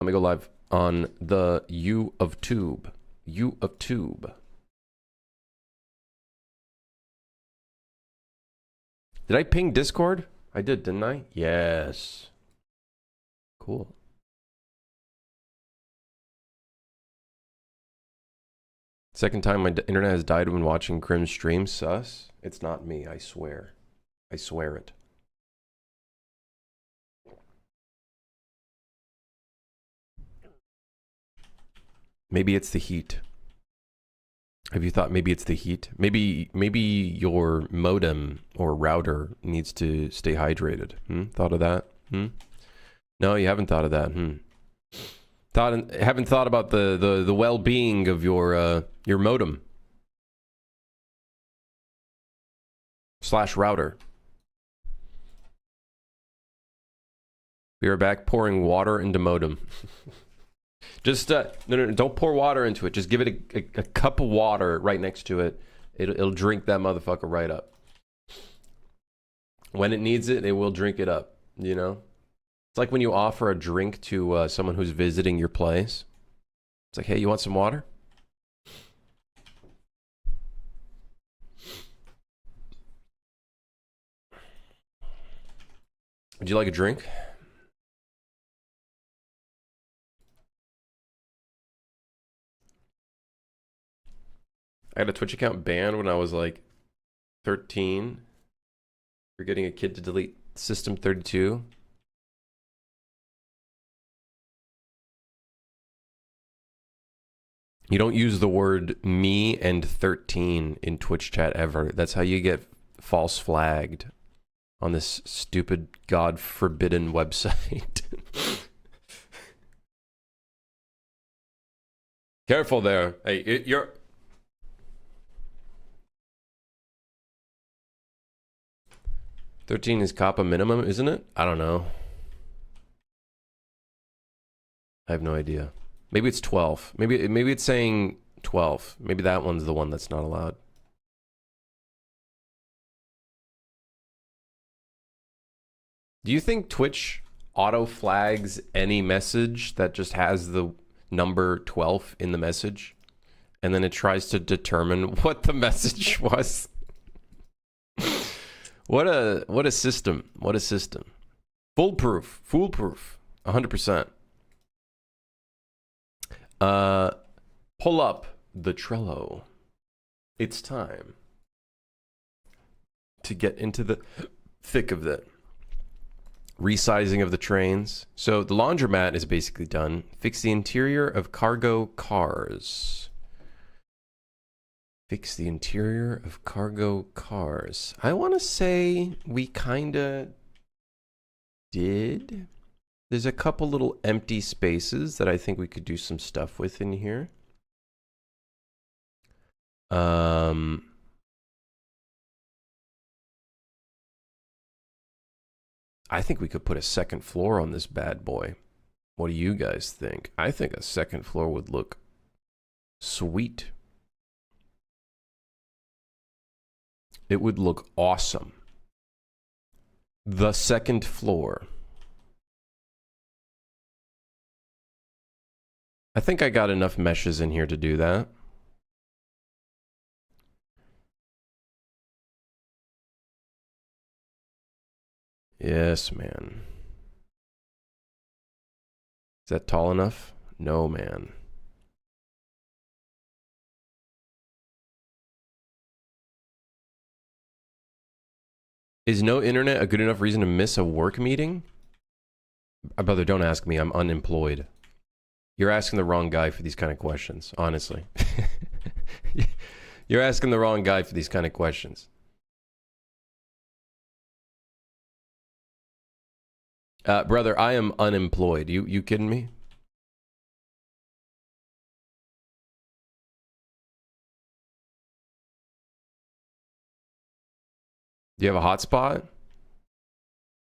Let me go live on the U of Tube. U of Tube. Did I ping Discord? I did, didn't I? Yes. Cool. Second time my internet has died when watching Crim's stream. Sus. It's not me, I swear. I swear it. Maybe it's the heat. Have you thought maybe it's the heat? Maybe your modem or router needs to stay hydrated. Thought of that? No, you haven't thought of that. Haven't thought about the well-being of your modem / router. We are back pouring water into modem. Just no, don't pour water into it. Just give it a cup of water right next to it. It'll drink that motherfucker right up. When it needs it, it will drink it up. You know, it's like when you offer a drink to someone who's visiting your place. It's like, hey, you want some water? Would you like a drink? I had a Twitch account banned when I was like 13 for getting a kid to delete System 32. You don't use the word me and 13 in Twitch chat ever. That's how you get false flagged on this stupid God forbidden website. Careful there. Hey, you're... $13 is COPPA minimum, isn't it? I don't know. I have no idea. Maybe it's 12. Maybe it's saying 12. Maybe that one's the one that's not allowed. Do you think Twitch auto flags any message that just has the number 12 in the message? And then it tries to determine what the message was? What a system. What a system. Foolproof. 100%. Pull up the Trello. It's time to get into the thick of the resizing of the trains. So the laundromat is basically done. Fix the interior of cargo cars. Fix the interior of cargo cars. I want to say we kind of did. There's a couple little empty spaces that I think we could do some stuff with in here. I think we could put a second floor on this bad boy. What do you guys think? I think a second floor would look sweet. It would look awesome. The second floor. I think I got enough meshes in here to do that. Yes, man. Is that tall enough? No, man. Is no internet a good enough reason to miss a work meeting? Brother, don't ask me. I'm unemployed. You're asking the wrong guy for these kind of questions, honestly. You're asking the wrong guy for these kind of questions. Brother, I am unemployed. You kidding me? Do you have a hotspot?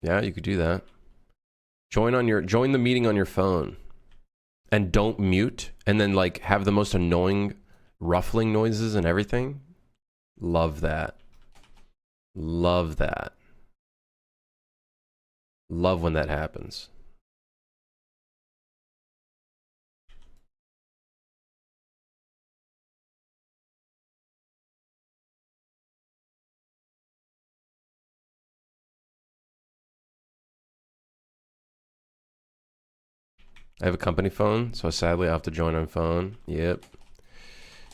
Yeah, you could do that. Join the meeting on your phone. And don't mute, and then like have the most annoying ruffling noises and everything. Love that. Love that. Love when that happens. I have a company phone, so sadly I have to join on phone. Yep.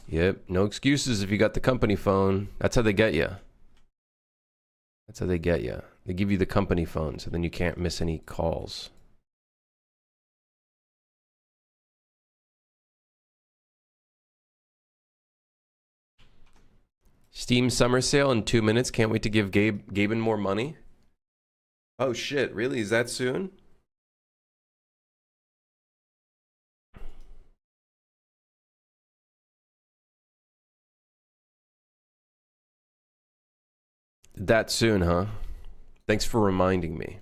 Yep. No excuses if you got the company phone. That's how they get you. That's how they get you. They give you the company phone, so then you can't miss any calls. Steam summer sale in 2 minutes. Can't wait to give Gaben more money. Oh shit, really? Is that soon? That soon, huh? Thanks for reminding me.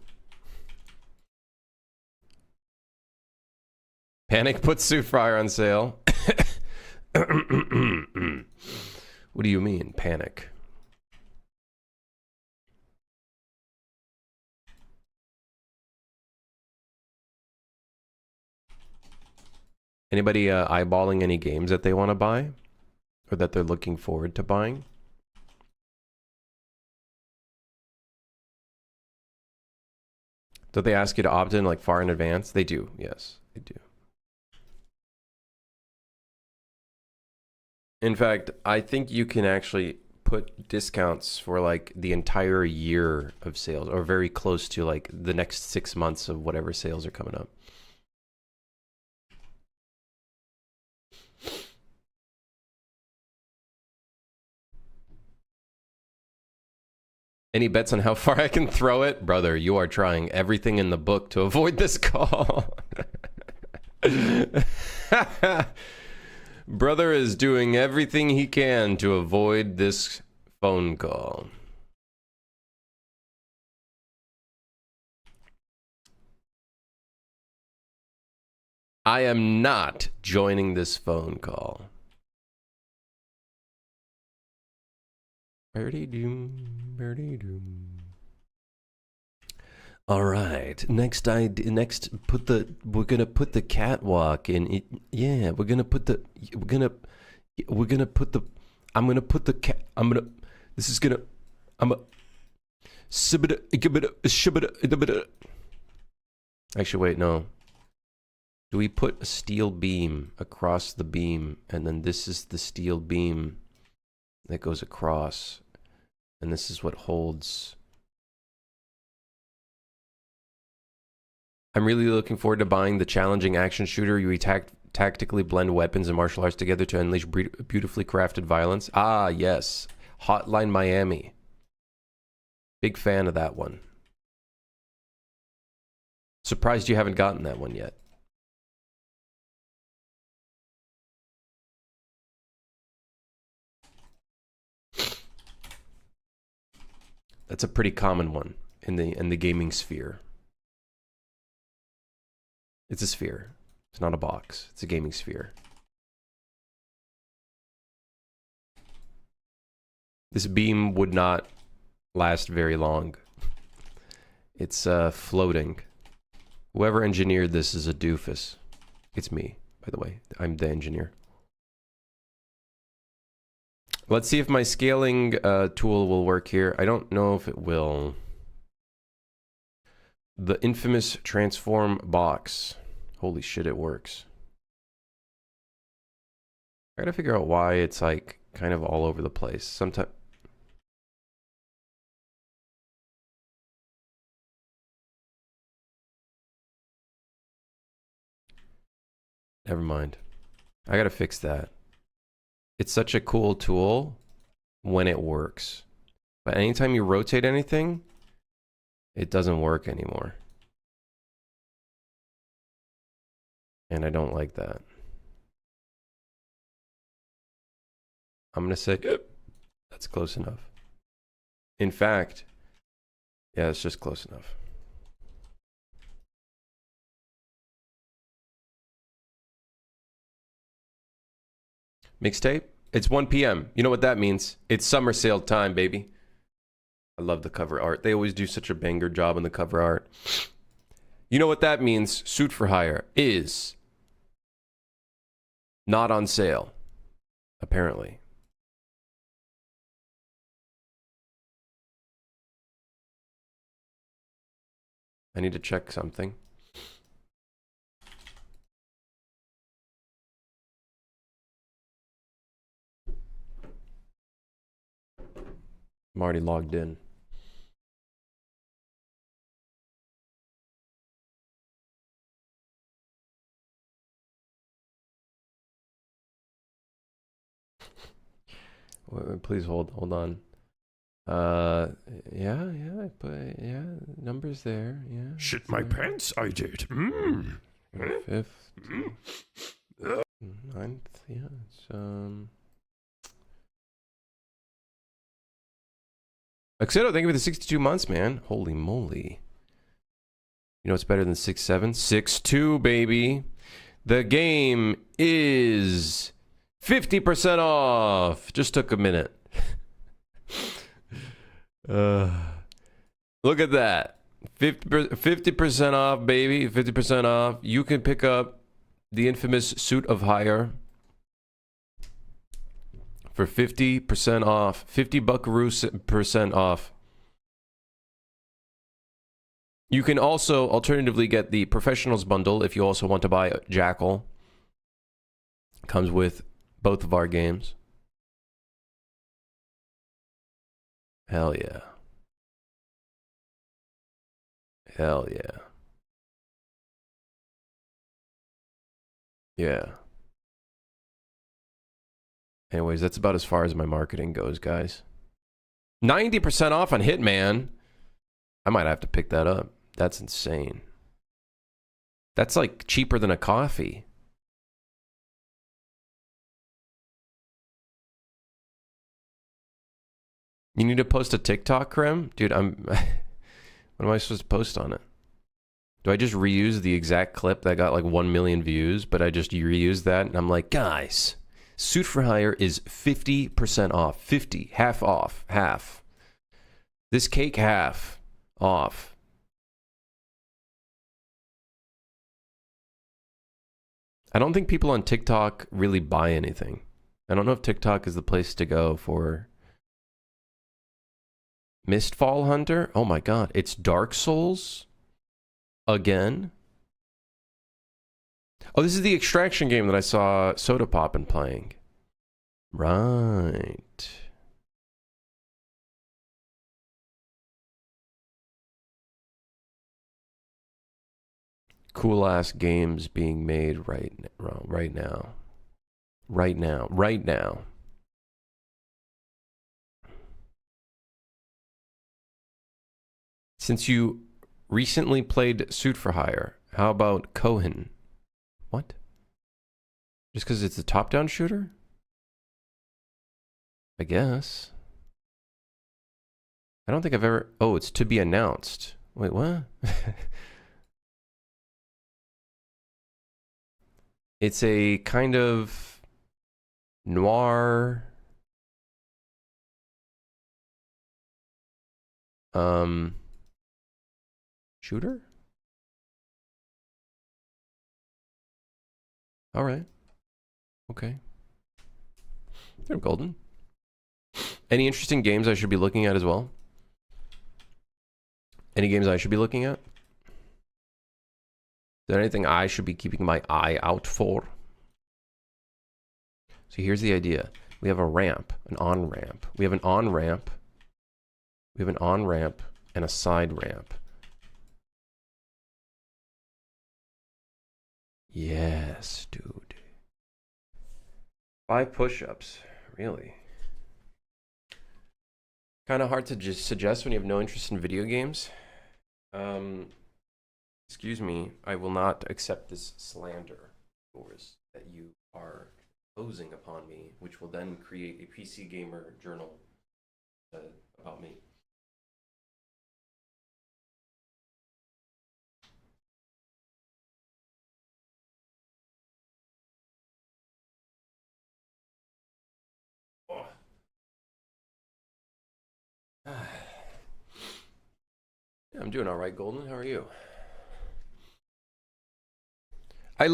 Panic puts Suit Fryer on sale. What do you mean, Panic? Anybody eyeballing any games that they want to buy? Or that they're looking forward to buying? Do they ask you to opt in like far in advance? They do, yes, they do. In fact, I think you can actually put discounts for like the entire year of sales, or very close to like the next 6 months of whatever sales are coming up. Any bets on how far I can throw it? Brother, you are trying everything in the book to avoid this call. Brother is doing everything he can to avoid this phone call. I am not joining this phone call. Birdie doom, birdie doom. All right. Next, we're gonna put the catwalk in. Yeah, I'm gonna put the. This is gonna. Actually, wait, no. Do we put a steel beam across the beam, and then this is the steel beam that goes across, and this is what holds. I'm really looking forward to buying the challenging action shooter. You tactically blend weapons and martial arts together to unleash beautifully crafted violence. Ah, yes. Hotline Miami. Big fan of that one. Surprised you haven't gotten that one yet. That's a pretty common one in the gaming sphere. It's a sphere. It's not a box. It's a gaming sphere. This beam would not last very long. It's floating. Whoever engineered this is a doofus. It's me, by the way. I'm the engineer. Let's see if my scaling tool will work here. I don't know if it will. The infamous transform box. Holy shit, it works. I gotta figure out why it's like kind of all over the place. Sometimes. Never mind. I gotta fix that. It's such a cool tool when it works. But anytime you rotate anything, it doesn't work anymore. And I don't like that. I'm gonna say, that's close enough. In fact, yeah, it's just close enough. Mixtape? It's 1 p.m. You know what that means? It's summer sale time, baby. I love the cover art. They always do such a banger job on the cover art. You know what that means? Suit for Hire is not on sale, apparently. I need to check something. I'm already logged in. Wait, please hold on. Yeah, numbers there. Yeah. Shit my pants, I did. Mm. 5th, 9th. Yeah, it's Exeto, thank you for the 62 months, man. Holy moly. You know what's better than 6-7? 6-2, baby. The game is 50% off. Just took a minute. Look at that. 50% off, baby. 50% off. You can pick up the infamous Suit of Hire for 50% off. 50 buckaroo% off. You can also alternatively get the Professionals bundle if you also want to buy Jackal. Comes with both of our games. Hell yeah. Hell yeah. Yeah. Anyways, that's about as far as my marketing goes, guys. 90% off on Hitman. I might have to pick that up. That's insane. That's like cheaper than a coffee. You need to post a TikTok, Krem? Dude, what am I supposed to post on it? Do I just reuse the exact clip that got like 1 million views, but I just reuse that and I'm like, guys, Suit for Hire is 50% off. 50. Half off. Half. This cake half off. I don't think people on TikTok really buy anything. I don't know if TikTok is the place to go for Mistfall Hunter. Oh my god, it's Dark Souls again. Oh, this is the Extraction game that I saw Soda Poppin' playing. Right. Cool ass games being made right now. Right now. Since you recently played Suit for Hire, how about Cohen? What? Just because it's a top-down shooter? I guess. I don't think I've ever... Oh, it's to be announced. Wait, what? It's a kind of noir... shooter? All right. Okay. They're golden. Any interesting games I should be looking at as well? Any games I should be looking at? Is there anything I should be keeping my eye out for? So here's the idea. We have a ramp, an on-ramp. We have an on-ramp. We have an on-ramp and a side ramp. Yes, dude. 5 push-ups. Really? Kind of hard to just suggest when you have no interest in video games. Excuse me, I will not accept this slander of yours that you are posing upon me, which will then create a PC Gamer journal about me. Oh. Yeah, I'm doing all right, Golden. How are you? I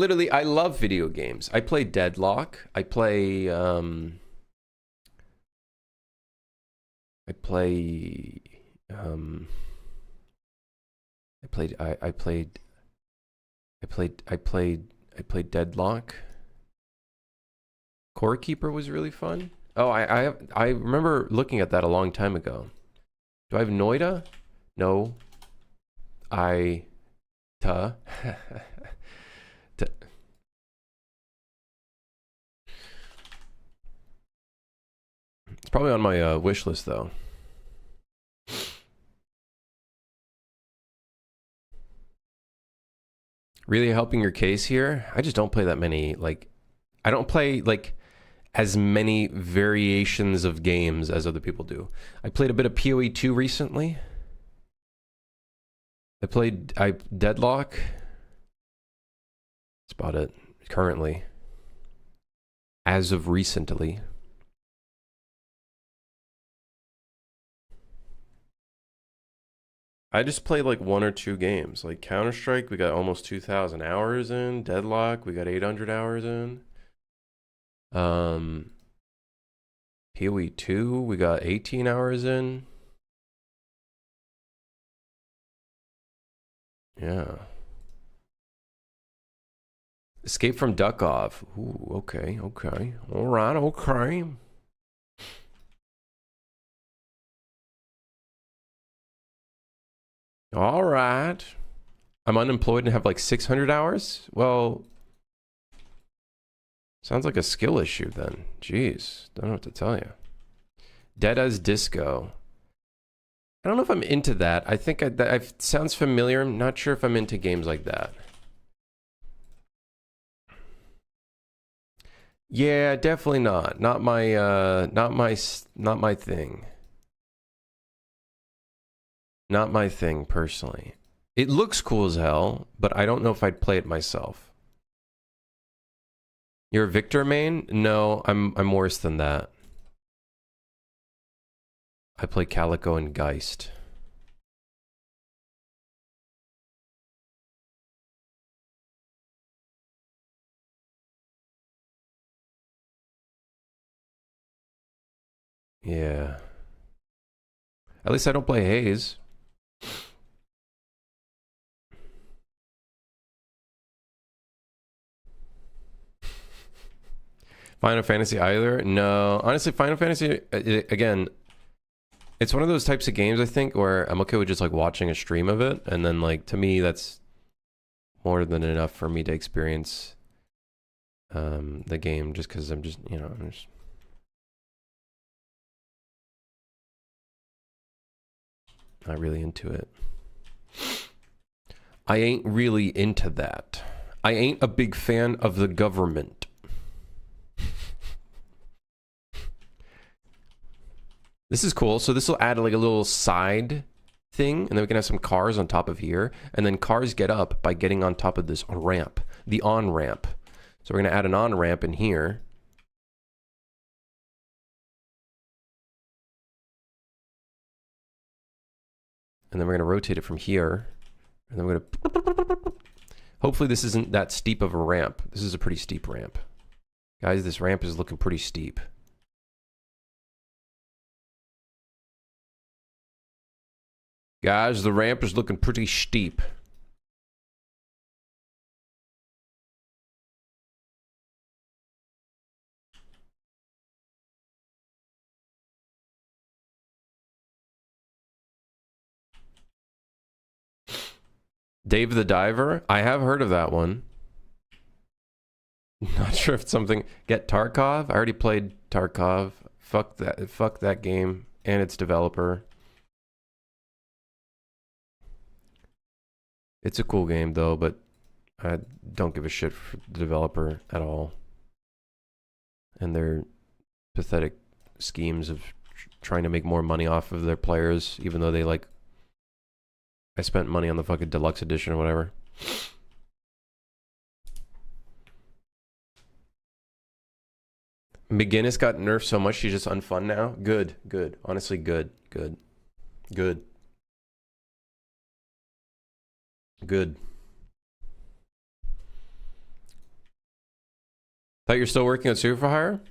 love video games. I play Deadlock. I played Deadlock. Core Keeper was really fun. Oh, I remember looking at that a long time ago. Do I have Noida? No. Ta. It's probably on my wish list though. Really helping your case here? I just don't play that many, like, I don't play, like, as many variations of games as other people do. I played a bit of PoE 2 recently. I played Deadlock. That's about it, currently. As of recently. I just played like 1 or 2 games. Like Counter-Strike, we got almost 2,000 hours in. Deadlock, we got 800 hours in. PoE 2, we got 18 hours in. Yeah. Escape from Duckov. Ooh, okay, okay. Alright, okay. Alright. I'm unemployed and have like 600 hours? Well, sounds like a skill issue then. Jeez, don't know what to tell you. Dead as Disco. I don't know if I'm into that. I think that sounds familiar. I'm not sure if I'm into games like that. Yeah, definitely not. Not my thing. Not my thing personally. It looks cool as hell, but I don't know if I'd play it myself. You're a Victor main? No, I'm worse than that. I play Calico and Geist. Yeah. At least I don't play Haze. Final Fantasy either? No. Honestly, Final Fantasy, again, it's one of those types of games, I think, where I'm okay with just like watching a stream of it. And then like, to me, that's more than enough for me to experience the game just because I'm just, you know, I'm just... not really into it. I ain't really into that. I ain't a big fan of the government. This is cool. So this will add like a little side thing, and then we can have some cars on top of here, and then cars get up by getting on top of this ramp, the on-ramp. So we're going to add an on-ramp in here. And then we're going to rotate it from here. And then we're going to... Hopefully this isn't that steep of a ramp. This is a pretty steep ramp. Guys, this ramp is looking pretty steep. Guys, the ramp is looking pretty steep. Dave the Diver? I have heard of that one. Not sure if it's something... Get Tarkov? I already played Tarkov. Fuck that game and its developer. It's a cool game though, but I don't give a shit for the developer at all. And their pathetic schemes of trying to make more money off of their players, even though they like... I spent money on the fucking deluxe edition or whatever. McGinnis got nerfed so much she's just unfun now. Good, good. Honestly, good, good, good, good. Thought you're still working on Super for Hire?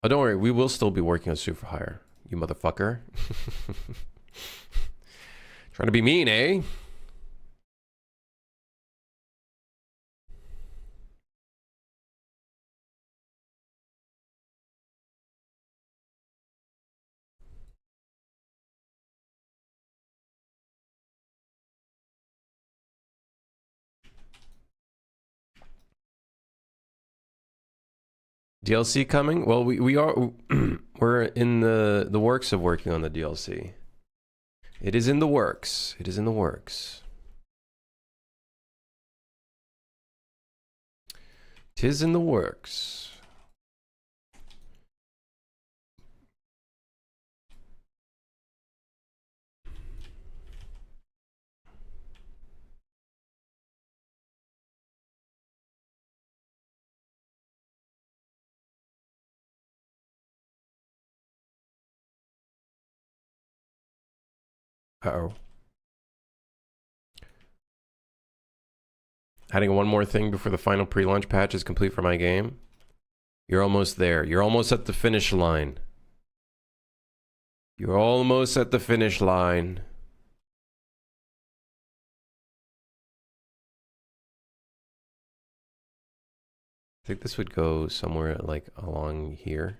Oh, don't worry. We will still be working on Super for Hire, you motherfucker. Trying to be mean, eh? DLC coming? Well, we are we're in the works of working on the DLC. It is in the works. It is in the works. 'Tis in the works. Uh-oh. Adding one more thing before the final pre-launch patch is complete for my game. You're almost there. You're almost at the finish line. You're almost at the finish line. I think this would go somewhere like along here.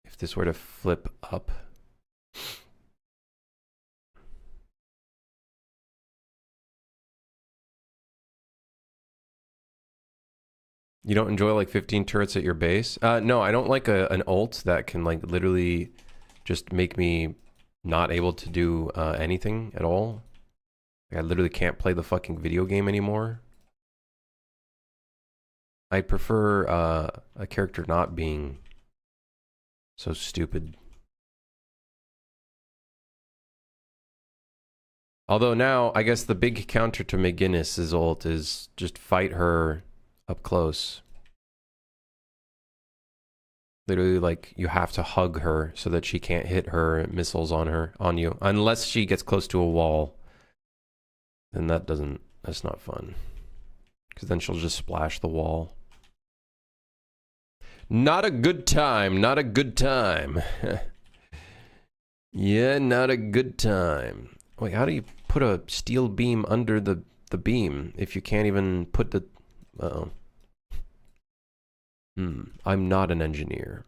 If this were to flip up. You don't enjoy like 15 turrets at your base? No, I don't like an ult that can like literally just make me not able to do anything at all. Like, I literally can't play the fucking video game anymore. I prefer a character not being so stupid. Although now, I guess the big counter to McGinnis's ult is just fight her up close. Literally, like, you have to hug her so that she can't hit her missiles on you. Unless she gets close to a wall. Then that's not fun. Because then she'll just splash the wall. Not a good time, not a good time. Yeah, not a good time. Wait, how do you put a steel beam under the beam if you can't even put the... Uh-oh. I'm not an engineer.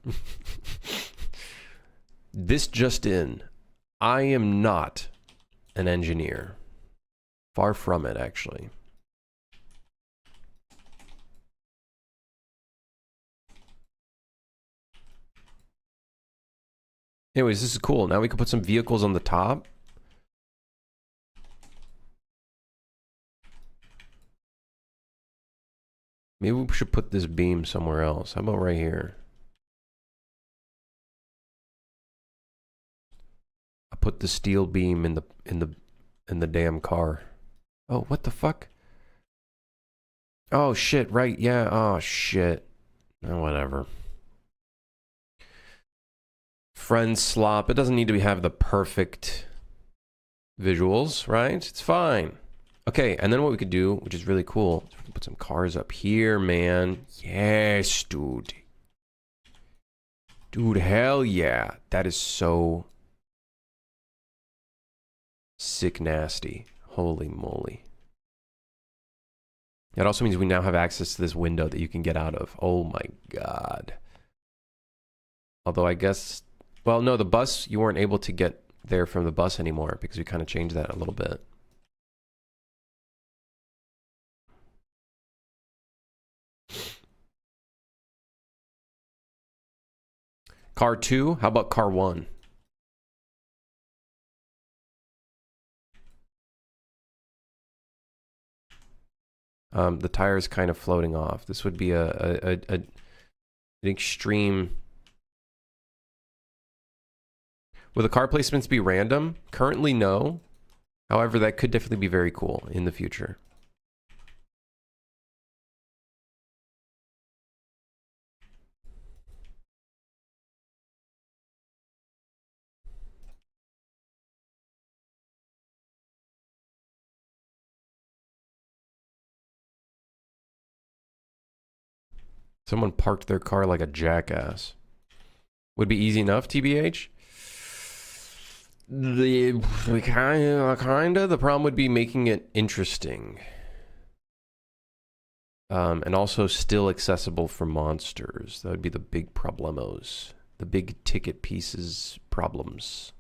This just in. I am not an engineer. Far from it, actually. Anyways, this is cool. Now we can put some vehicles on the top. Maybe we should put this beam somewhere else. How about right here? I put the steel beam in the damn car. Oh, what the fuck? Oh shit, right, yeah. Oh shit. Oh, whatever. Friend slop. It doesn't need to have the perfect visuals, right? It's fine. Okay, and then what we could do, which is really cool, is we can put some cars up here, man. Yes, dude. Dude, hell yeah. That is so sick nasty. Holy moly. That also means we now have access to this window that you can get out of. Oh my god. Although I guess... Well, no, the bus, you weren't able to get there from the bus anymore because we kind of changed that a little bit. Car 2? How about car 1? The tire is kind of floating off. This would be an extreme... Will the car placements be random? Currently, no. However, that could definitely be very cool in the future. Someone parked their car like a jackass. Would be easy enough, TBH? The kinda. The problem would be making it interesting. And also still accessible for monsters. That would be the big problemos. The big ticket pieces problems.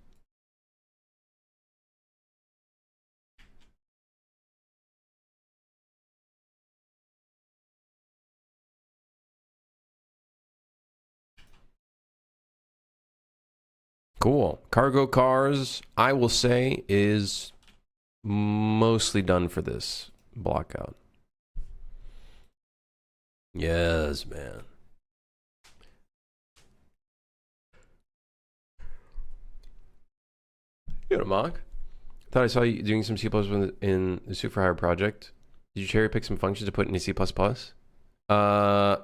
Cool. Cargo cars, I will say, is mostly done for this blockout. Yes, man. You know, Mark. Thought I saw you doing some C++ in the Soup for Hire project. Did you cherry pick some functions to put into C++? I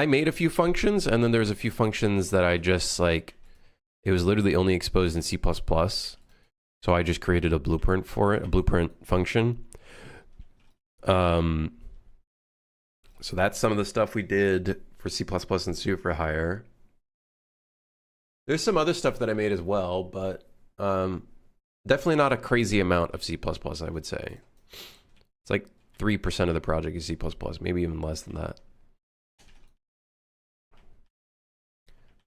made a few functions, and then there's a few functions that I just like. It was literally only exposed in C++, so I just created a blueprint for it, a blueprint function. So that's some of the stuff we did for C++ and Soup for Hire. There's some other stuff that I made as well, but definitely not a crazy amount of C++, I would say. It's like 3% of the project is C++, maybe even less than that.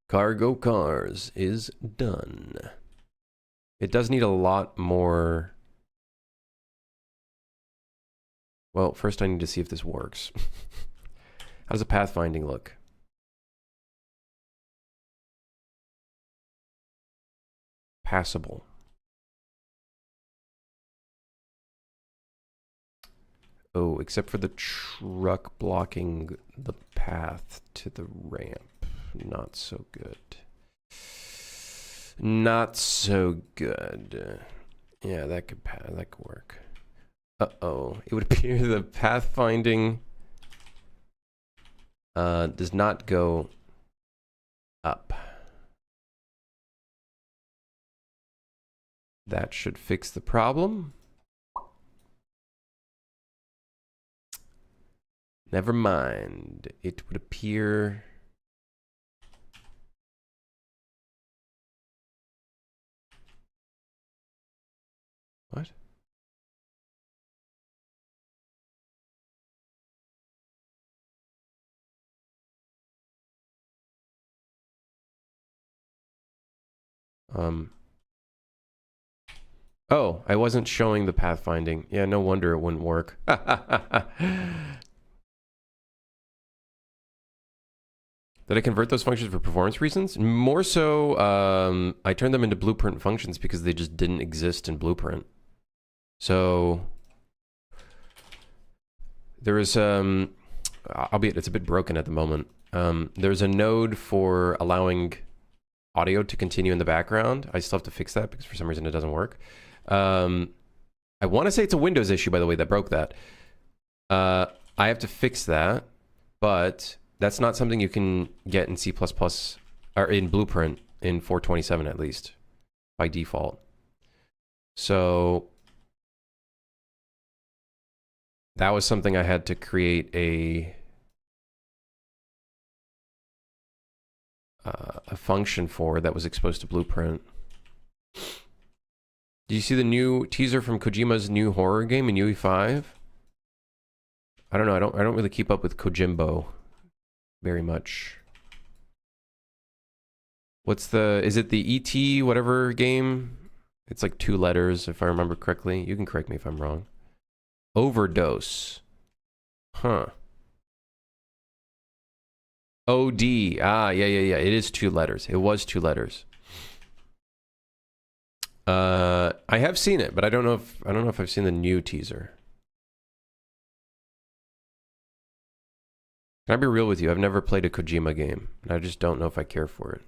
Cargo cars is done. It does need a lot more. Well, first I need to see if this works. How's the pathfinding look? Passable. Oh, except for the truck blocking the path to the ramp. Not so good. Not so good. Yeah, that could work. Uh-oh. It would appear the pathfinding does not go up. That should fix the problem. Never mind. It would appear... What? Oh, I wasn't showing the pathfinding. Yeah, no wonder it wouldn't work. Did I convert those functions for performance reasons? More so, I turned them into Blueprint functions because they just didn't exist in Blueprint. So there is, albeit it's a bit broken at the moment. There's a node for allowing audio to continue in the background. I still have to fix that because for some reason it doesn't work. I want to say it's a Windows issue, by the way, that broke that. I have to fix that, but that's not something you can get in C++ or in Blueprint in 427 at least by default. So that was something I had to create a function for that was exposed to Blueprint. Do you see the new teaser from Kojima's new horror game in UE5? I don't know. I don't really keep up with Kojimbo very much. What's the... Is it the ET whatever game? It's like 2 letters, if I remember correctly. You can correct me if I'm wrong. Overdose. Huh. OD. Ah, yeah. It is 2 letters. It was 2 letters. I have seen it, but I don't know if I've seen the new teaser. Can I be real with you? I've never played a Kojima game, and I just don't know if I care for it.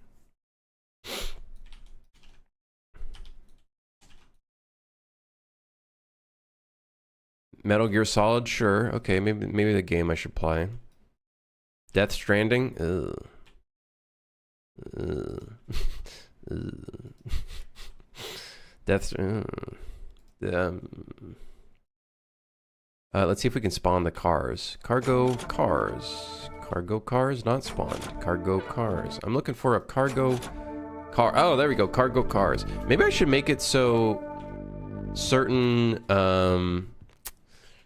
Metal Gear Solid, sure. Okay, maybe the game I should play. Death Stranding? Ugh. Let's see if we can spawn the cars. Cargo cars. Cargo cars not spawned. Cargo cars. I'm looking for a cargo car. Oh, there we go. Cargo cars. Maybe I should make it so certain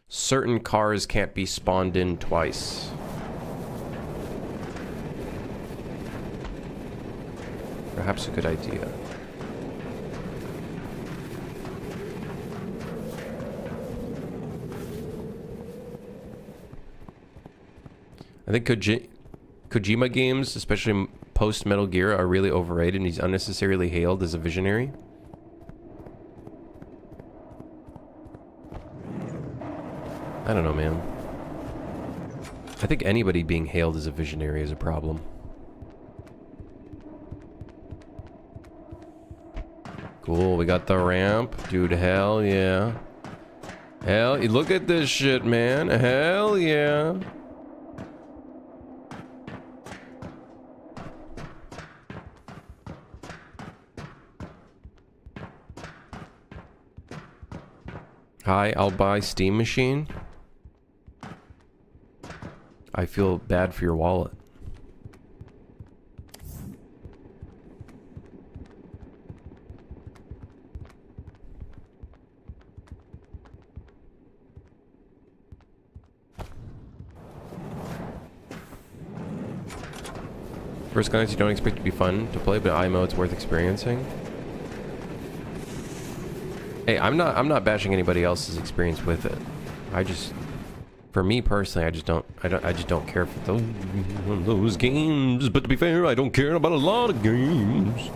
certain cars can't be spawned in twice. Perhaps a good idea. I think Kojima games, especially post Metal Gear are really overrated and he's unnecessarily hailed as a visionary? I don't know, man. I think anybody being hailed as a visionary is a problem. Cool, we got the ramp. Dude, hell yeah. Hell, look at this shit, man. Hell yeah. Hi, I'll buy Steam Machine. I feel bad for your wallet. First guns you don't expect to be fun to play, but IMO it's worth experiencing. Hey, I'm not bashing anybody else's experience with it. I just, for me personally, I just don't care for those games. But to be fair, I don't care about a lot of games.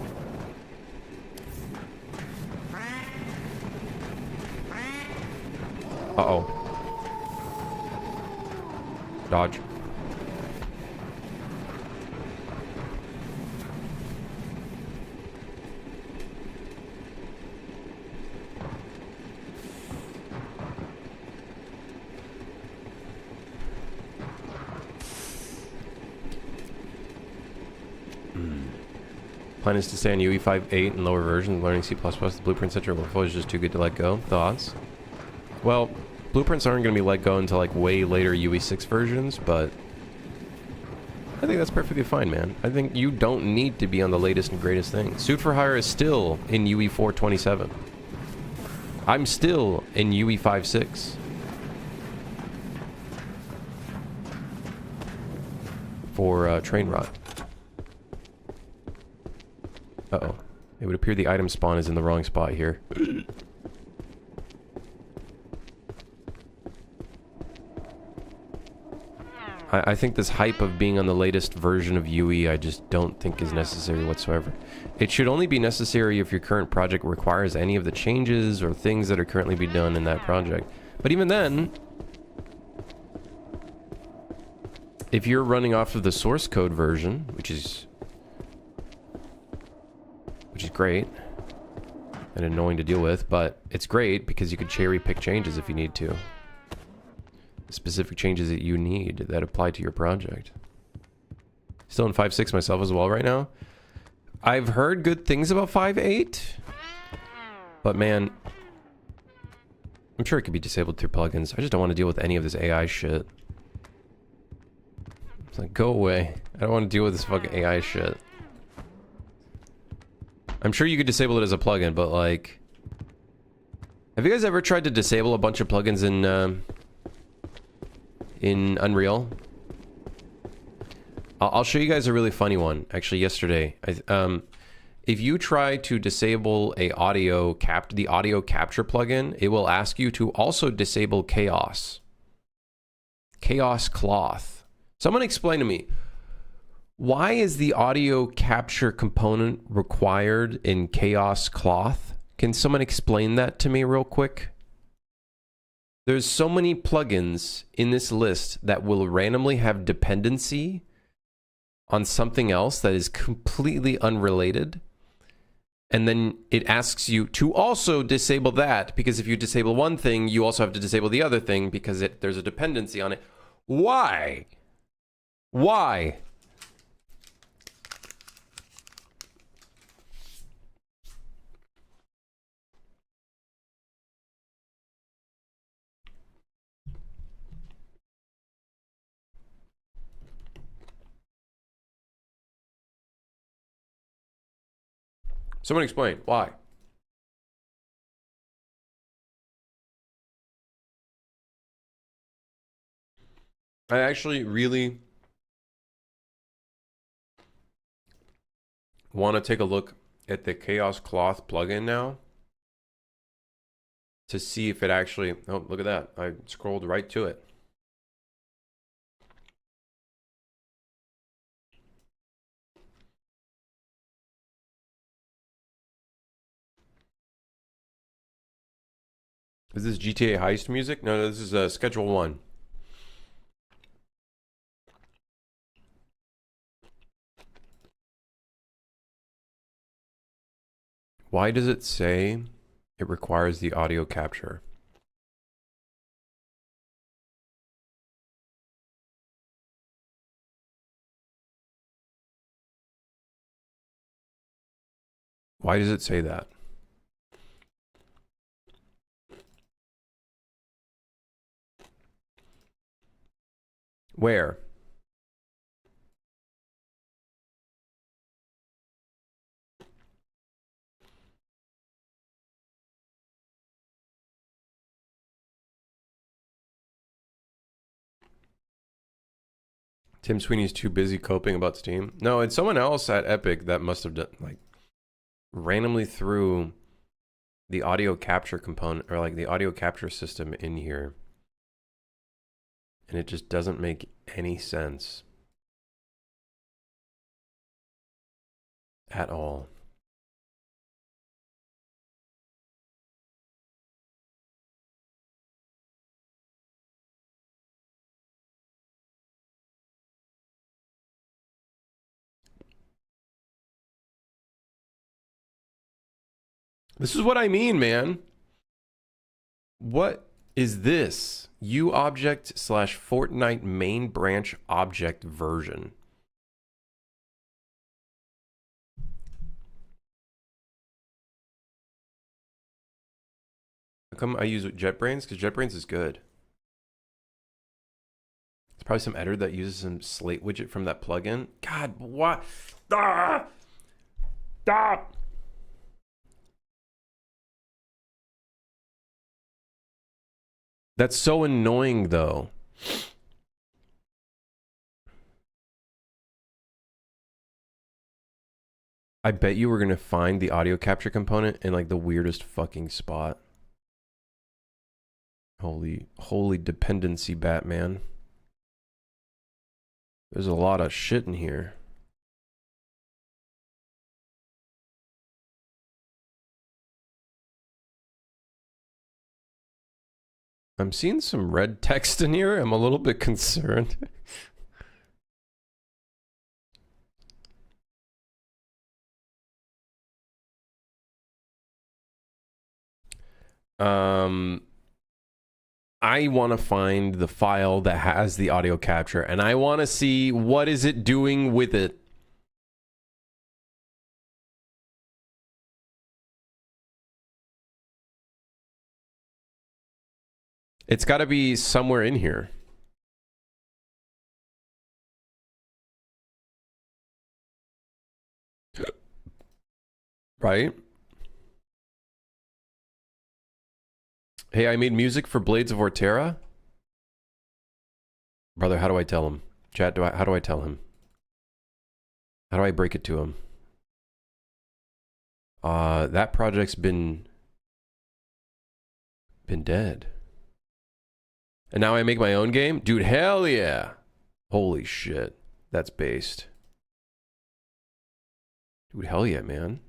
Uh-oh. Dodge. Plan is to stay on UE 5.8 and lower versions, learning C++, the blueprints, etc. Workflow is just too good to let go. Thoughts? Well, blueprints aren't going to be let go until like way later UE 6 versions, but I think that's perfectly fine, man. I think you don't need to be on the latest and greatest thing. Suit for Hire is still in UE 4.27. I'm still in UE 5.6. For Train Rot. Uh-oh. It would appear the item spawn is in the wrong spot here. I think this hype of being on the latest version of UE, I just don't think is necessary whatsoever. It should only be necessary if your current project requires any of the changes or things that are currently being done in that project. But even then, if you're running off of the source code version, which is great and annoying to deal with, but it's great because you can cherry pick changes if you need to. Specific changes that you need that apply to your project. Still in 5.6 myself as well right now. I've heard good things about 5.8, but man, I'm sure it could be disabled through plugins. I just don't want to deal with any of this AI shit. It's like, go away. I don't want to deal with this fucking AI shit. I'm sure you could disable it as a plugin, but like, have you guys ever tried to disable a bunch of plugins in Unreal? I'll show you guys a really funny one. Actually, yesterday, if you try to disable the audio capture plugin, it will ask you to also disable Chaos Cloth. Someone explain to me, why is the audio capture component required in Chaos Cloth? Can someone explain that to me real quick? There's so many plugins in this list that will randomly have dependency on something else that is completely unrelated. And then it asks you to also disable that, because if you disable one thing, you also have to disable the other thing because there's a dependency on it. Why? Why? Someone explain why. I actually really want to take a look at the Chaos Cloth plugin now to see if it actually... Oh, look at that. I scrolled right to it. Is this GTA Heist music? No, this is Schedule 1. Why does it say it requires the audio capture? Why does it say that? Where? Tim Sweeney's too busy coping about Steam. No, it's someone else at Epic that must have done, like, randomly threw the audio capture component or like the audio capture system in here. And it just doesn't make any sense at all. This is what I mean, man. What is this? UObject / Fortnite main branch object version. How come I use JetBrains? Because JetBrains is good. It's probably some editor that uses some Slate widget from that plugin. God, what? Ah! Stop! That's so annoying, though. I bet you we're going to find the audio capture component in like the weirdest fucking spot. Holy dependency, Batman. There's a lot of shit in here. I'm seeing some red text in here. I'm a little bit concerned. I want to find the file that has the audio capture, and I want to see what is it doing with it. It's got to be somewhere in here. Right? Hey, I made music for Blades of Ortera. Brother, how do I tell him? Chat, how do I tell him? How do I break it to him? That project's been dead. And now I make my own game? Dude, hell yeah. Holy shit. That's based. Dude, hell yeah, man.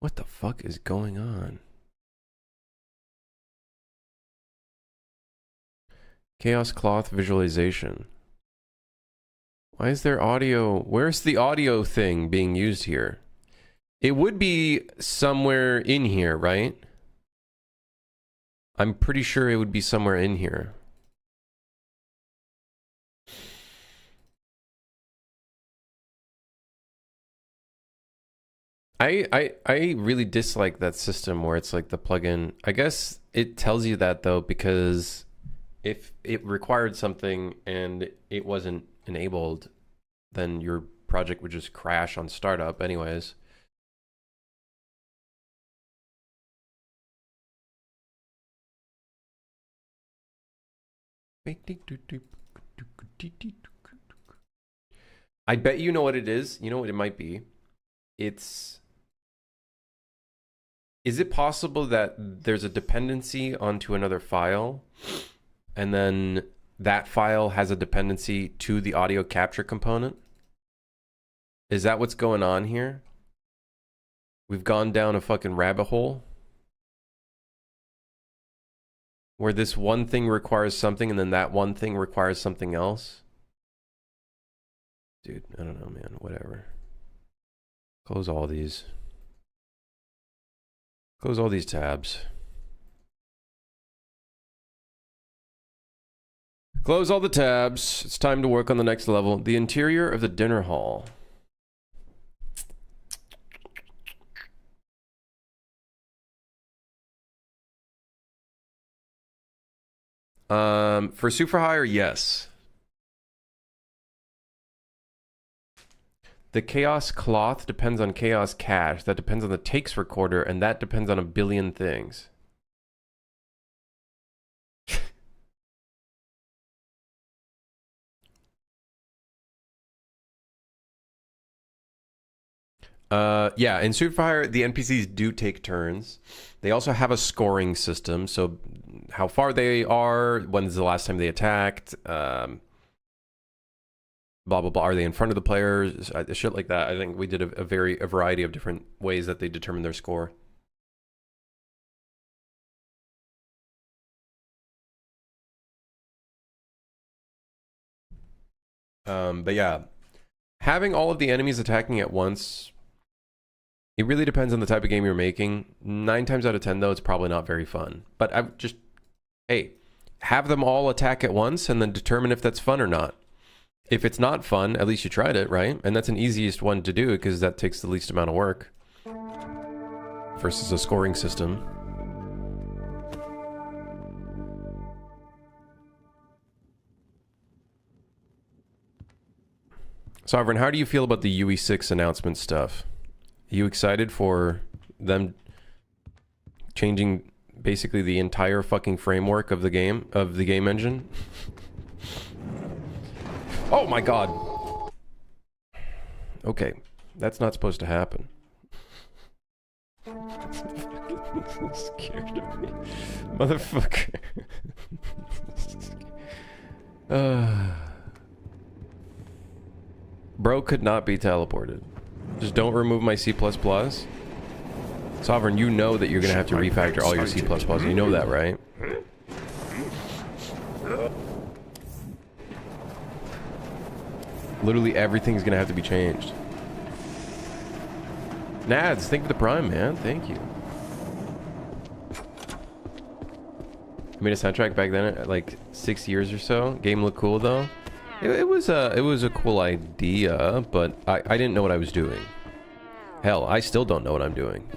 What the fuck is going on? Chaos Cloth visualization. Why is there audio? Where's the audio thing being used here? It would be somewhere in here, right? I'm pretty sure it would be somewhere in here. I really dislike that system where it's like the plugin. I guess it tells you that though, because if it required something and it wasn't enabled, then your project would just crash on startup anyways. I bet you know what it is. You know what it might be? Is it possible that there's a dependency onto another file, and then that file has a dependency to the audio capture component? Is that what's going on here? We've gone down a fucking rabbit hole where this one thing requires something and then that one thing requires something else. Dude, I don't know, man. Whatever. Close all these. Close all these tabs. Close all the tabs. It's time to work on the next level. The interior of the dinner hall. For super hire, yes. The chaos cloth depends on chaos cache. That depends on the takes recorder, and that depends on a billion things. Yeah, in Superfire, the NPCs do take turns. They also have a scoring system, so how far they are, when's the last time they attacked, blah, blah, blah. Are they in front of the players? Shit like that. I think we did a variety of different ways that they determine their score. But yeah, having all of the enemies attacking at once, it really depends on the type of game you're making. 9 times out of 10, though, it's probably not very fun. But I just, hey, have them all attack at once and then determine if that's fun or not. If it's not fun, at least you tried it, right? And that's an easiest one to do because that takes the least amount of work versus a scoring system. Sovereign, how do you feel about the UE6 announcement stuff? Are you excited for them changing basically the entire fucking framework of the game engine? Oh my god. Okay, that's not supposed to happen. I'm scared of me. Motherfucker. Bro could not be teleported. Just don't remove my C++. Sovereign, you know that you're gonna have to refactor all your C++. You know that, right? Literally everything's gonna have to be changed. Nads, thank you for the prime, man. Thank you. I made a soundtrack back then at like 6 years or so. Game looked cool though. It was a cool idea, but I didn't know what I was doing. Hell, I still don't know what I'm doing.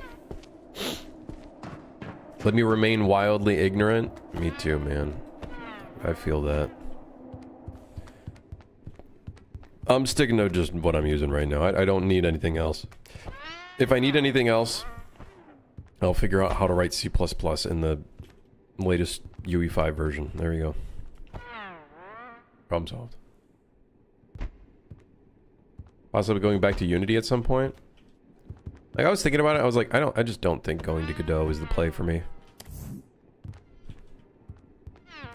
Let me remain wildly ignorant. Me too, man. I feel that. I'm sticking to just what I'm using right now. I don't need anything else. If I need anything else, I'll figure out how to write C++ in the latest UE5 version. There you go. Problem solved. Possibly going back to Unity at some point. Like, I was thinking about it, I was like, I just don't think going to Godot is the play for me.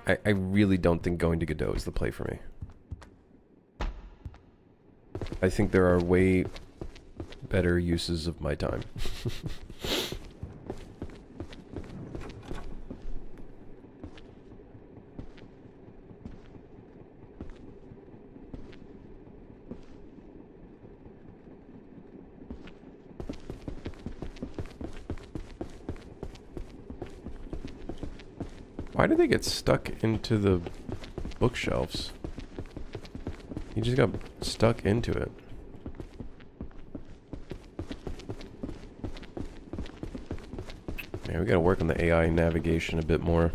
I really don't think going to Godot is the play for me. I think there are way better uses of my time. Why did they get stuck into the bookshelves? He just got stuck into it. Yeah, we gotta work on the AI navigation a bit more.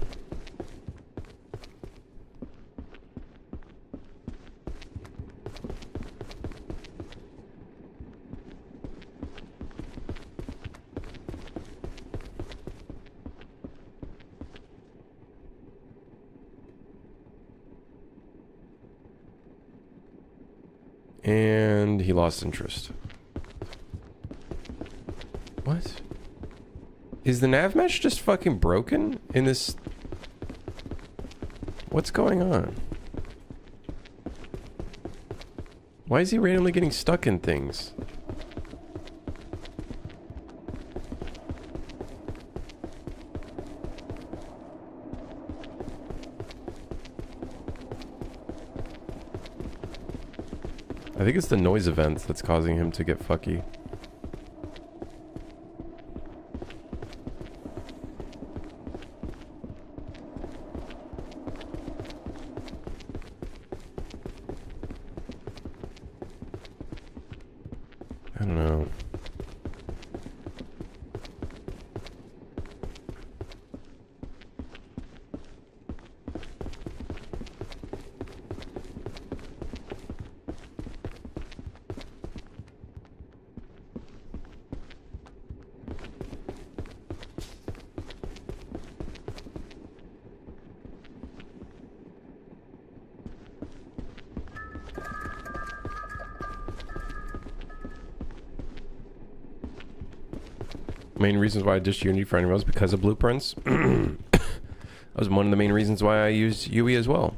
And he lost interest. What? Is the nav mesh just fucking broken in this? What's going on? Why is he randomly getting stuck in things? I think it's the noise events that's causing him to get fucky. I don't know. Main reasons why I dished Unity for anyone was because of blueprints. That was one of the main reasons why I used UE as well.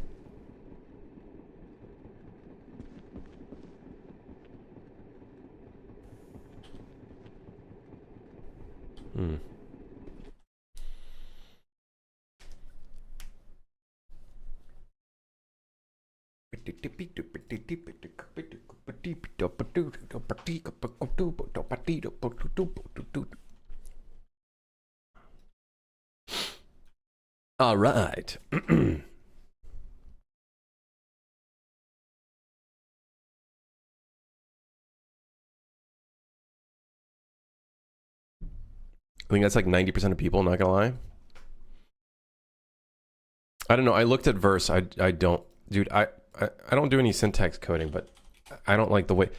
All right. I think that's like 90% of people, not gonna lie. I don't know. I looked at Verse. I don't, dude. I don't do any syntax coding, but I don't like the way.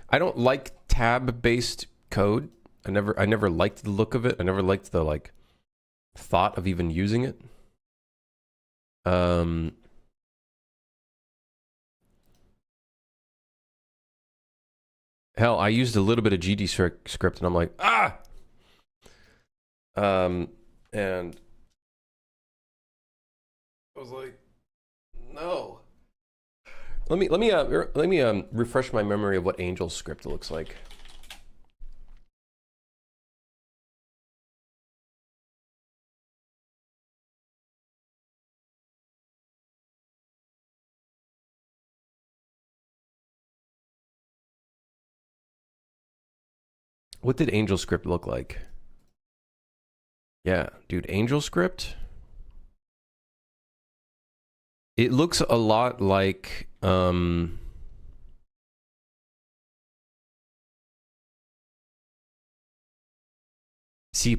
I don't like tab-based code. I never liked the look of it. I never liked the like thought of even using it. Hell, I used a little bit of GD script, and I'm like, ah. And I was like, no. Let me refresh my memory of what Angel script looks like. What did Angel script look like? Yeah, dude, Angel script. It looks a lot like C++.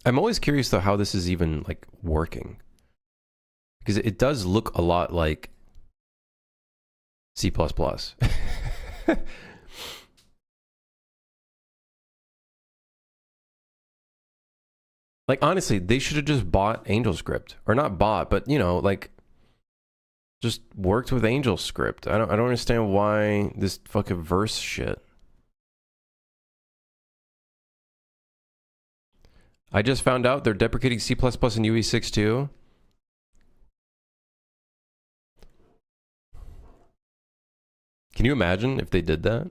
I'm always curious though how this is even like working. Because it does look a lot like C++. Like honestly, they should have just bought AngelScript, or not bought, but you know, like just worked with AngelScript. I don't understand why this fucking Verse shit. I just found out they're deprecating C++ in UE6 too. Can you imagine if they did that?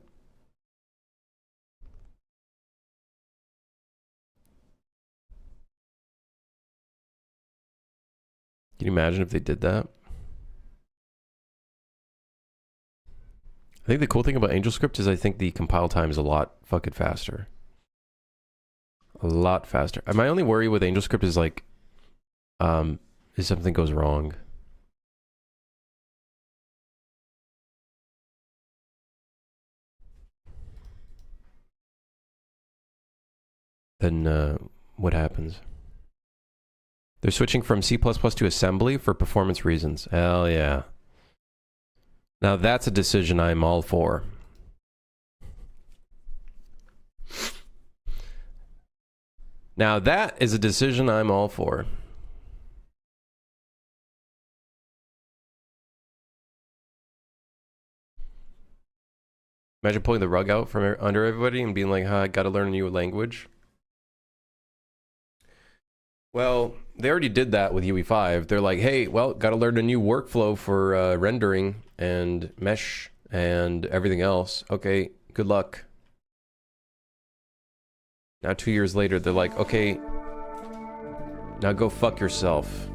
Can you imagine if they did that? I think the cool thing about AngelScript is I think the compile time is a lot fucking faster. A lot faster. My only worry with AngelScript is like, if something goes wrong. Then what happens? They're switching from C++ to assembly for performance reasons. Hell yeah. Now that's a decision I'm all for. Now that is a decision I'm all for. Imagine pulling the rug out from under everybody and being like, huh, I gotta learn a new language. Well, they already did that with UE5. They're like, hey, well, gotta learn a new workflow for rendering and mesh and everything else. Okay, good luck. Now 2 years later, they're like, okay, now go fuck yourself.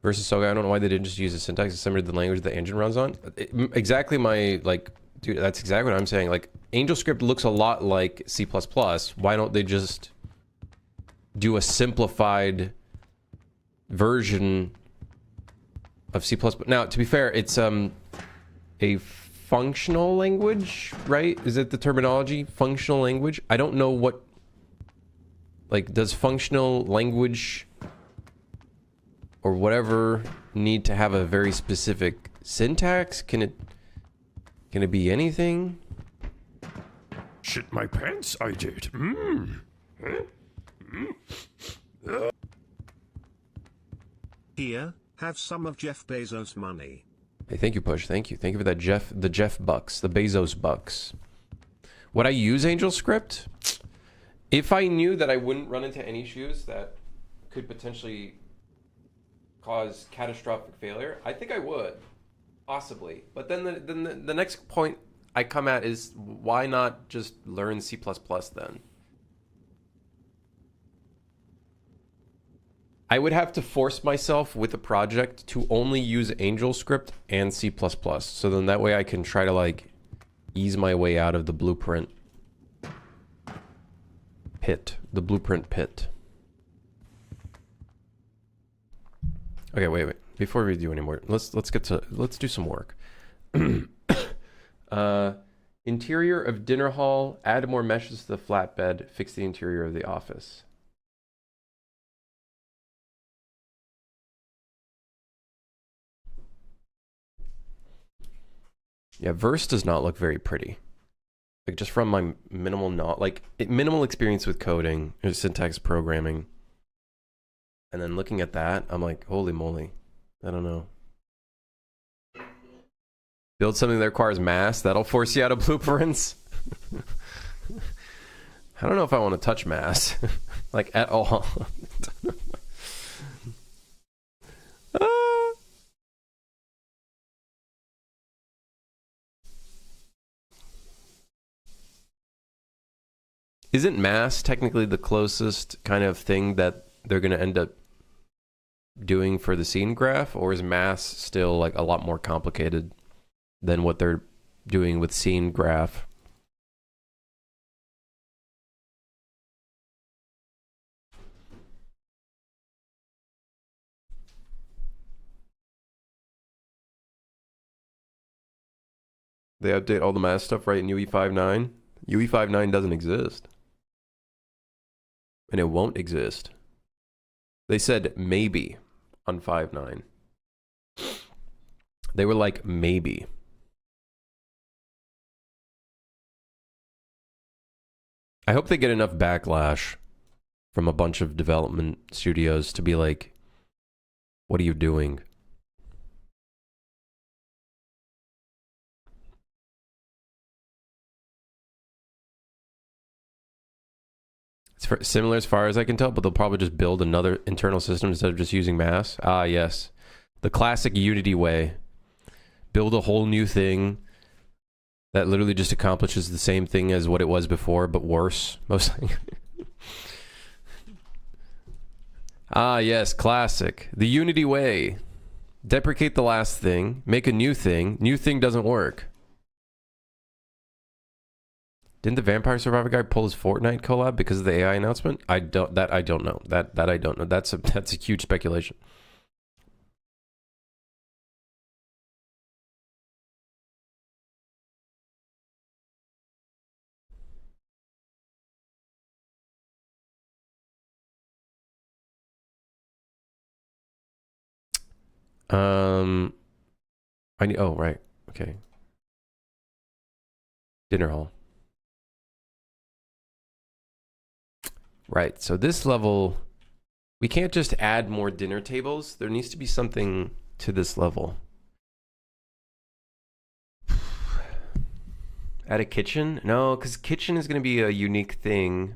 Versus Soga, I don't know why they didn't just use the syntax similar to the language the engine runs on. Exactly my, like, dude, that's exactly what I'm saying. Like, AngelScript looks a lot like C++. Why don't they just do a simplified version of C++? Now, to be fair, it's a functional language, right? Is it the terminology? Functional language? I don't know what... Like, does functional language... or whatever need to have a very specific syntax? Can it be anything? Shit my pants, I did. Here, have some of Jeff Bezos' money. Hey, thank you, Push. Thank you. Thank you for that the Jeff bucks, the Bezos bucks. Would I use AngelScript? If I knew that I wouldn't run into any issues that could potentially cause catastrophic failure, I think I would, possibly. But then the next point I come at is, why not just learn C++ then? I would have to force myself with a project to only use AngelScript and C++. So then that way I can try to like ease my way out of the blueprint pit. The blueprint pit. Okay, wait. Before we do any more, let's do some work. Interior of dinner hall, add more meshes to the flatbed, fix the interior of the office. Yeah, Verse does not look very pretty. Like, just from my minimal experience with coding or syntax programming. And then looking at that, I'm like, holy moly. I don't know. Build something that requires mass, that'll force you out of blueprints. I don't know if I want to touch mass. Like, at all. Isn't mass technically the closest kind of thing that they're going to end up doing for the scene graph, or is mass still like a lot more complicated than what they're doing with scene graph? They update all the mass stuff right in UE5.9. UE5.9 doesn't exist. And it won't exist. They said maybe on 5.9. They were like, maybe. I hope they get enough backlash from a bunch of development studios to be like, what are you doing? It's similar as far as I can tell, but they'll probably just build another internal system instead of just using mass. Ah, yes. The classic Unity way. Build a whole new thing that literally just accomplishes the same thing as what it was before, but worse, mostly. Ah, yes, classic. The Unity way. Deprecate the last thing, make a new thing. New thing doesn't work. Didn't the Vampire Survivor guy pull his Fortnite collab because of the AI announcement? I don't know. That I don't know. That's a huge speculation. I need, oh, right. Okay. Dinner hall. Right, so this level, we can't just add more dinner tables. There needs to be something to this level. Add a kitchen? No, because kitchen is going to be a unique thing.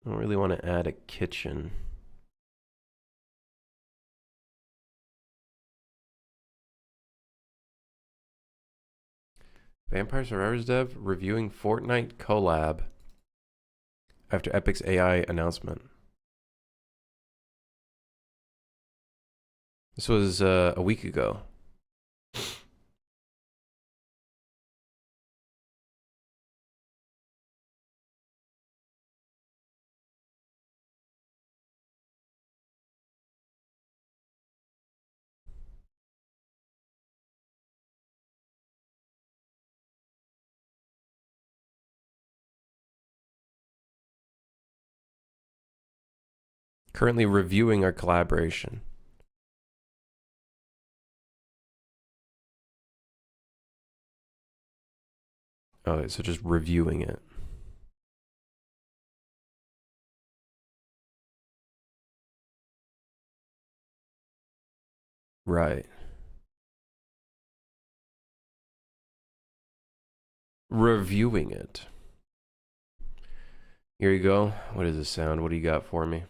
I don't really want to add a kitchen. Vampire Survivors dev reviewing Fortnite collab after Epic's AI announcement. This was a week ago. Currently reviewing our collaboration. Oh, so just reviewing it. Right. Reviewing it. Here you go. What is this sound? What do you got for me?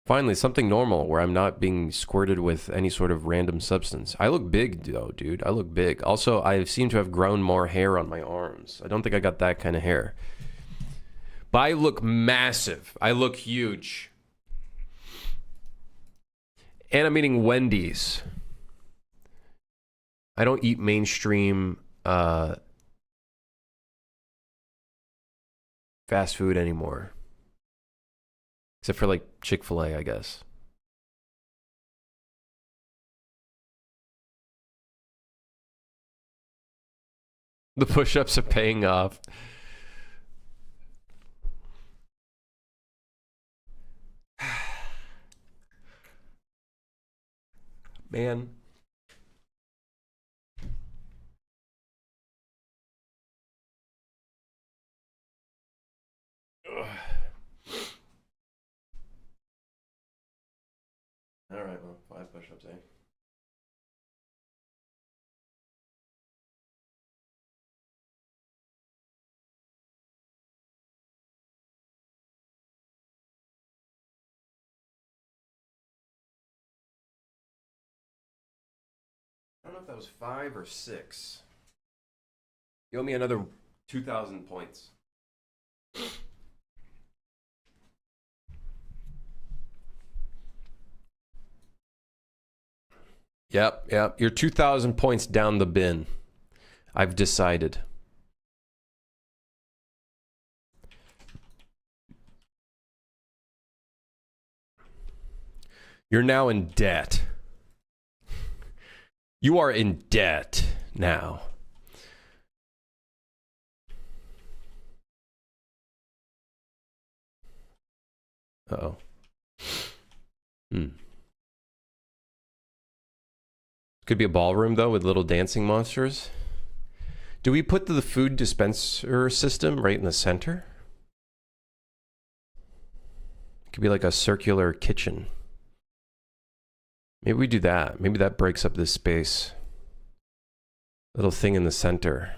Finally, something normal where I'm not being squirted with any sort of random substance. I look big, though, dude. I look big. Also, I seem to have grown more hair on my arms. I don't think I got that kind of hair. But I look massive. I look huge. And I'm eating Wendy's. I don't eat mainstream fast food anymore. Except for like Chick-fil-A, I guess. The push-ups are paying off. Man. All right, well, 5 push-ups, eh? I don't know if that was 5 or 6. You owe me another 2,000 points. Yep. You're 2,000 points down the bin. I've decided. You're now in debt. You are in debt now. Uh-oh. Could be a ballroom, though, with little dancing monsters. Do we put the food dispenser system right in the center? It could be like a circular kitchen. Maybe we do that. Maybe that breaks up this space. Little thing in the center.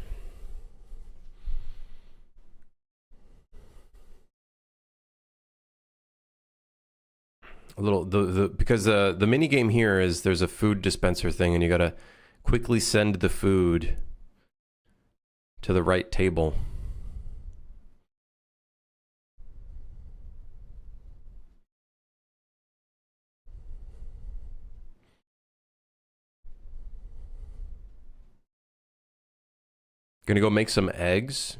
A little because the mini game here is there's a food dispenser thing and you gotta quickly send the food to the right table. Gonna go make some eggs.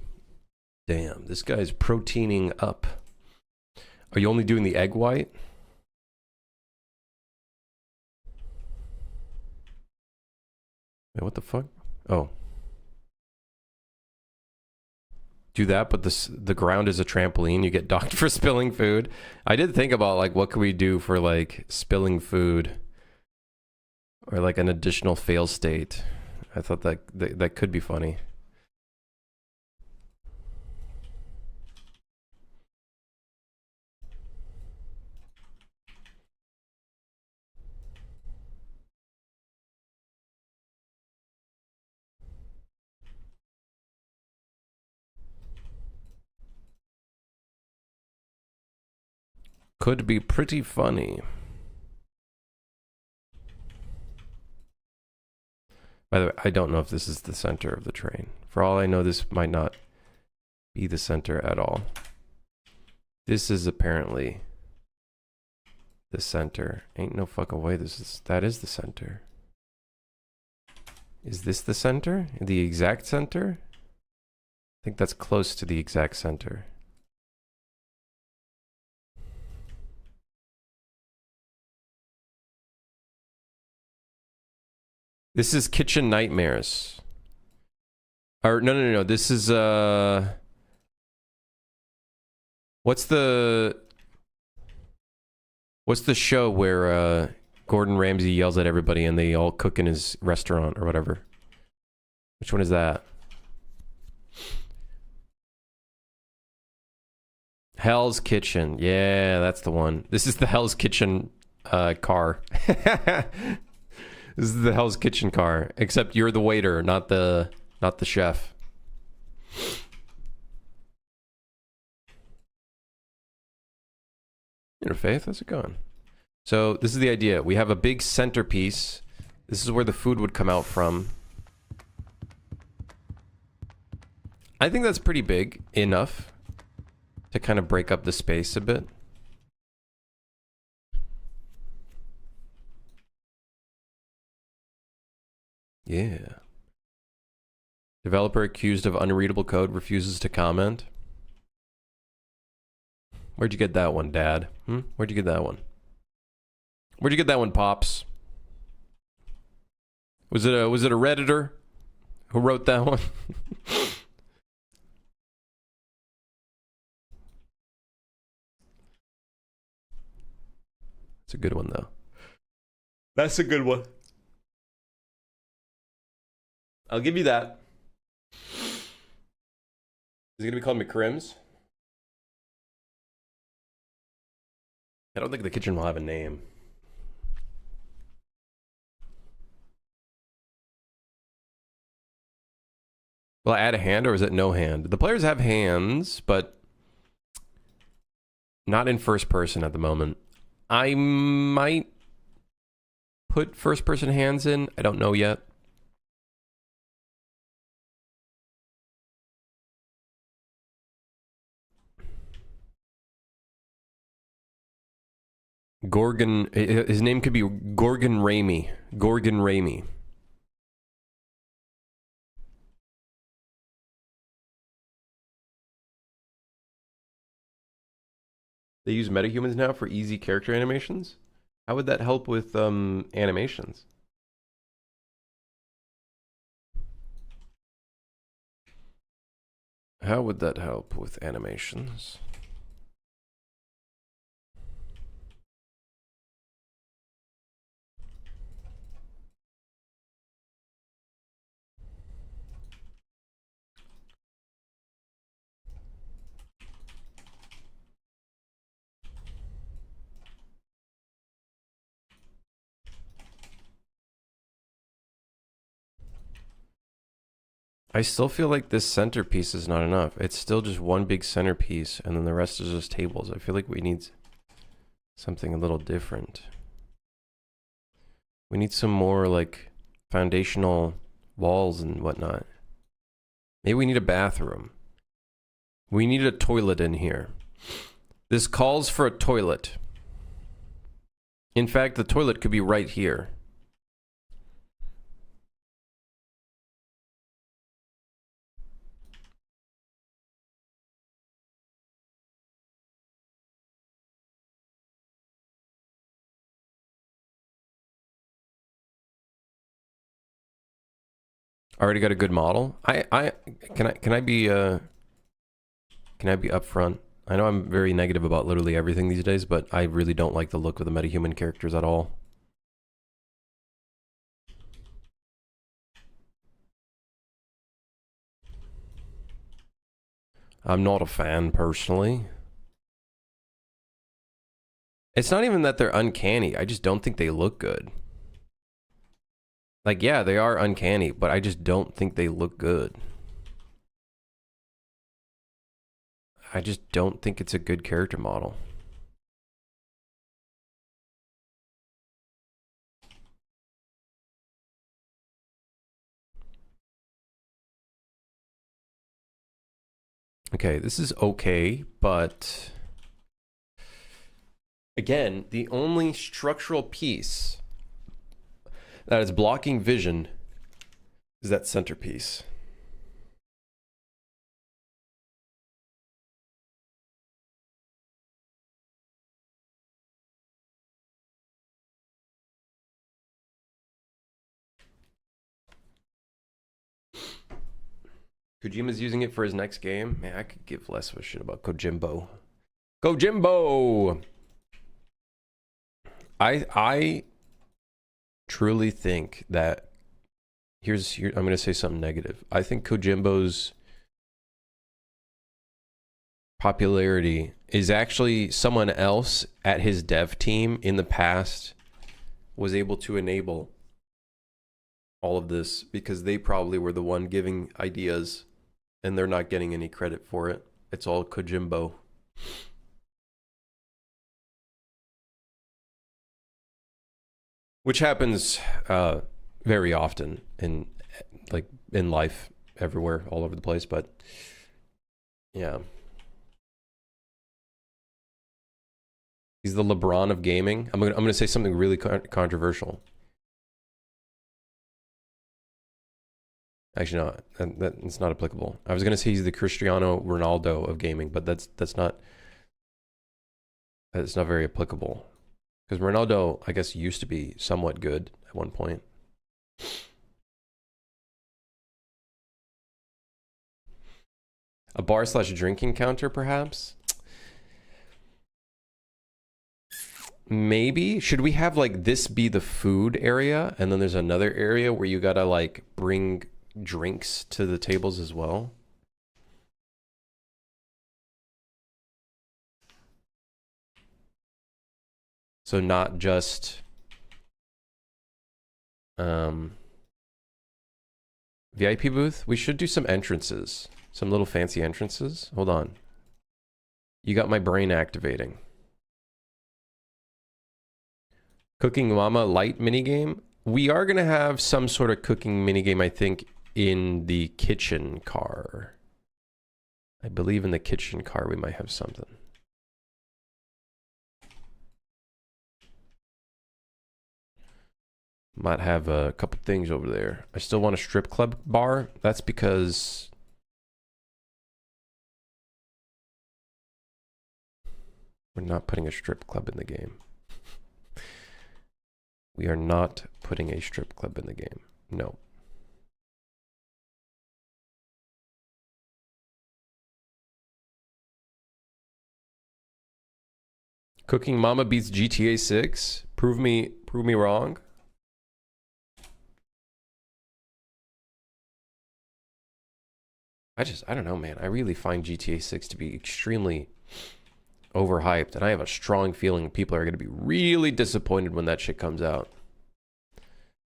Damn, this guy's proteining up. Are you only doing the egg white? Wait, what the fuck? Oh. Do that, but the ground is a trampoline. You get docked for spilling food. I did think about, like, what could we do for, like, spilling food? Or, like, an additional fail state. I thought that could be funny. Could be pretty funny. By the way, I don't know if this is the center of the train. For all I know, this might not be the center at all. This is apparently the center. Ain't no fucking way that is the center. Is this the center? The exact center? I think that's close to the exact center. This is Kitchen Nightmares. Or no. This is what's the show where Gordon Ramsay yells at everybody and they all cook in his restaurant or whatever? Which one is that? Hell's Kitchen. Yeah, that's the one. This is the Hell's Kitchen car. This is the Hell's Kitchen car, except you're the waiter, not the chef. Interfaith, how's it going? So this is the idea. We have a big centerpiece. This is where the food would come out from. I think that's pretty big enough to kind of break up the space a bit. Yeah. Developer accused of unreadable code refuses to comment. Where'd you get that one, Dad? Where'd you get that one? Where'd you get that one, Pops? Was it a Redditor who wrote that one? It's a good one, though. That's a good one. I'll give you that. Is it gonna be called McCrim's? I don't think the kitchen will have a name. Will I add a hand or is it no hand? The players have hands, but not in first person at the moment. I might put first person hands in. I don't know yet. Gorgon, his name could be Gorgon Ramey. Gorgon Ramey. They use metahumans now for easy character animations? How would that help with animations? How would that help with animations? I still feel like this centerpiece is not enough. It's still just one big centerpiece, and then the rest is just tables. I feel like we need something a little different. We need some more, like, foundational walls and whatnot. Maybe we need a bathroom. We need a toilet in here. This calls for a toilet. In fact, the toilet could be right here. I already got a good model. Can I be upfront? I know I'm very negative about literally everything these days, but I really don't like the look of the metahuman characters at all. I'm not a fan personally. It's not even that they're uncanny. I just don't think they look good. Like, yeah, they are uncanny, but I just don't think they look good. I just don't think it's a good character model. Okay, this is okay, but again, the only structural piece that is blocking vision is that centerpiece. Kojima's using it for his next game. Man, I could give less of a shit about Kojimbo. Kojimbo! I truly think that here I'm going to say something negative. I think Kojimbo's popularity is actually someone else at his dev team in the past was able to enable all of this because they probably were the one giving ideas and they're not getting any credit for it. It's all Kojimbo. Which happens very often in life everywhere, all over the place, but yeah. He's the LeBron of gaming. I'm gonna say something really controversial. Actually, no, it's not applicable. I was gonna say he's the Cristiano Ronaldo of gaming, but that's not very applicable. Because Ronaldo, I guess, used to be somewhat good at one point. A bar/drinking counter, perhaps? Maybe. Should we have like this be the food area and then there's another area where you gotta like bring drinks to the tables as well? So not just VIP booth. We should do some entrances, some little fancy entrances. Hold on. You got my brain activating. Cooking Mama light minigame. We are going to have some sort of cooking minigame, I think, in the kitchen car. I believe in the kitchen car we might have something. Might have a couple things over there. I still want a strip club bar. That's because we're not putting a strip club in the game. We are not putting a strip club in the game. No. Cooking Mama beats GTA 6. Prove me wrong. I don't know, man. I really find GTA 6 to be extremely overhyped, and I have a strong feeling people are going to be really disappointed when that shit comes out.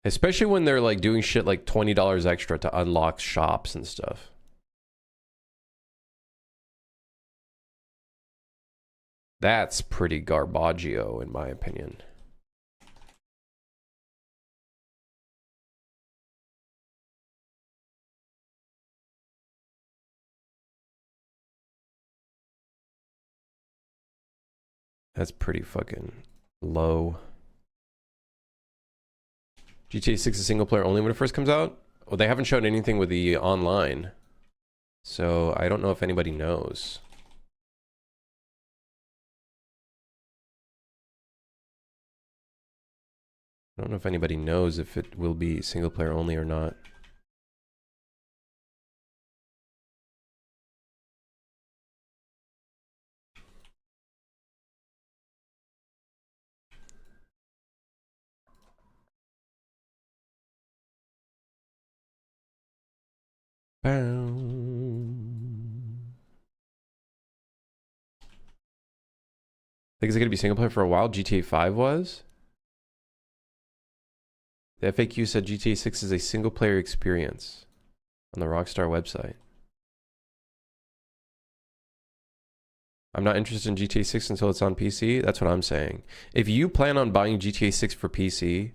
Especially when they're like doing shit like $20 extra to unlock shops and stuff. That's pretty garbaggio, in my opinion. That's pretty fucking low. GTA 6 is single player only when it first comes out? Well, they haven't shown anything with the online. So I don't know if anybody knows. I don't know if anybody knows if it will be single player only or not. Think it's going to be single player for a while? GTA 5 was? The FAQ said GTA 6 is a single player experience on the Rockstar website. I'm not interested in GTA 6 until it's on PC. That's what I'm saying. If you plan on buying GTA 6 for PC,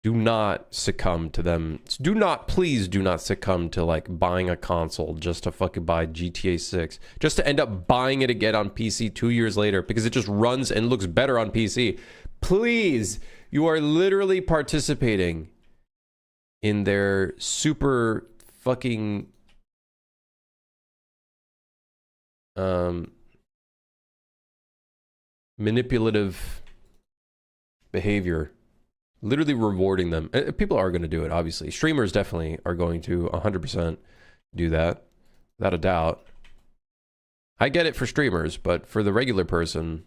Do not succumb to them. Do not, please do not succumb to like buying a console just to fucking buy GTA 6. Just to end up buying it again on PC 2 years later because it just runs and looks better on PC. Please, you are literally participating in their super fucking manipulative behavior. Literally rewarding them. People are going to do it, obviously. Streamers definitely are going to 100% do that, without a doubt. I get it for streamers, but for the regular person,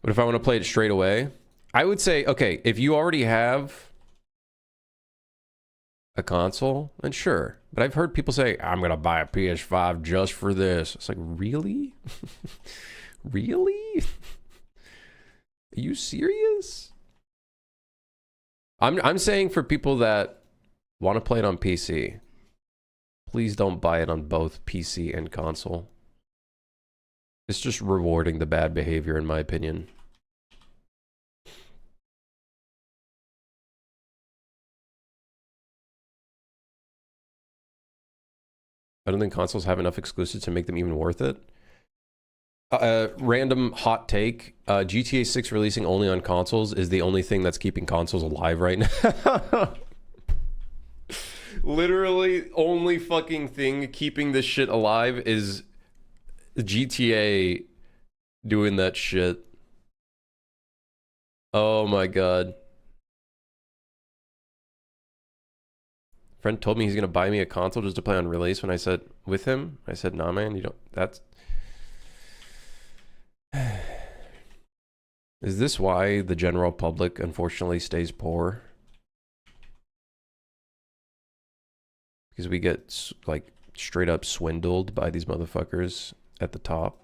but if I want to play it straight away, I would say, okay, if you already have a console, then sure. But I've heard people say, I'm going to buy a PS5 just for this. It's like, really? Really? Are you serious? I'm saying for people that want to play it on PC, please don't buy it on both PC and console. It's just rewarding the bad behavior, in my opinion. I don't think consoles have enough exclusives to make them even worth it. Random hot take. GTA 6 releasing only on consoles is the only thing that's keeping consoles alive right now. Literally, only fucking thing keeping this shit alive is GTA doing that shit. Oh my god. Friend told me he's gonna buy me a console just to play on release. When I said with him, I said, nah man, you don't, that's... Is this why the general public unfortunately stays poor? Because we get like straight up swindled by these motherfuckers at the top.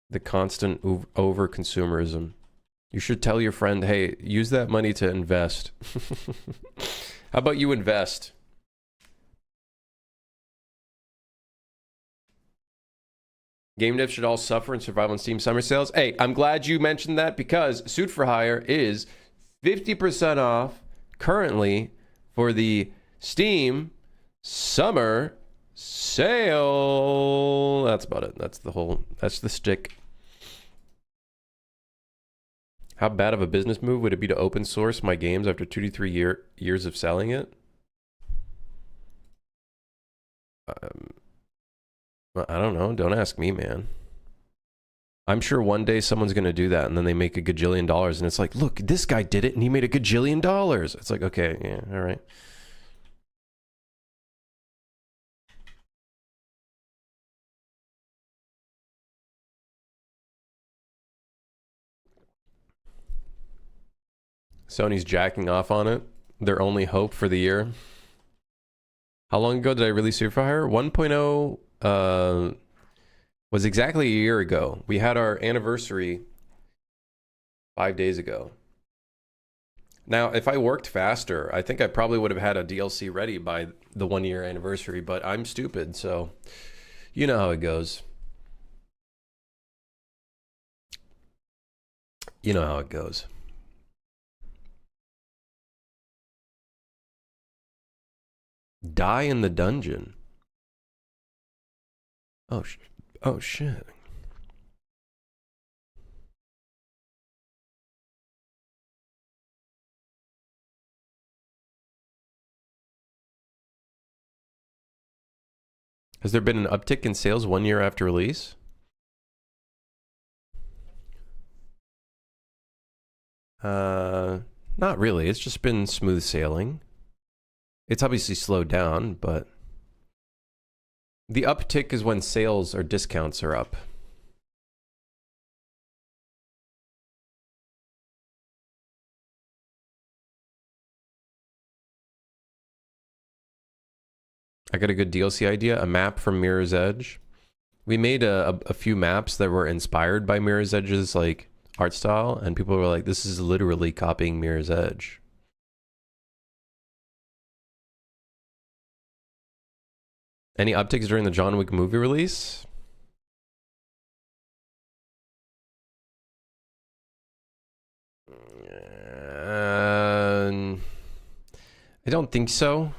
The constant over consumerism. You should tell your friend, hey, use that money to invest. How about you invest? Game devs should all suffer and survive on Steam summer sales. Hey, I'm glad you mentioned that because Suit for Hire is 50% off currently for the Steam summer sale. That's about it. That's the stick. How bad of a business move would it be to open source my games after 2 to 3 years of selling it? I don't know. Don't ask me, man. I'm sure one day someone's going to do that and then they make a gajillion dollars and it's like, look, this guy did it and he made a gajillion dollars. It's like, okay, yeah, all right. Sony's jacking off on it. Their only hope for the year. How long ago did I release Suit for Hire? 1.0 was exactly a year ago. We had our anniversary 5 days ago. Now, if I worked faster, I think I probably would have had a DLC ready by the 1 year anniversary, but I'm stupid, so you know how it goes. You know how it goes. Die in the dungeon. Oh shit. Has there been an uptick in sales 1 year after release? Not really. It's just been smooth sailing. It's obviously slowed down, but the uptick is when sales or discounts are up. I got a good DLC idea, a map from Mirror's Edge. We made a few maps that were inspired by Mirror's Edge's like art style, and people were like, this is literally copying Mirror's Edge. Any upticks during the John Wick movie release? I don't think so.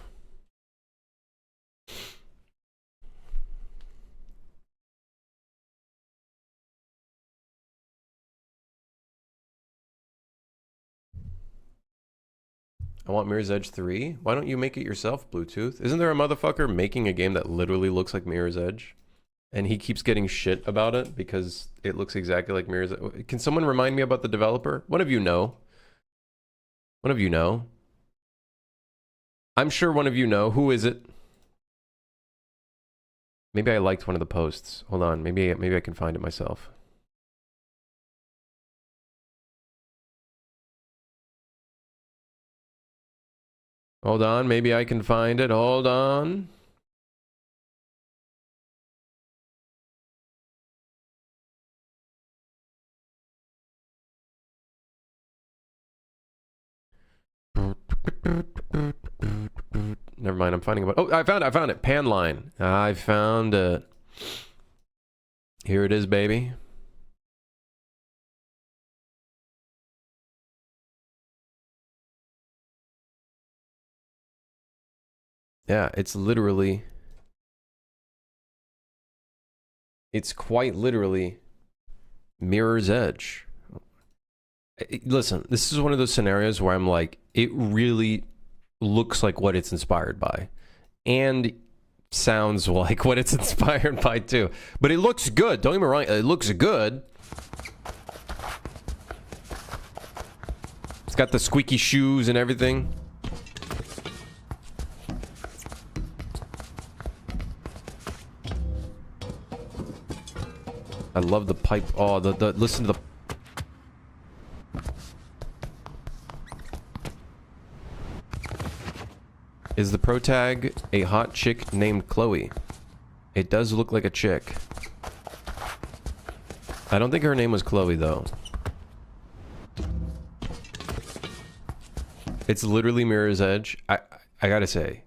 I want Mirror's Edge 3. Why don't you make it yourself, Bluetooth? Isn't there a motherfucker making a game that literally looks like Mirror's Edge? And he keeps getting shit about it because it looks exactly like Mirror's Edge. Can someone remind me about the developer? One of you know. One of you know. I'm sure one of you know. Who is it? Maybe I liked one of the posts. Hold on. Maybe I can find it myself. Hold on. Maybe I can find it. Hold on. Never mind, I'm finding about. Oh, I found it. Panline. I found it. Here it is, baby. Yeah, it's literally. It's quite literally Mirror's Edge. Listen, this is one of those scenarios where I'm like, it really looks like what it's inspired by. And sounds like what it's inspired by too. But it looks good. Don't get me wrong, it looks good. It's got the squeaky shoes and everything. I love the pipe. Oh, the listen to the. Is the pro tag a hot chick named Chloe? It does look like a chick. I don't think her name was Chloe though. It's literally Mirror's Edge. I gotta say,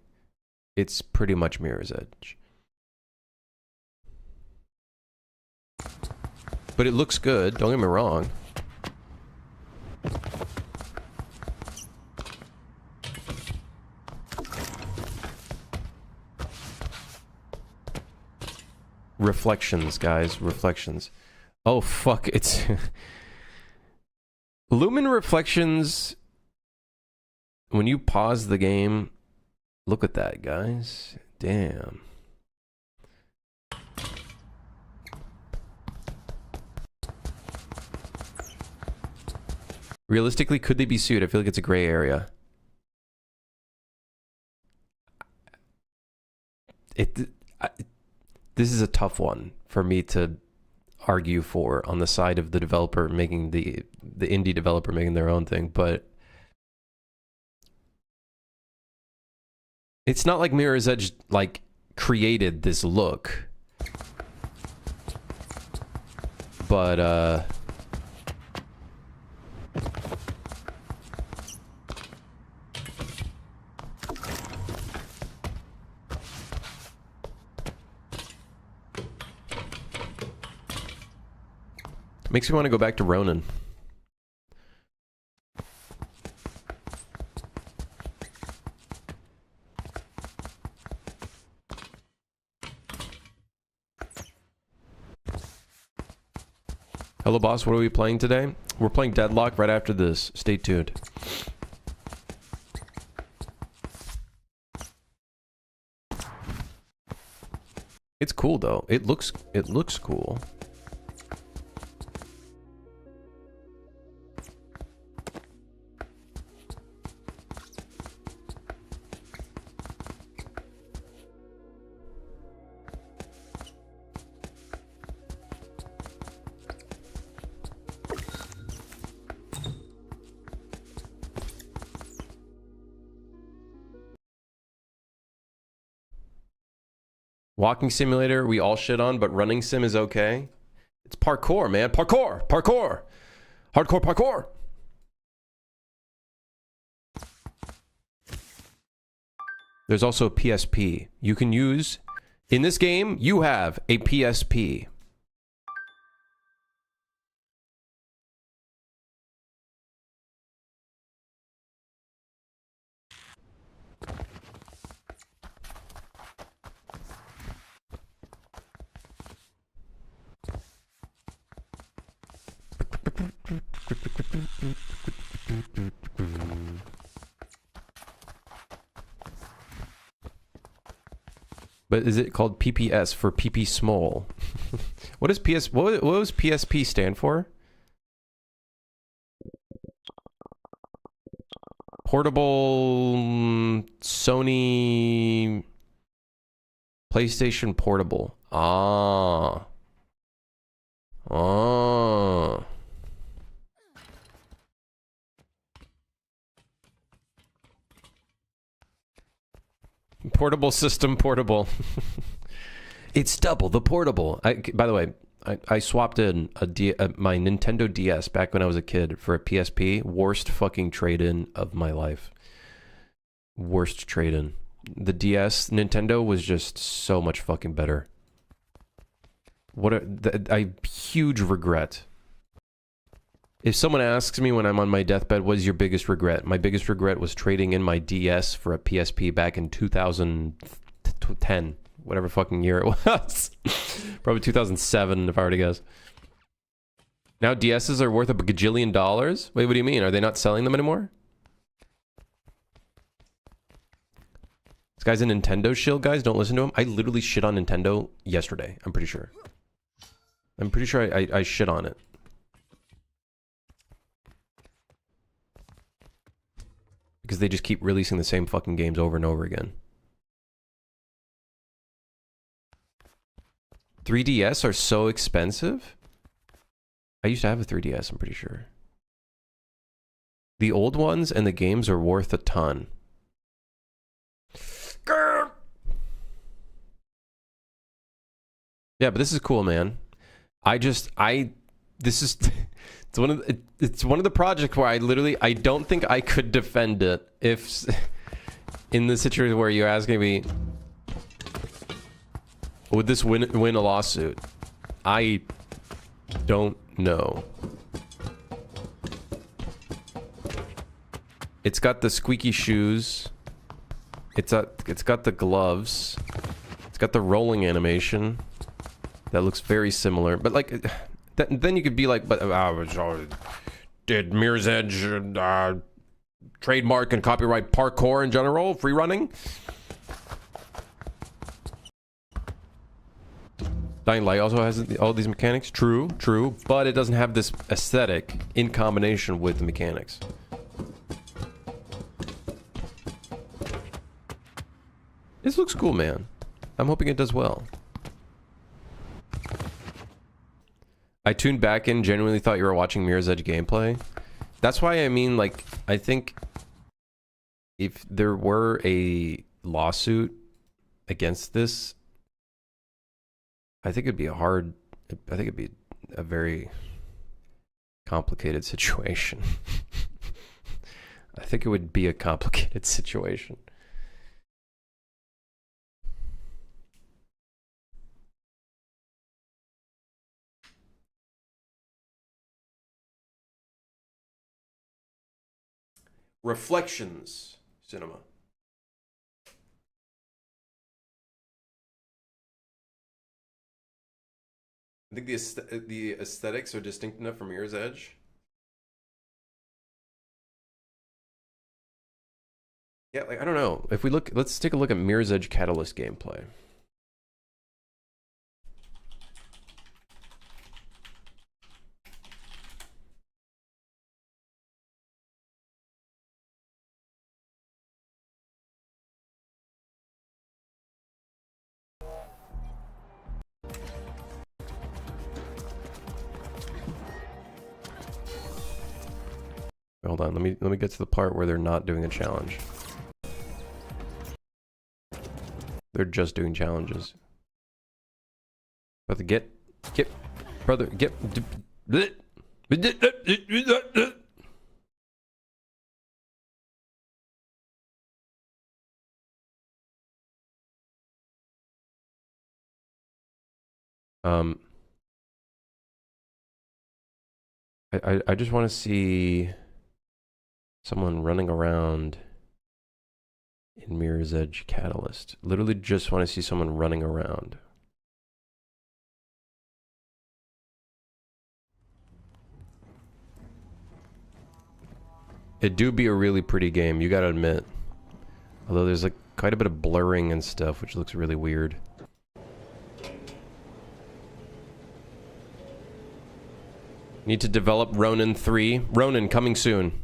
it's pretty much Mirror's Edge. But it looks good, don't get me wrong. Reflections, guys, reflections. Oh, fuck, it's... Lumen Reflections... When you pause the game... Look at that, guys. Damn. Realistically, could they be sued? I feel like it's a gray area. This is a tough one for me to argue for on the side of the developer making the indie developer making their own thing, but it's not like Mirror's Edge like created this look. But makes me want to go back to Ronin. Hello, boss. What are we playing today? We're playing Deadlock right after this. Stay tuned. It's cool though. It looks cool. Walking simulator, we all shit on, but running sim is okay. It's parkour, man. Parkour! Parkour! Hardcore parkour! There's also a PSP. You can use In this game, you have a PSP. But is it called PPS for PP Small? What does what does PSP stand for? Portable Sony PlayStation Portable. Ah. Ah. Portable system, portable. It's double the portable. By the way, I swapped in my Nintendo DS back when I was a kid for a PSP. Worst fucking trade-in of my life. Worst trade-in. The DS, Nintendo was just so much fucking better. What a huge regret. If someone asks me when I'm on my deathbed, what is your biggest regret? My biggest regret was trading in my DS for a PSP back in 2010. Whatever fucking year it was. Probably 2007, if I were to guess. Now DSs are worth a gajillion dollars? Wait, what do you mean? Are they not selling them anymore? This guy's a Nintendo shill, guys. Don't listen to him. I literally shit on Nintendo yesterday. I'm pretty sure. I shit on it. Because they just keep releasing the same fucking games over and over again. 3DS are so expensive? I used to have a 3DS, I'm pretty sure. The old ones and the games are worth a ton. Grr. Yeah, but this is cool, man. This is it's one of the projects where I don't think I could defend it if in the situation where you're asking me, would this win a lawsuit? I don't know. It's got the squeaky shoes. It's got the gloves. It's got the rolling animation that looks very similar, but like then you could be like, but did Mirror's Edge trademark and copyright parkour in general, free running? Dying Light also has all these mechanics. True, but it doesn't have this aesthetic in combination with the mechanics. This looks cool, man. I'm hoping it does well. I tuned back in, genuinely thought you were watching Mirror's Edge gameplay. That's why I mean, like, I think if there were a lawsuit against this, I think it'd be a very complicated situation. I think it would be a complicated situation. Reflections Cinema. I think the aesthetics are distinct enough from Mirror's Edge. Yeah, like I don't know. If we look, let's take a look at Mirror's Edge Catalyst gameplay. Hold on, let me get to the part where they're not doing a challenge. They're just doing challenges. Brother, get, brother, get. I just want to see someone running around in Mirror's Edge Catalyst. Literally just want to see someone running around. It do be a really pretty game, you gotta admit. Although there's like quite a bit of blurring and stuff, which looks really weird. Need to develop Ronin 3. Ronin coming soon.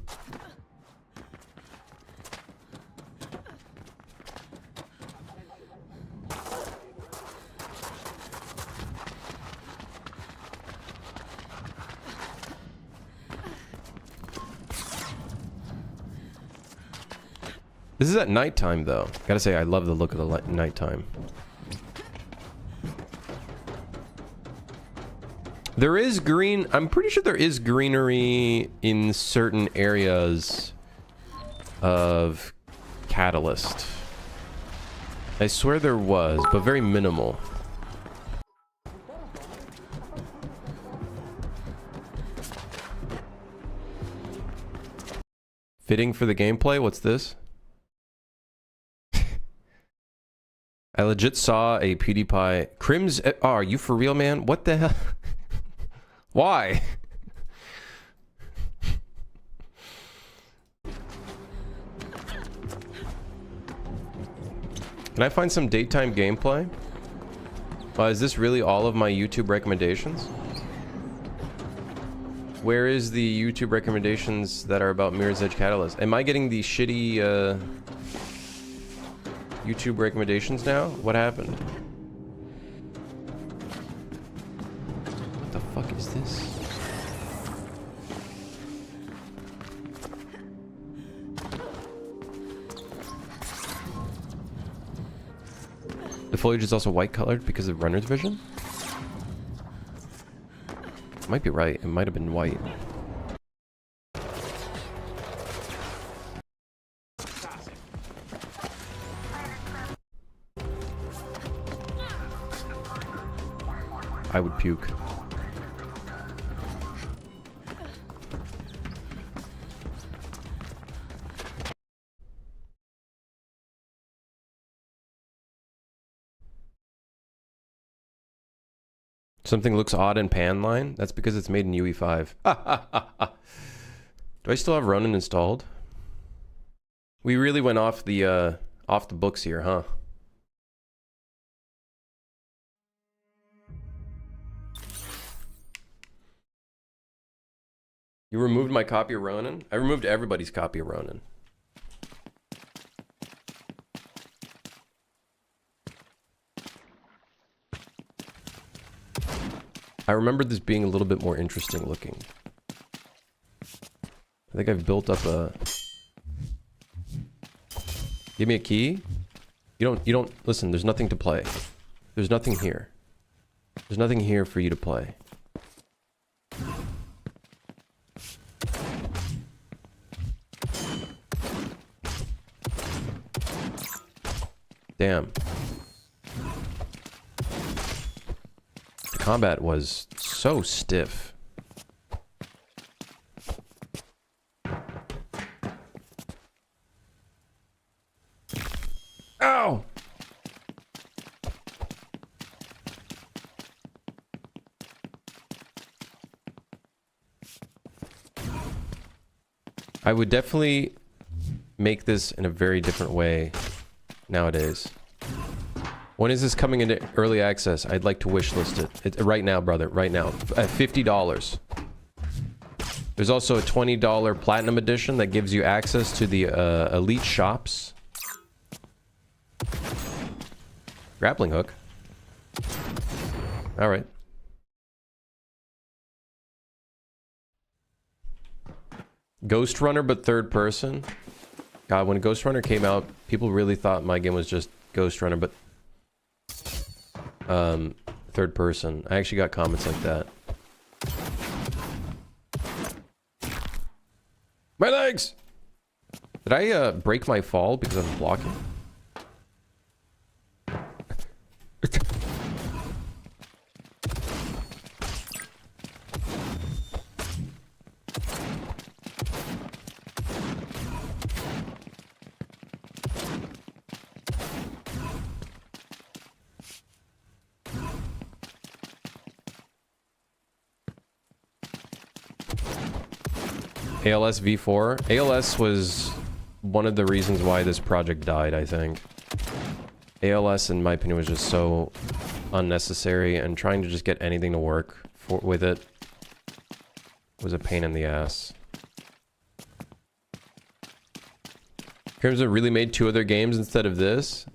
This is at nighttime, though. Gotta say, I love the look of the nighttime. There is green. I'm pretty sure there is greenery in certain areas of Catalyst. I swear there was, but very minimal. Fitting for the gameplay? What's this? I legit saw a PewDiePie... Crims... Oh, are you for real, man? What the hell? Why? Can I find some daytime gameplay? Is this really all of my YouTube recommendations? Where is the YouTube recommendations that are about Mirror's Edge Catalyst? Am I getting the shitty, YouTube recommendations now? What happened? What the fuck is this? The foliage is also white colored because of runner's vision? Might be right. It might have been white. I would puke. Something looks odd in pan line? That's because it's made in UE5. Do I still have Ronin installed? We really went off the books here, huh? You removed my copy of Ronin? I removed everybody's copy of Ronin. I remember this being a little bit more interesting looking. I think I've built up a... Give me a key? You don't... Listen, there's nothing to play. There's nothing here. There's nothing here for you to play. Damn. The combat was so stiff. Ow! I would definitely make this in a very different way nowadays. When is this coming into early access? I'd like to wishlist it. Right now, brother. Right now. At $50. There's also a $20 Platinum Edition that gives you access to the elite shops. Grappling hook. Alright. Ghost Runner, but third person. God, when Ghost Runner came out, people really thought my game was just Ghost Runner, but third person. I actually got comments like that. My legs! Did I break my fall because I was blocking? ALS v4. ALS was one of the reasons why this project died, I think. ALS, in my opinion, was just so unnecessary, and trying to just get anything to work with it was a pain in the ass. Crimson really made 2 other games instead of this?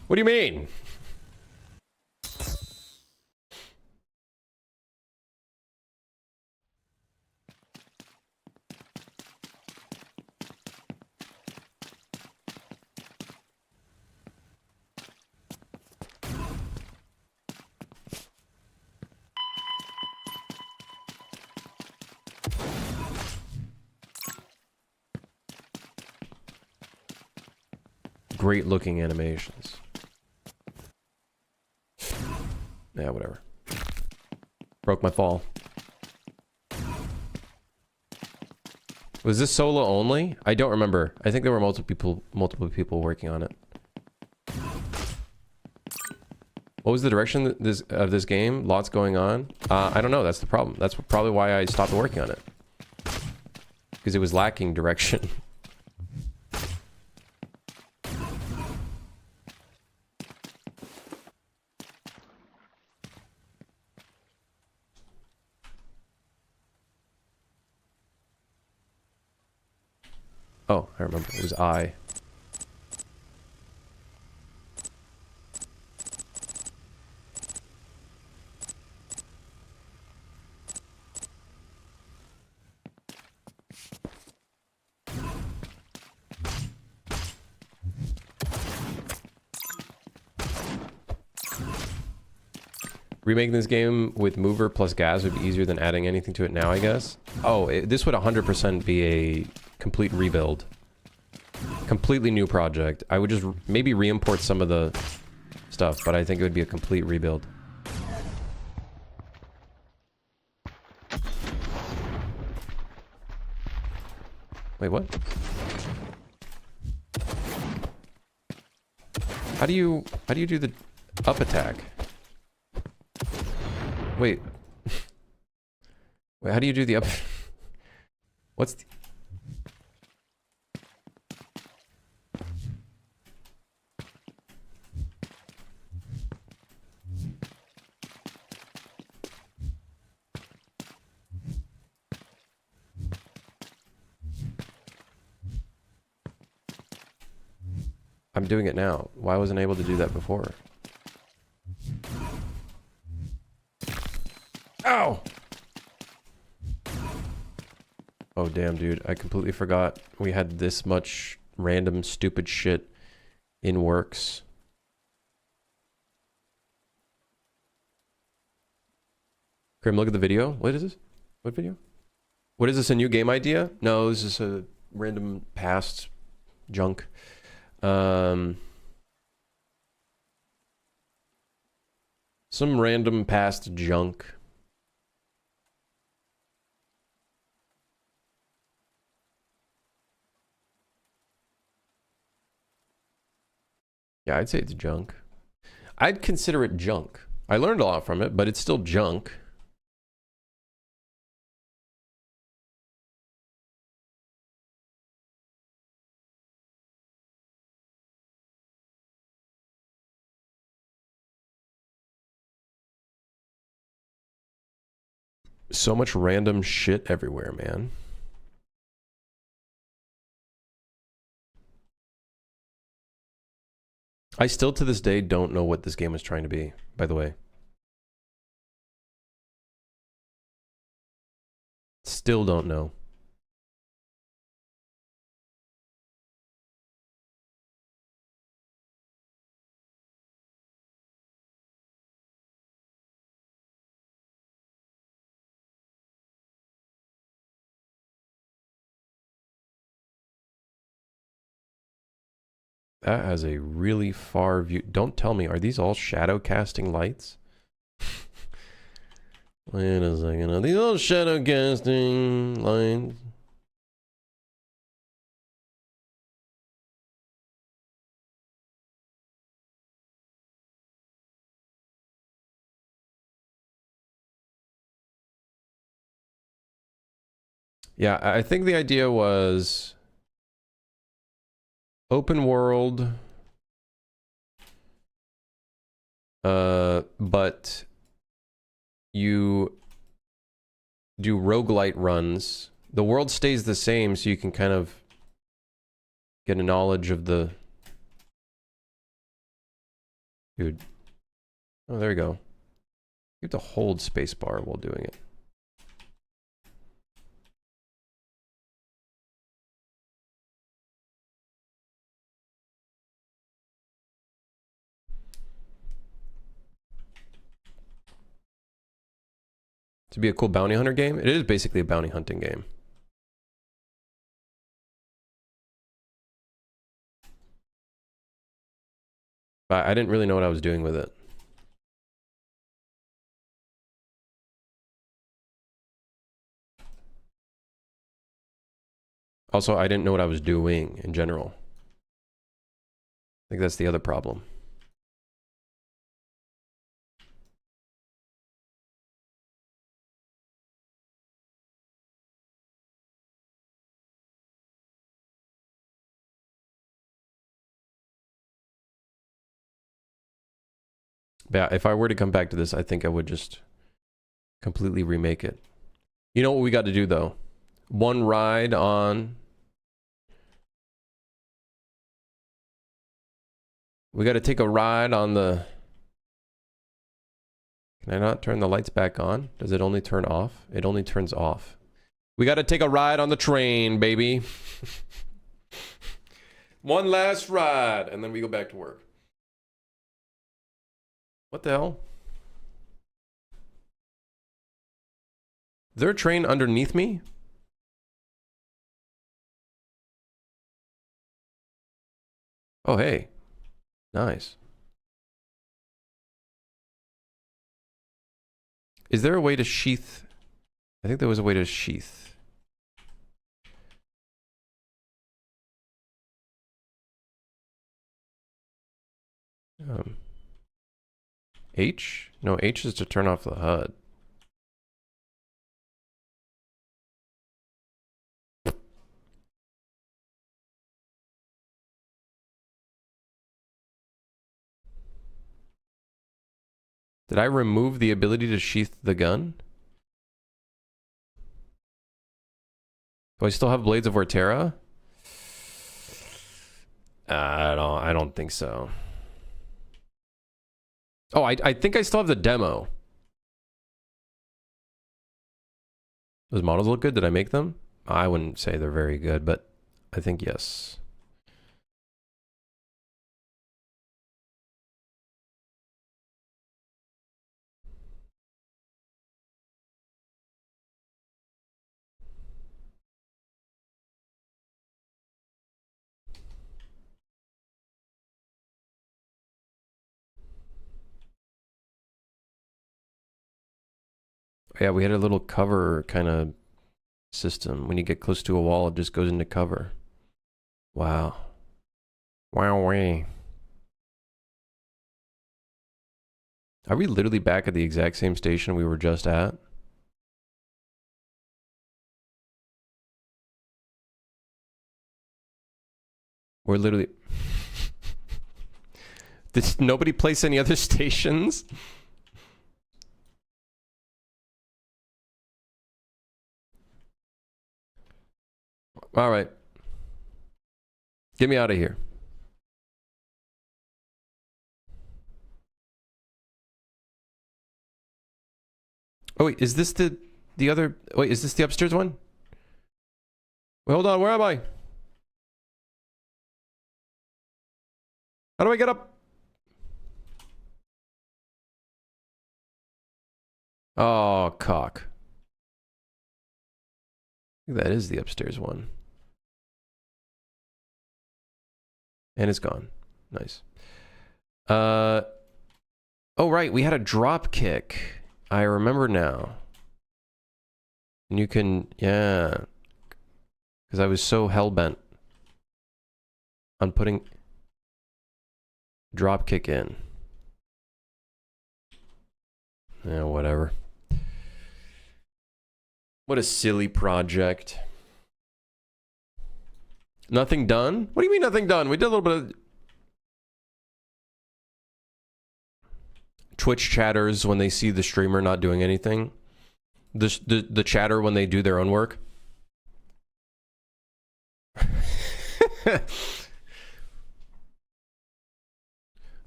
What do you mean? Great looking animations. Yeah, whatever. Broke my fall. Was this solo only? I don't remember. I think there were multiple people working on it. What was the direction of this game? Lots going on. I don't know. That's the problem. That's probably why I stopped working on it. Because it was lacking direction. Oh, I remember. It was I. Remaking this game with Mover plus Gas would be easier than adding anything to it now, I guess. Oh, this would 100% be a complete rebuild. Completely new project. I would just maybe re-import some of the stuff, but I think it would be a complete rebuild. Wait, what? How do you do the up attack? Wait. Wait, how do you do the up? What's the... I'm doing it now. Why wasn't I able to do that before? Ow! Oh, damn, dude. I completely forgot we had this much random stupid shit in works. Grim, look at the video. What is this? What video? What is this, a new game idea? No, this is a random past junk. Some random past junk. Yeah, I'd say it's junk. I'd consider it junk. I learned a lot from it, but it's still junk. So much random shit everywhere, man. I still to this day don't know what this game was trying to be, by the way. Still don't know. That has a really far view. Don't tell me, are these all shadow casting lights? Wait a second. Are these all shadow casting lights? Yeah, I think the idea was open world, but you do roguelite runs. The world stays the same, so you can kind of get a knowledge of the... Dude. Oh, there you go. You have to hold spacebar while doing it. To be a cool bounty hunter game? It is basically a bounty hunting game. But I didn't really know what I was doing with it. Also, I didn't know what I was doing in general. I think that's the other problem. But yeah, if I were to come back to this, I think I would just completely remake it. You know what we got to do, though? One ride on... We got to take a ride on the... Can I not turn the lights back on? Does it only turn off? It only turns off. We got to take a ride on the train, baby. One last ride, and then we go back to work. What the hell? Is there a train underneath me? Oh, hey. Nice. Is there a way to sheath? I think there was a way to sheath. H? No, H is to turn off the HUD. Did I remove the ability to sheath the gun? Do I still have Blades of Ortera? I don't think so. Oh, I think I still have the demo. Those models look good. Did I make them? I wouldn't say they're very good, but I think yes. Yeah, we had a little cover kind of system. When you get close to a wall, it just goes into cover. Wow. Wow. Are we literally back at the exact same station we were just at? We're literally... Did nobody place any other stations? All right. Get me out of here. Oh, wait, is this the other... Wait, is this the upstairs one? Wait, hold on, where am I? How do I get up? Oh, cock. I think that is the upstairs one. And it's gone. Nice. Oh, right, we had a drop kick. I remember now. And you can, yeah. Because I was so hell-bent on putting drop kick in. Yeah, whatever. What a silly project. Nothing done? What do you mean nothing done? We did a little bit of... Twitch chatters when they see the streamer not doing anything. The chatter when they do their own work.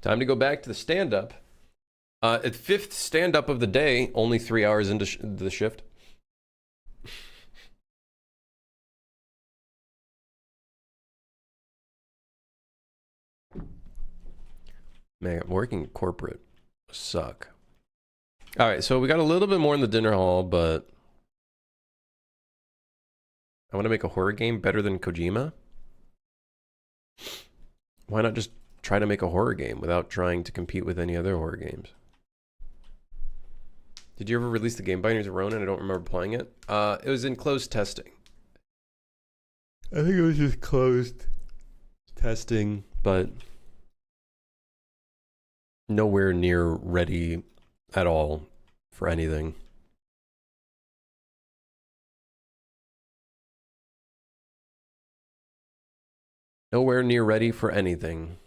Time to go back to the stand-up. At 5th stand-up of the day, only 3 hours into the shift. Man, working corporate suck. All right, so we got a little bit more in the dinner hall, but I want to make a horror game better than Kojima. Why not just try to make a horror game without trying to compete with any other horror games? Did you ever release the Game Binders of Ronin? I don't remember playing it. It was in closed testing. I think it was just closed testing, but nowhere near ready at all for anything. Nowhere near ready for anything.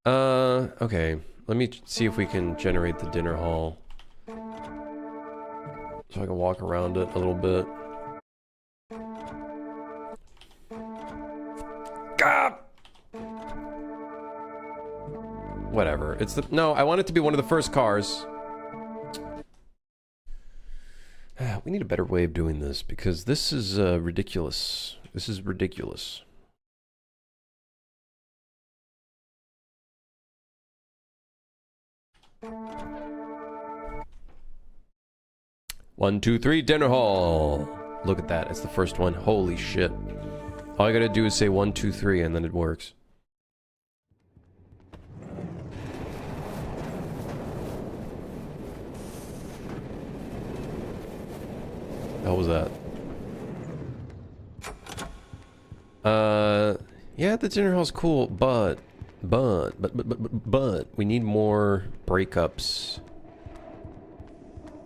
Okay. Let me see if we can generate the dinner hall. So I can walk around it a little bit. God! Whatever. It's the... No, I want it to be one of the first cars. We need a better way of doing this, because this is ridiculous. This is ridiculous. One, two, three, dinner hall. Look at that. It's the first one. Holy shit. All I gotta do is say 1, 2, 3, and then it works. How was that? Yeah, the dinner hall's cool, but we need more breakups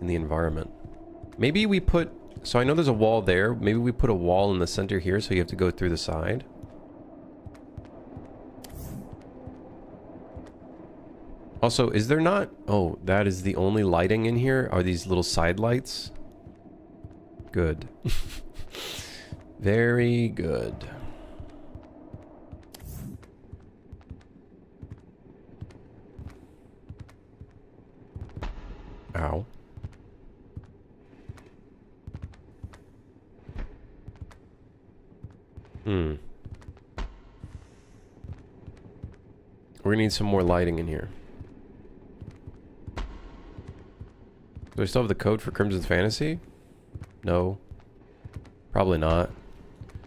in the environment. Maybe we put... So I know there's a wall there. Maybe we put a wall in the center here, so you have to go through the side. Also, is there not... Oh, that is the only lighting in here? Are these little side lights? Good. Very good. Ow. We're gonna need some more lighting in here. Do I still have the code for Crimson's Fantasy? No. Probably not.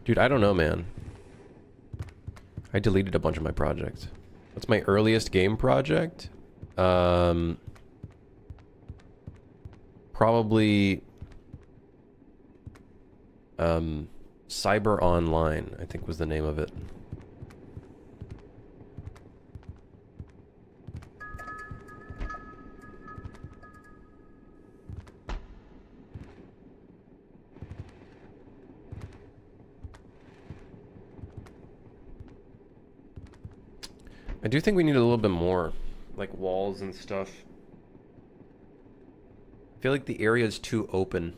Dude, I don't know, man. I deleted a bunch of my projects. What's my earliest game project? Probably... Cyber Online, I think was the name of it. I do think we need a little bit more, like walls and stuff. I feel like the area is too open.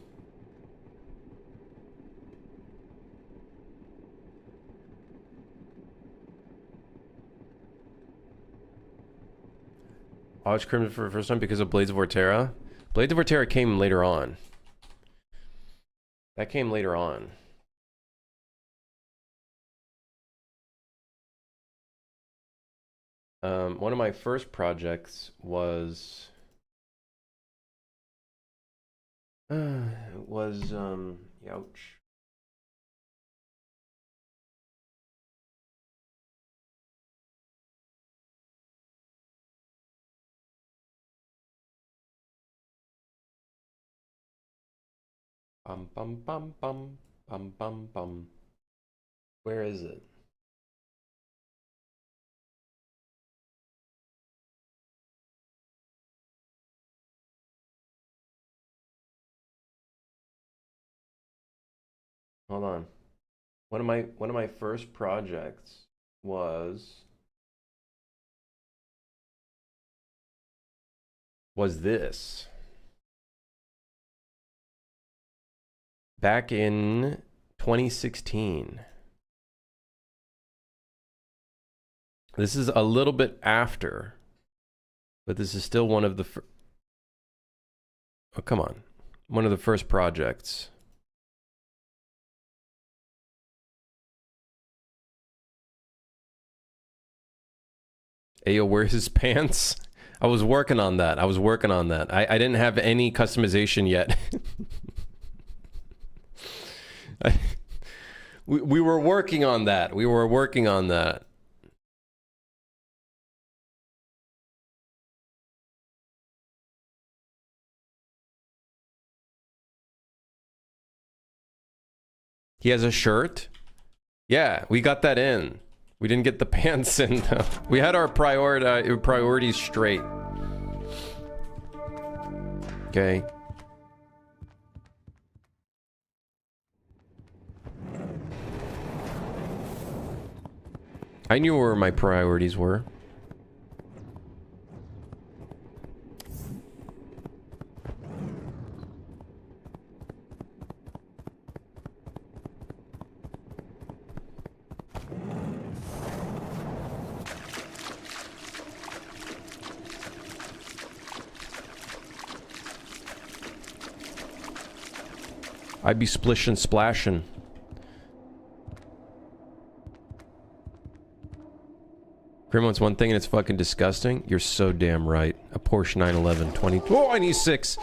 Watch Crimson for the first time because of Blades of Vorterra. Blades of Vorterra came later on. That came later on. One of my first projects was ouch. Bum bum bum bum bum bum bum. Where is it? Hold on. One of my first projects was this. Back in 2016. This is a little bit after, but this is still one of the oh, come on. One of the first projects. Ayo, where's his pants? I was working on that. I didn't have any customization yet. We were working on that. He has a shirt? Yeah, we got that in. We didn't get the pants in though. We had our priorities straight. Okay. I knew where my priorities were. I'd be splishin' splashin'. Grim wants one thing and it's fucking disgusting. You're so damn right. A Porsche 911 20. Oh, I need 6.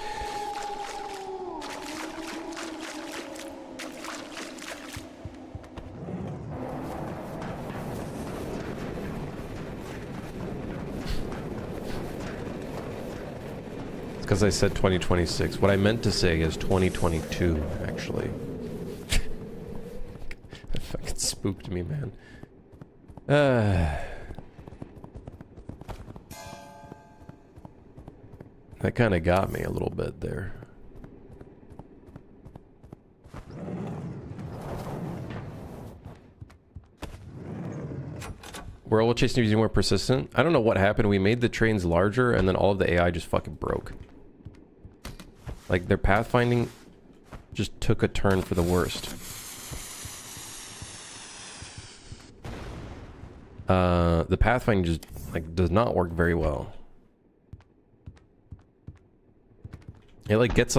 It's because I said 2026. What I meant to say is 2022, actually. That fucking spooked me, man. That kind of got me a little bit there. World Chase needs to be more persistent. I don't know what happened. We made the trains larger and then all of the AI just fucking broke. Like their pathfinding just took a turn for the worst. The pathfinding just like does not work very well. It like gets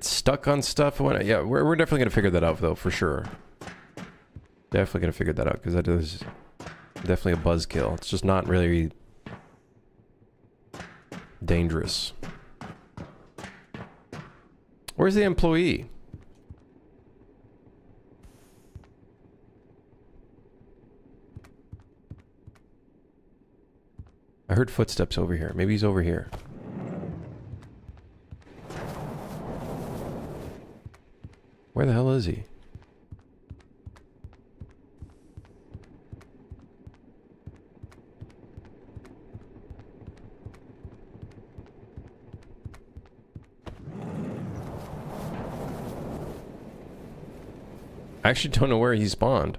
stuck on stuff. Yeah, we're definitely gonna figure that out though, for sure. Definitely gonna figure that out because that is definitely a buzzkill. It's just not really dangerous. Where's the employee? I heard footsteps over here. Maybe he's over here. Where the hell is he? I actually don't know where he spawned.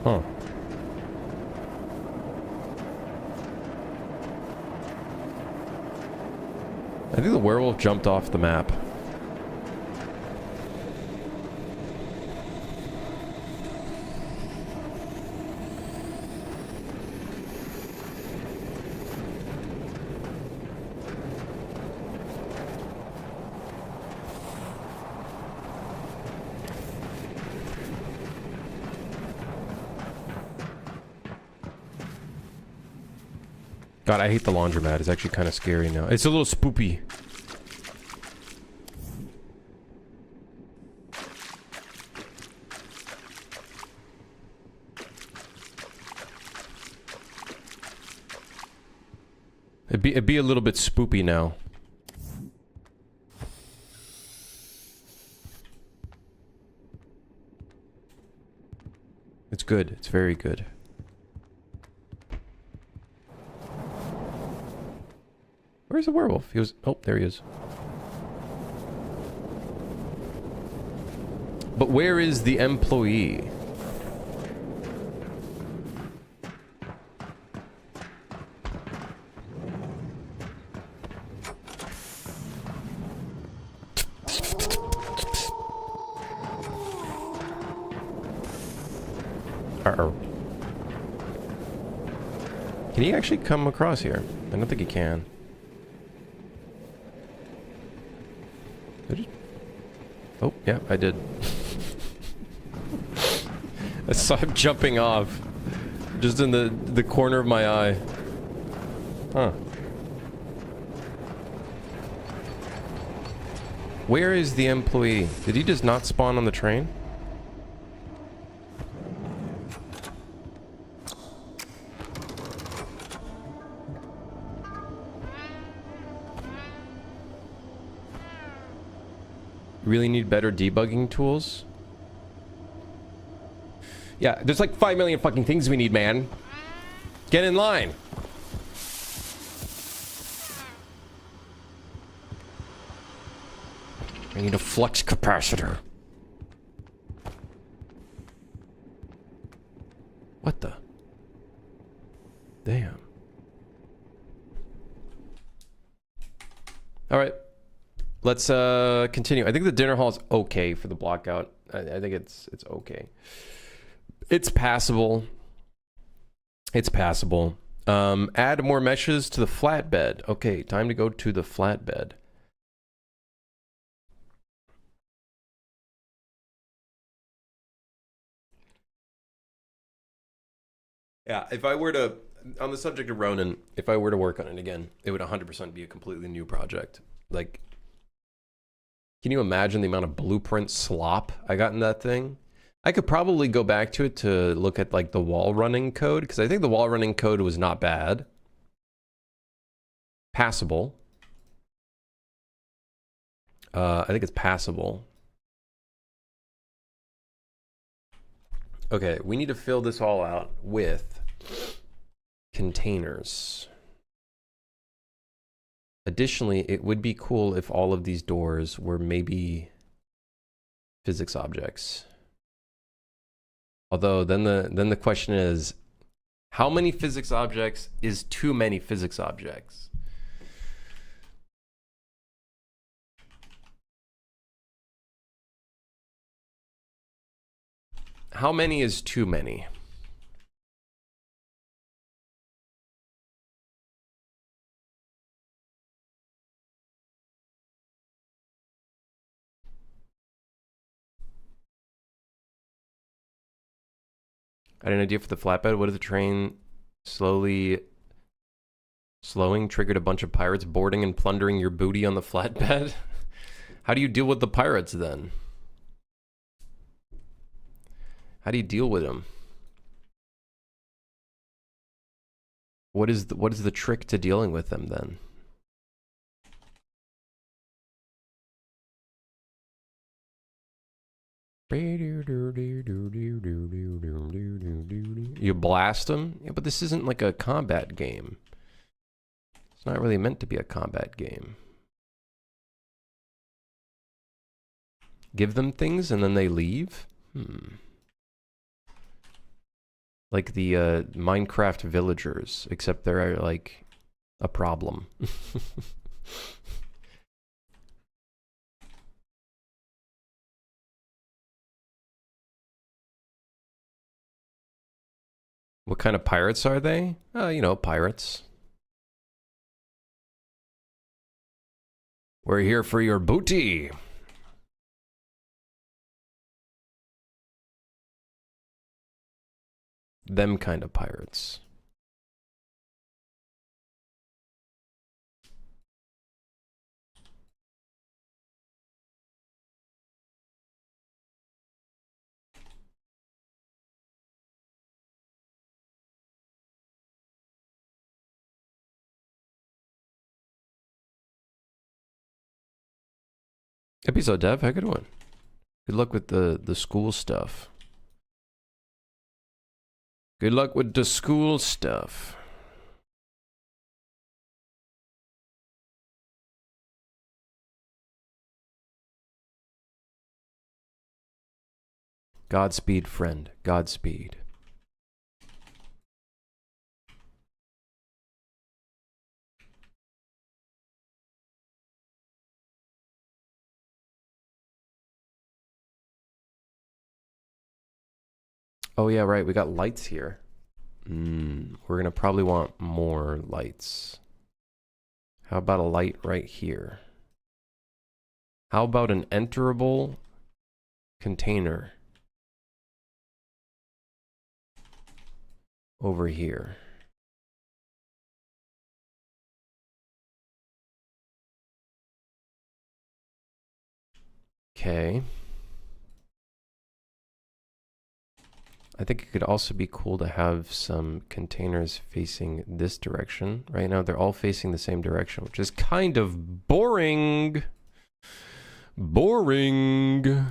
Huh. I think the werewolf jumped off the map. God, I hate the laundromat. It's actually kind of scary now. It's a little spoopy. It'd be a little bit spoopy now. It's good. It's very good. Where's the werewolf? He was... Oh, there he is. But where is the employee? Uh-oh. Can he actually come across here? I don't think he can. Oh, yeah, I did. I saw him jumping off. Just in the corner of my eye. Huh. Where is the employee? Did he just not spawn on the train? Really need better debugging tools? Yeah, there's like 5 million fucking things we need, man. Get in line. I need a flux capacitor. What the? Damn. All right. Let's continue. I think the dinner hall is okay for the blockout. I think it's okay. It's passable. It's passable. Add more meshes to the flatbed. Okay, time to go to the flatbed. Yeah, if I were to, on the subject of Ronin, if I were to work on it again, it would 100% be a completely new project. Like, can you imagine the amount of blueprint slop I got in that thing? I could probably go back to it to look at like the wall running code, because I think the wall running code was not bad. Passable. I think it's passable. Okay, we need to fill this all out with containers. Additionally, it would be cool if all of these doors were maybe physics objects. Although then the question is, how many physics objects is too many physics objects? How many is too many? I had an idea for the flatbed. What if the train slowing triggered a bunch of pirates boarding and plundering your booty on the flatbed? How do you deal with the pirates then? How do you deal with them? What is the trick to dealing with them then? You blast them? Yeah, but this isn't like a combat game. It's not really meant to be a combat game. Give them things and then they leave? Like the Minecraft villagers, except they're like a problem. What kind of pirates are they? You know, pirates. We're here for your booty. Them kind of pirates. Episode Dev, how good one. Good luck with the school stuff. Good luck with the school stuff. Godspeed, friend. Godspeed. Oh yeah, right. We got lights here. We're gonna probably want more lights. How about a light right here? How about an enterable container over here? Okay. I think it could also be cool to have some containers facing this direction. Right now, they're all facing the same direction, which is kind of boring. Boring.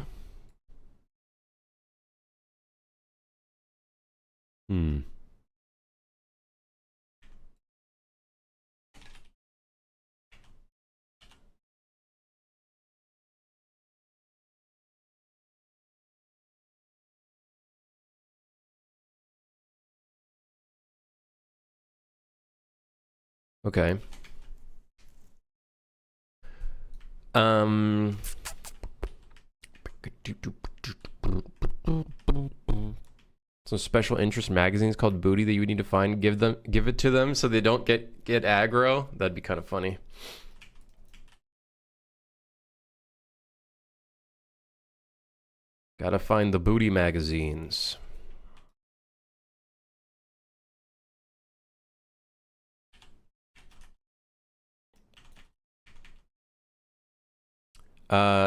Okay. Some special interest magazines called Booty that you would need to find. Give it to them so they don't get aggro. That'd be kind of funny. Gotta find the booty magazines.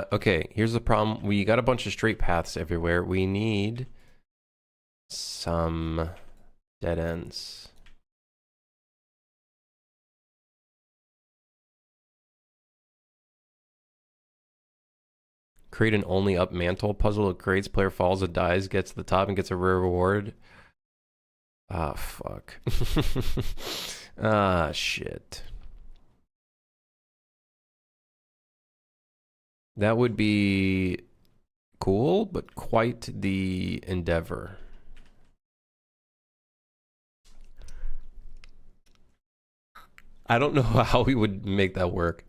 Okay, here's the problem. We got a bunch of straight paths everywhere. We need some dead ends. Create an only up mantle puzzle. It creates, player falls, it dies, gets to the top and gets a rare reward. Ah, fuck. Ah, shit. That would be cool, but quite the endeavor. I don't know how we would make that work.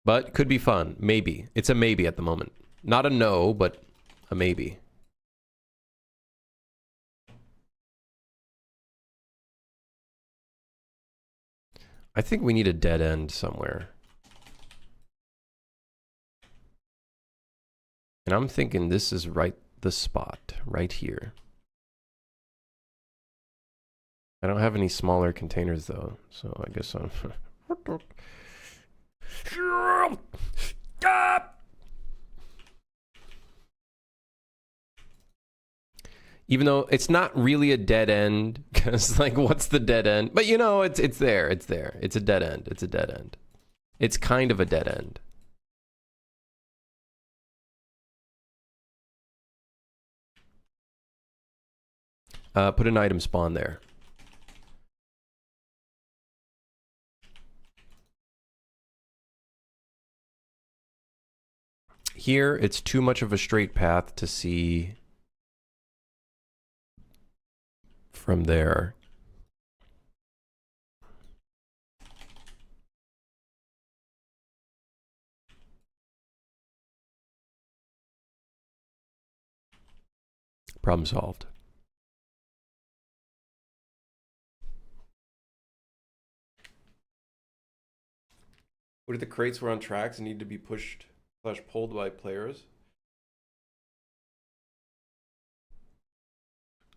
But could be fun. Maybe. It's a maybe at the moment. Not a no, but a maybe. I think we need a dead end somewhere. And I'm thinking this is right the spot, right here. I don't have any smaller containers though, so I guess I'm... Even though it's not really a dead end, because like, what's the dead end? But you know, it's there, it's there. It's a dead end, it's a dead end. It's kind of a dead end. Put an item spawn there. Here, it's too much of a straight path to see from there. Problem solved. What if the crates were on tracks and need to be pushed / pulled by players?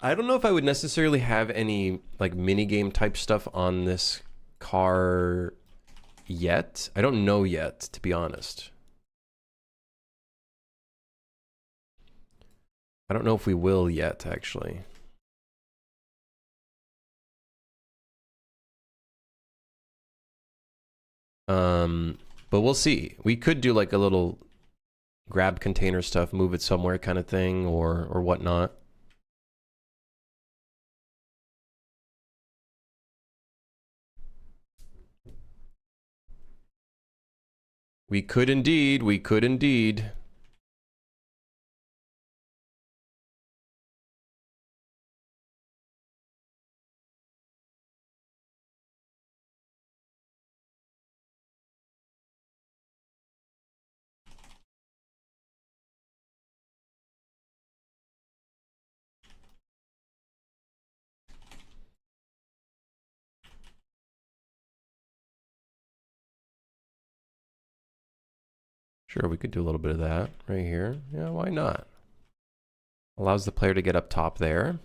I don't know if I would necessarily have any like mini game type stuff on this car yet. I don't know yet, to be honest. I don't know if we will yet, actually. But we'll see. We could do like a little grab container stuff, move it somewhere kind of thing, or whatnot. We could indeed. We could indeed. Sure, we could do a little bit of that right here. Yeah, why not? Allows the player to get up top there.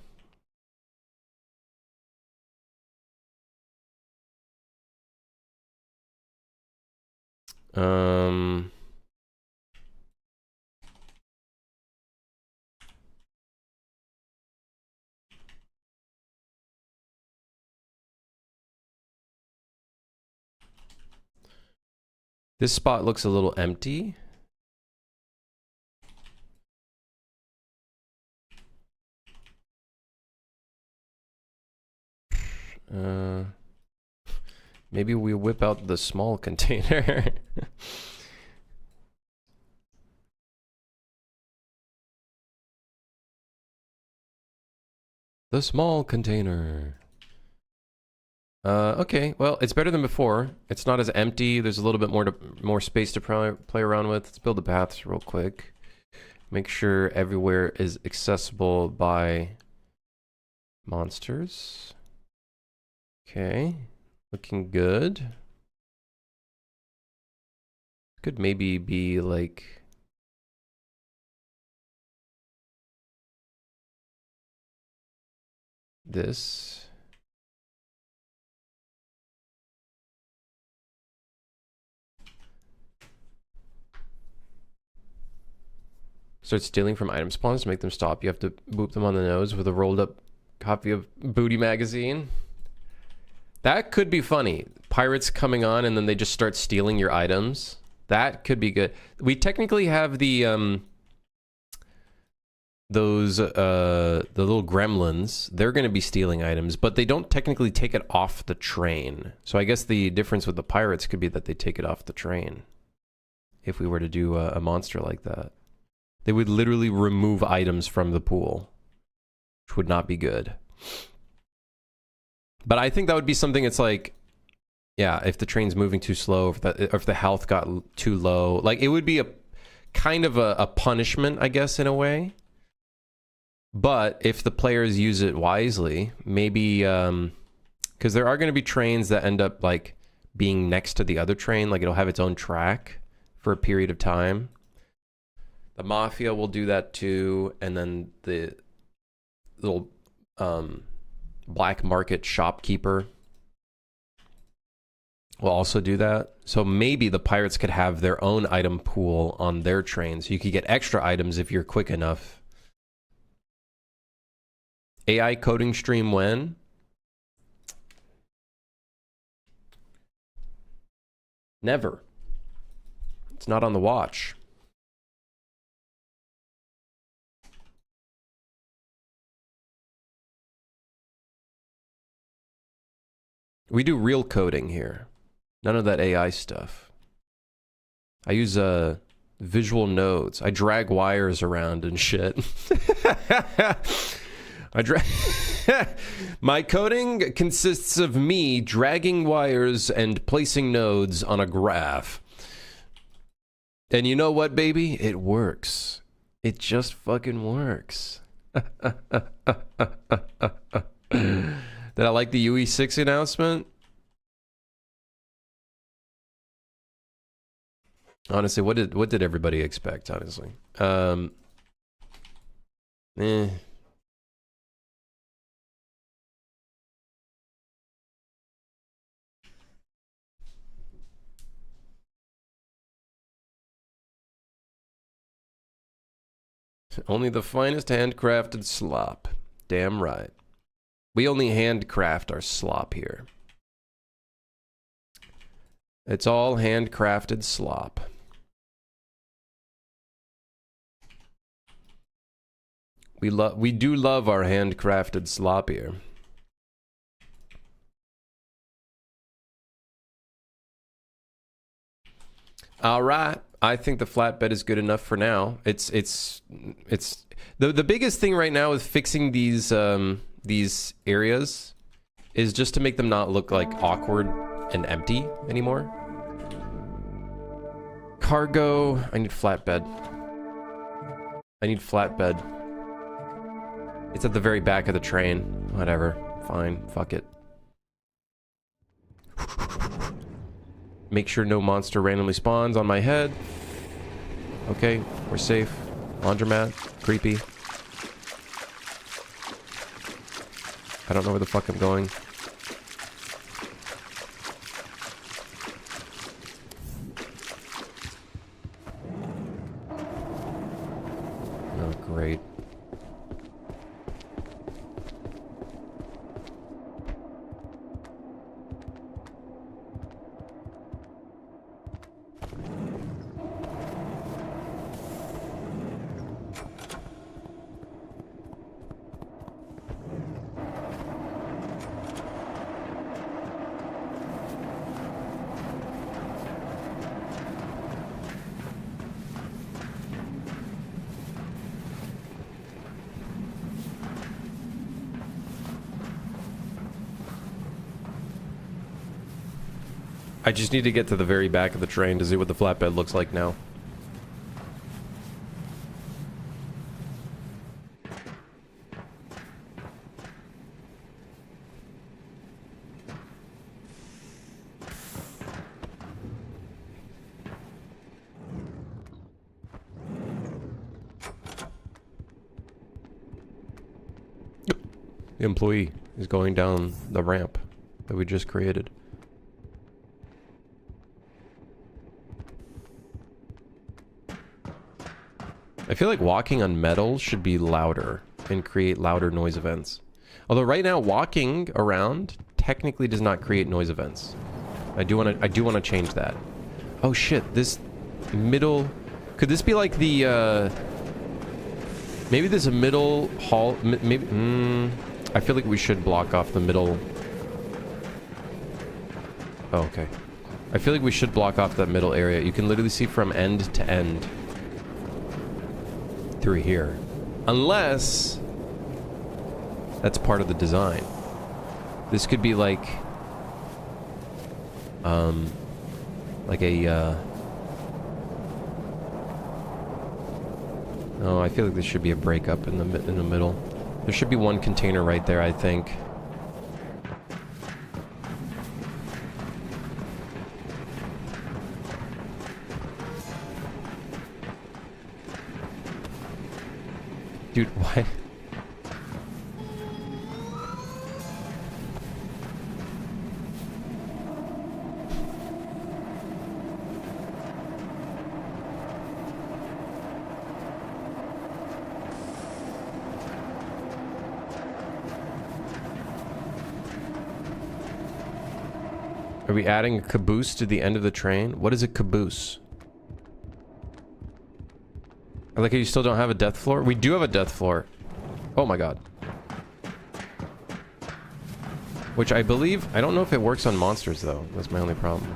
This spot looks a little empty. Maybe we whip out the small container. The small container. Okay, well, it's better than before. It's not as empty. There's a little bit more space to play around with. Let's build the paths real quick. Make sure everywhere is accessible by monsters. Okay, looking good. Could maybe be like this. Start stealing from item spawns to make them stop. You have to boop them on the nose with a rolled up copy of Booty Magazine. That could be funny. Pirates coming on and then they just start stealing your items. That could be good. We technically have the the little gremlins. They're going to be stealing items, but they don't technically take it off the train. So I guess the difference with the pirates could be that they take it off the train. If we were to do a monster like that, they would literally remove items from the pool, which would not be good. But I think that would be something. It's like, yeah, if the train's moving too slow, if the health got too low, like it would be a kind of a punishment, I guess, in a way. But if the players use it wisely, maybe because there are going to be trains that end up like being next to the other train, like it'll have its own track for a period of time. The Mafia will do that too, and then the little black market shopkeeper will also do that. So maybe the pirates could have their own item pool on their train, so you could get extra items if you're quick enough. AI coding stream when? Never. It's not on the watch. We do real coding here. None of that AI stuff. I use visual nodes. I drag wires around and shit. My coding consists of me dragging wires and placing nodes on a graph. And you know what, baby? It works. It just fucking works. Did I like the UE6 announcement? Honestly, what did everybody expect, honestly? Only the finest handcrafted slop. Damn right. We only handcraft our slop here. It's all handcrafted slop. We do love our handcrafted slop here. All right, I think the flatbed is good enough for now. It's the biggest thing right now with fixing these areas is just to make them not look like awkward and empty anymore. Cargo, I need flatbed. I need flatbed. It's at the very back of the train. Whatever, fine, fuck it. Make sure no monster randomly spawns on my head. Okay, we're safe. Laundromat, creepy. I don't know where the fuck I'm going. Oh, great. I just need to get to the very back of the train to see what the flatbed looks like now. The employee is going down the ramp that we just created. I feel like walking on metal should be louder and create louder noise events. Although right now walking around technically does not create noise events. I do want to change that. Oh shit, this middle, could this be like the maybe there's a middle hall, maybe I feel like we should block off the middle. Oh, okay. I feel like we should block off that middle area. You can literally see from end to end through here, unless that's part of the design. This could be like a oh, I feel like there should be a breakup in the middle. There should be one container right there, I think. Dude, why? Are we adding a caboose to the end of the train? What is a caboose? I like how you still don't have a death floor. We do have a death floor. Oh my god. Which I believe... I don't know if it works on monsters, though. That's my only problem.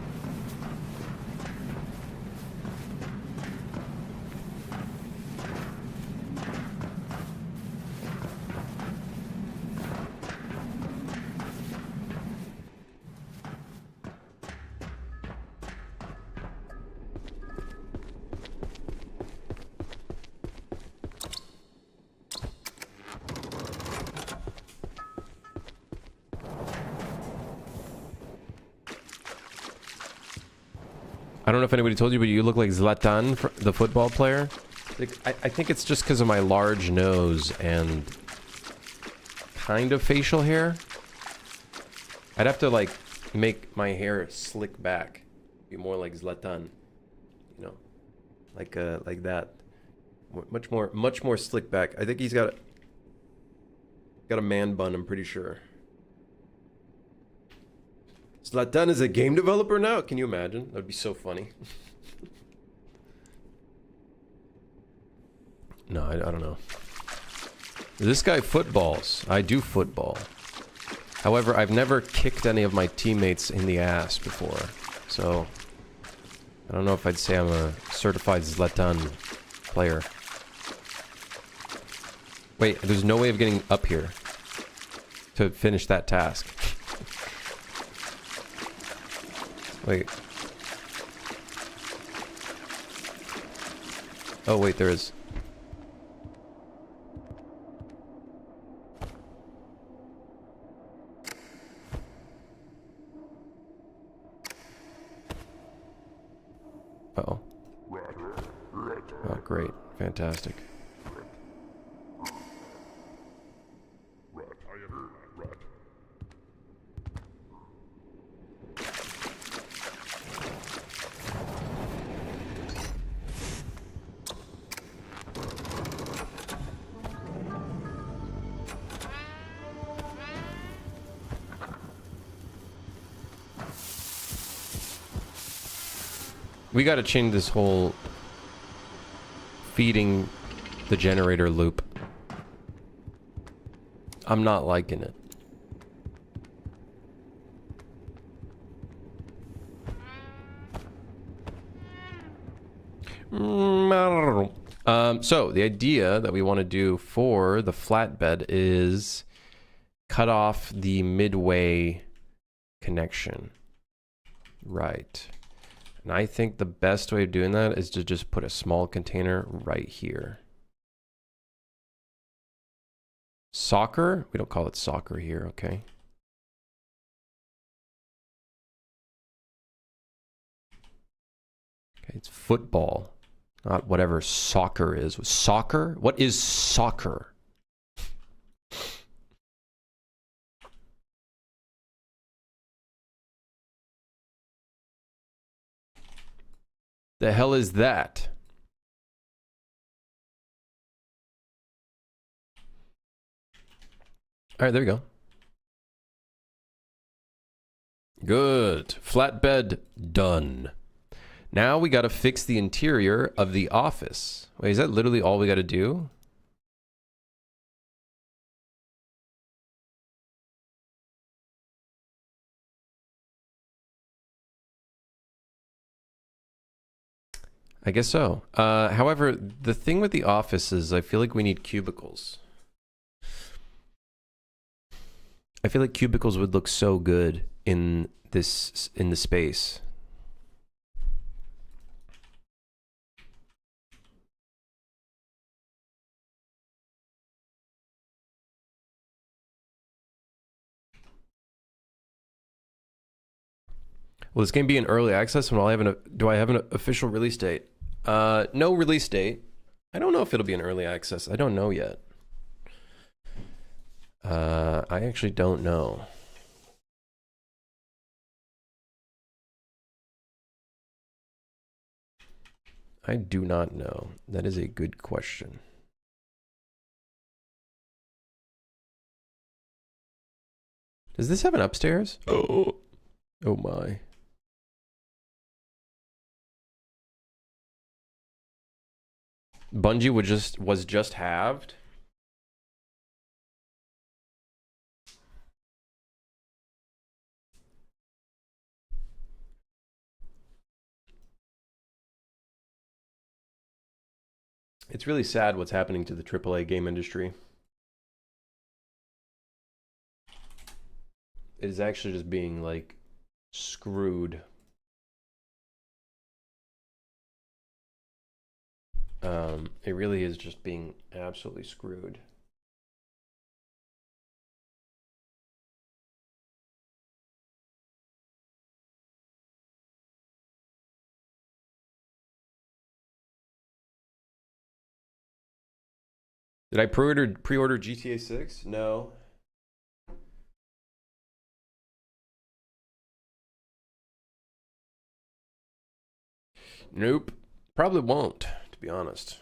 I don't know if anybody told you, but you look like Zlatan, the football player. Like, I think it's just because of my large nose and kind of facial hair. I'd have to, like, make my hair slick back. Be more like Zlatan. You know? Like that. Much more slick back. I think he's got a man bun, I'm pretty sure. Zlatan is a game developer now? Can you imagine? That would be so funny. No, I don't know. This guy footballs. I do football. However, I've never kicked any of my teammates in the ass before. So, I don't know if I'd say I'm a certified Zlatan player. Wait, there's no way of getting up here to finish that task. Wait. Oh, wait, there is. Uh-oh. Oh, great. Fantastic. We gotta change this whole feeding the generator loop. I'm not liking it. So the idea that we want to do for the flatbed is cut off the midway connection. Right. And I think the best way of doing that is to just put a small container right here. Soccer? We don't call it soccer here, okay. Okay, it's football, not whatever soccer is. Soccer? What is soccer? The hell is that? All right, there we go. Good. Flatbed done. Now we got to fix the interior of the office. Wait, is that literally all we got to do? I guess so. However, the thing with the office is I feel like we need cubicles. I feel like cubicles would look so good in the space. Will this game be in early access when do I have an official release date? No release date. I don't know if it'll be in early access. I don't know yet. I actually don't know. I do not know. That is a good question. Does this have an upstairs? Oh, oh my. Bungie was just halved. It's really sad what's happening to the AAA game industry. It is actually just being like screwed. It really is just being absolutely screwed. Did I pre-order GTA 6? No. Nope. Probably won't, to be honest.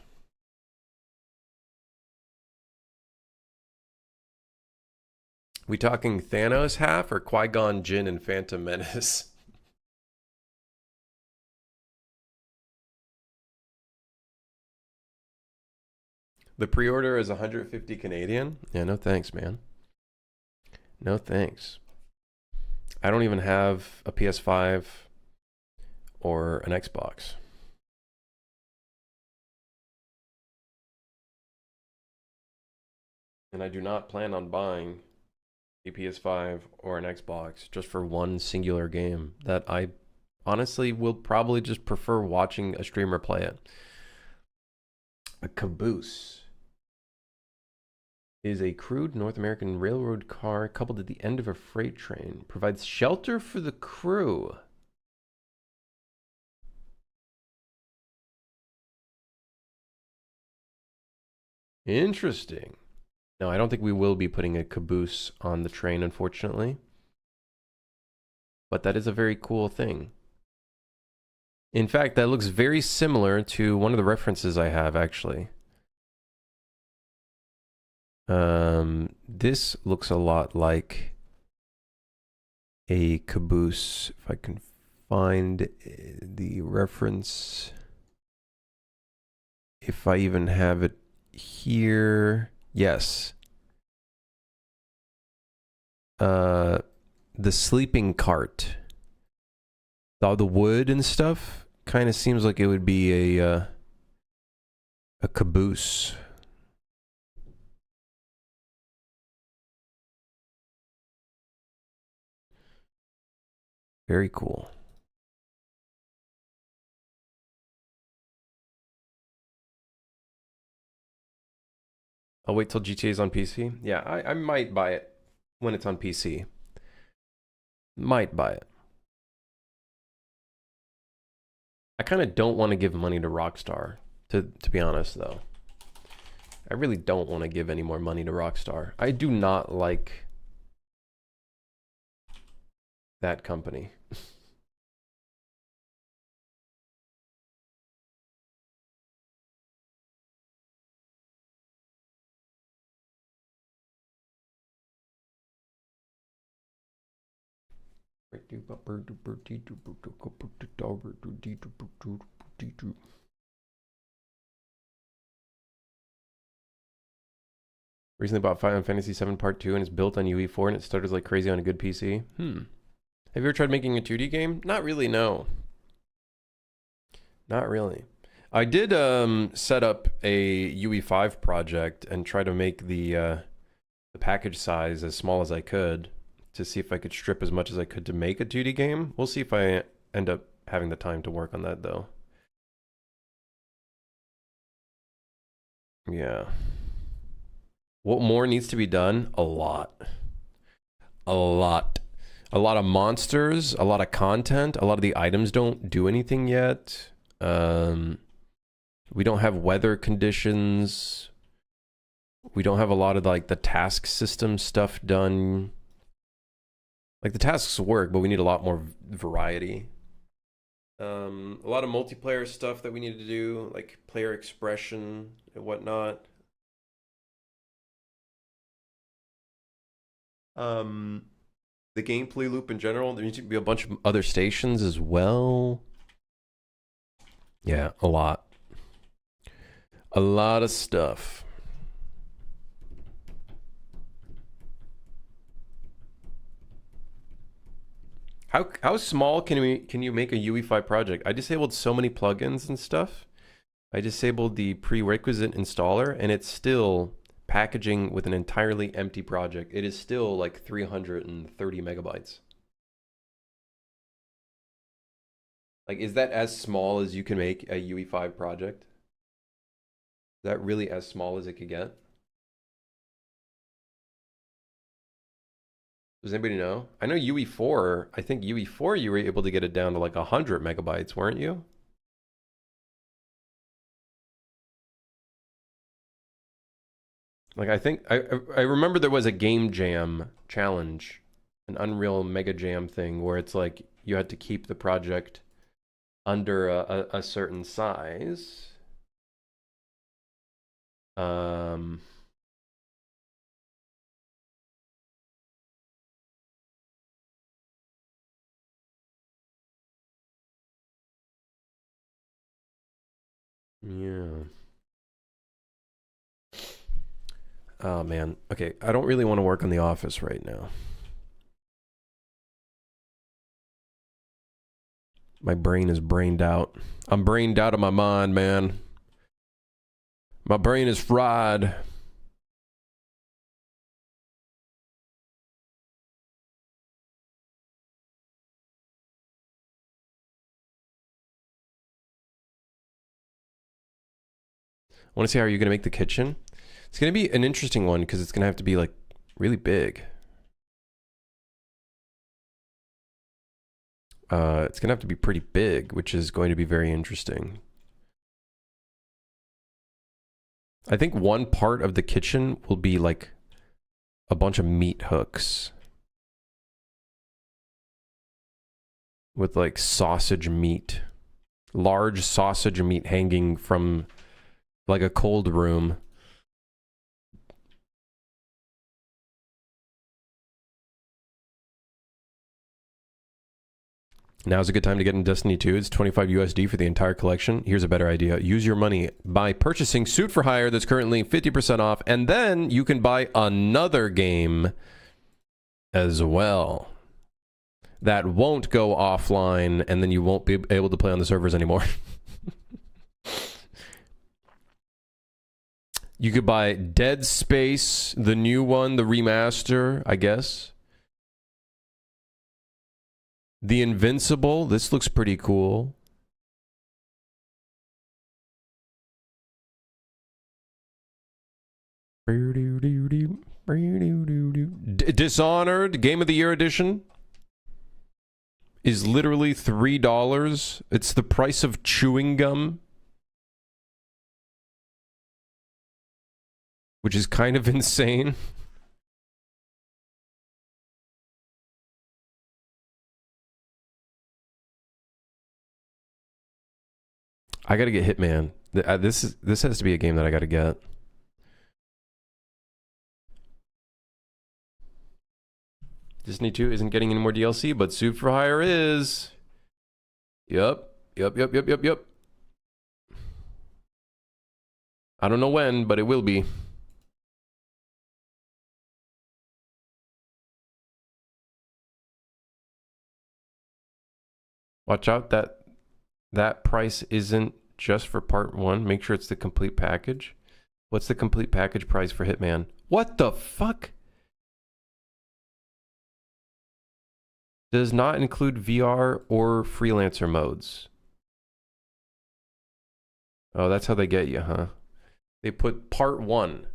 We talking Thanos half or Qui-Gon Jinn and Phantom Menace? The pre-order is 150 Canadian. Yeah, no thanks, man. No thanks. I don't even have a PS5 or an Xbox. And I do not plan on buying a PS5 or an Xbox just for one singular game that I honestly will probably just prefer watching a streamer play it. A caboose is a crude North American railroad car coupled at the end of a freight train. Provides shelter for the crew. Interesting. No, I don't think we will be putting a caboose on the train, unfortunately. But that is a very cool thing. In fact, that looks very similar to one of the references I have, actually. This looks a lot like a caboose. If I can find the reference, if I even have it here. Yes. The sleeping cart. All the wood and stuff kind of seems like it would be a caboose. Very cool. I'll wait till GTA is on PC. Yeah, I might buy it when it's on PC. Might buy it. I kind of don't want to give money to Rockstar, to be honest, though. I really don't want to give any more money to Rockstar. I do not like that company. Recently bought Final Fantasy VII Part 2 and it's built on UE4 and it stutters like crazy on a good PC. Have you ever tried making a 2D game? Not really, no. Not really. I did set up a UE5 project and try to make the package size as small as I could to see if I could strip as much as I could to make a 2D game. We'll see if I end up having the time to work on that, though. Yeah. What more needs to be done? A lot. A lot. A lot of monsters, a lot of content. A lot of the items don't do anything yet. We don't have weather conditions. We don't have a lot of like the task system stuff done. Like the tasks work, but we need a lot more variety. A lot of multiplayer stuff that we need to do, like player expression and whatnot. The gameplay loop in general, there needs to be a bunch of other stations as well. Yeah, a lot. A lot of stuff. How small can you make a UE5 project? I disabled so many plugins and stuff. I disabled the prerequisite installer and it's still packaging with an entirely empty project. It is still like 330 megabytes. Like, is that as small as you can make a UE5 project? Is that really as small as it could get? Does anybody know? I know UE4, I think UE4 you were able to get it down to like 100 megabytes, weren't you? Like I think I remember there was a game jam challenge, an Unreal Mega Jam thing where it's like you had to keep the project under a certain size. Um, yeah. Oh man. Okay, I don't really want to work on The Office right now. My brain is brained out. I'm brained out of my mind, man. My brain is fried. I want to see how you're going to make the kitchen. It's going to be an interesting one because it's going to have to be like really big. It's going to have to be pretty big, which is going to be very interesting. I think one part of the kitchen will be like a bunch of meat hooks with like sausage meat, large sausage meat hanging from like a cold room. Now's a good time to get in Destiny 2. It's 25 USD for the entire collection. Here's a better idea. Use your money by purchasing Suit for Hire that's currently 50% off, and then you can buy another game as well that won't go offline, and then you won't be able to play on the servers anymore. You could buy Dead Space, the new one, the remaster, I guess. The Invincible, this looks pretty cool. Dishonored, Game of the Year edition, is literally $3. It's the price of chewing gum, which is kind of insane. I gotta get Hitman. This has to be a game that I gotta get. Disney 2 isn't getting any more DLC, but Suit for Hire is. Yep. I don't know when, but it will be. Watch out, that price isn't just for part 1. Make sure it's the complete package. What's the complete package price for Hitman? What the fuck? Does not include VR or freelancer modes. Oh, that's how they get you, huh? They put part 1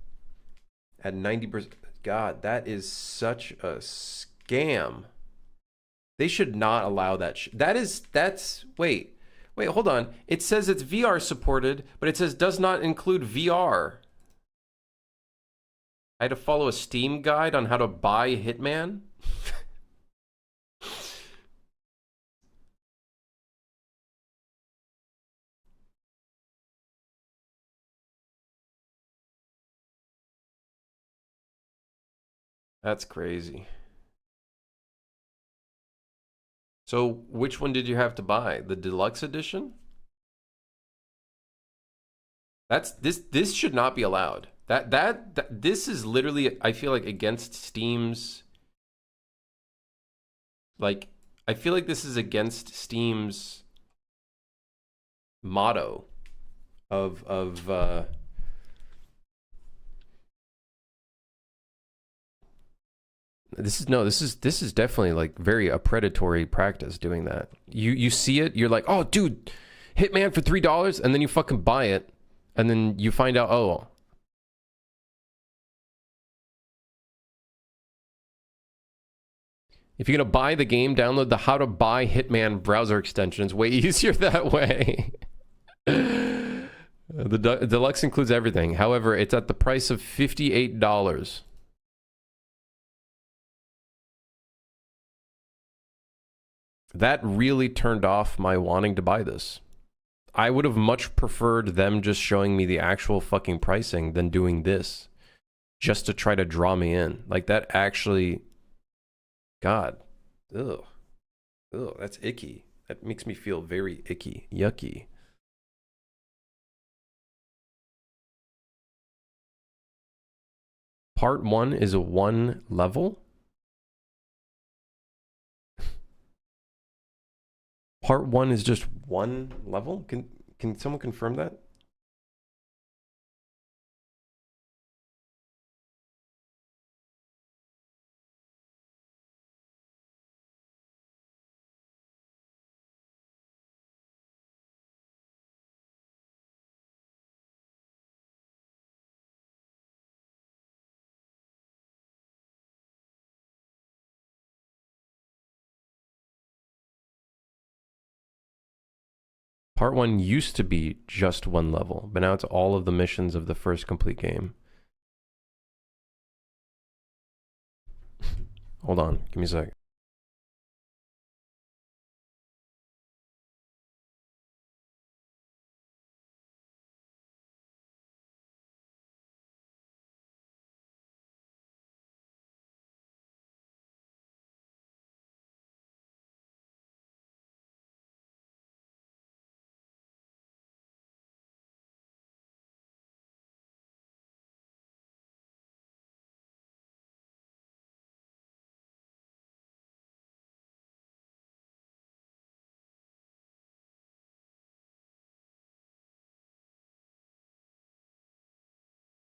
at 90%. God, that is such a scam. They should not allow that. Wait, hold on. It says it's VR supported, but it says does not include VR. I had to follow a Steam guide on how to buy Hitman. That's crazy. So which one did you have to buy? The deluxe edition? This should not be allowed. This is literally, I feel like, against Steam's, like, I feel like this is against Steam's motto of this is definitely like very a predatory practice doing that. You see it, you're like, oh dude, Hitman for $3, and then you fucking buy it, and then you find out, oh, if you're gonna buy the game, download the How to Buy Hitman browser extension. It's way easier that way. The deluxe includes everything. However, it's at the price of $58. That really turned off my wanting to buy this. I would have much preferred them just showing me the actual fucking pricing than doing this just to try to draw me in. Like, that actually, God, ugh, that's icky. That makes me feel very icky, yucky. Part 1 is a 1 level? Part 1 is just 1 level? Can someone confirm that? Part 1 used to be just 1 level, but now it's all of the missions of the first complete game. Hold on, give me a sec.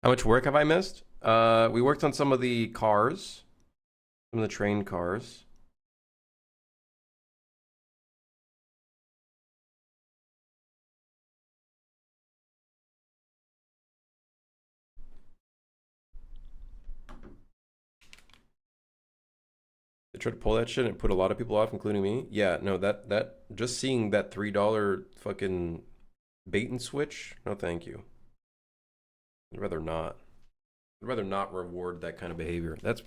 How much work have I missed? We worked on some of the cars, some of the train cars. They tried to pull that shit and it put a lot of people off, including me. Yeah, no, that just seeing that $3 fucking bait and switch. No, thank you. I'd rather not. I'd rather not reward that kind of behavior. That's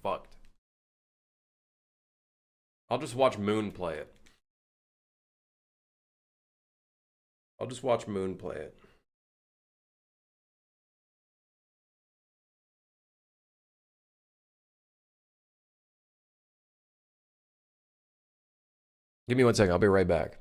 fucked. I'll just watch Moon play it. I'll just watch Moon play it. Give me 1 second. I'll be right back.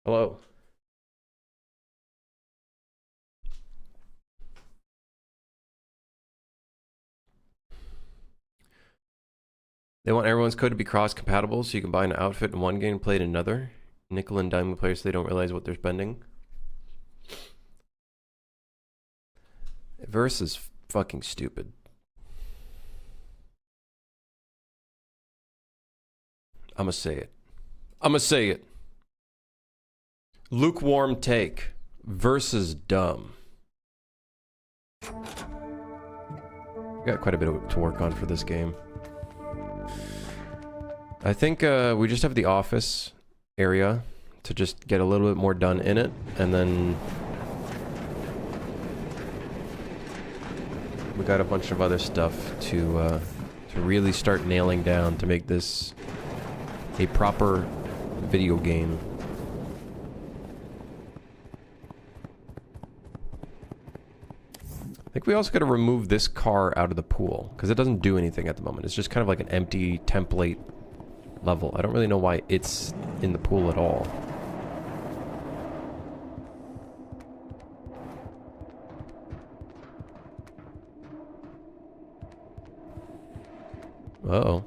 Hello. They want everyone's code to be cross-compatible so you can buy an outfit in one game and play it in another. Nickel and diamond players, so they don't realize what they're spending. Verse is fucking stupid. I'ma say it. I'ma say it. Lukewarm take. Verse is dumb. Got quite a bit to work on for this game. I think we just have the office area to just get a little bit more done in it, and then we got a bunch of other stuff to really start nailing down to make this a proper video game. I think we also got to remove this car out of the pool because it doesn't do anything at the moment. It's just kind of like an empty template level. I don't really know why it's in the pool at all. Uh-oh.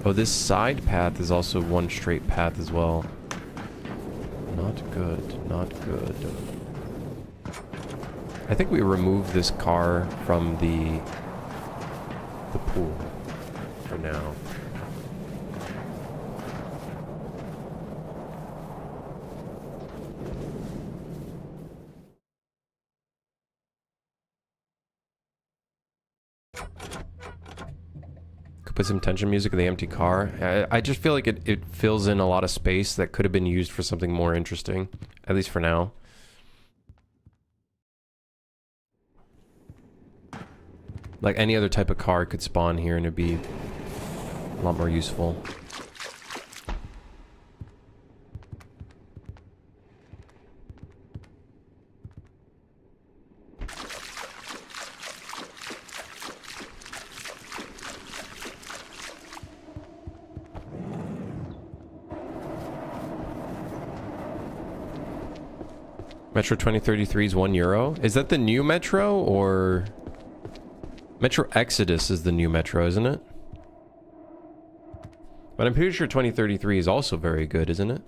Oh, this side path is also one straight path as well. Not good, not good. I think we remove this car from the pool for now. Put some tension music in the empty car. I just feel like it fills in a lot of space that could have been used for something more interesting, at least for now. Like any other type of car could spawn here and it'd be a lot more useful. Metro 2033 is €1. Is that the new Metro, or... Metro Exodus is the new Metro, isn't it? But I'm pretty sure 2033 is also very good, isn't it?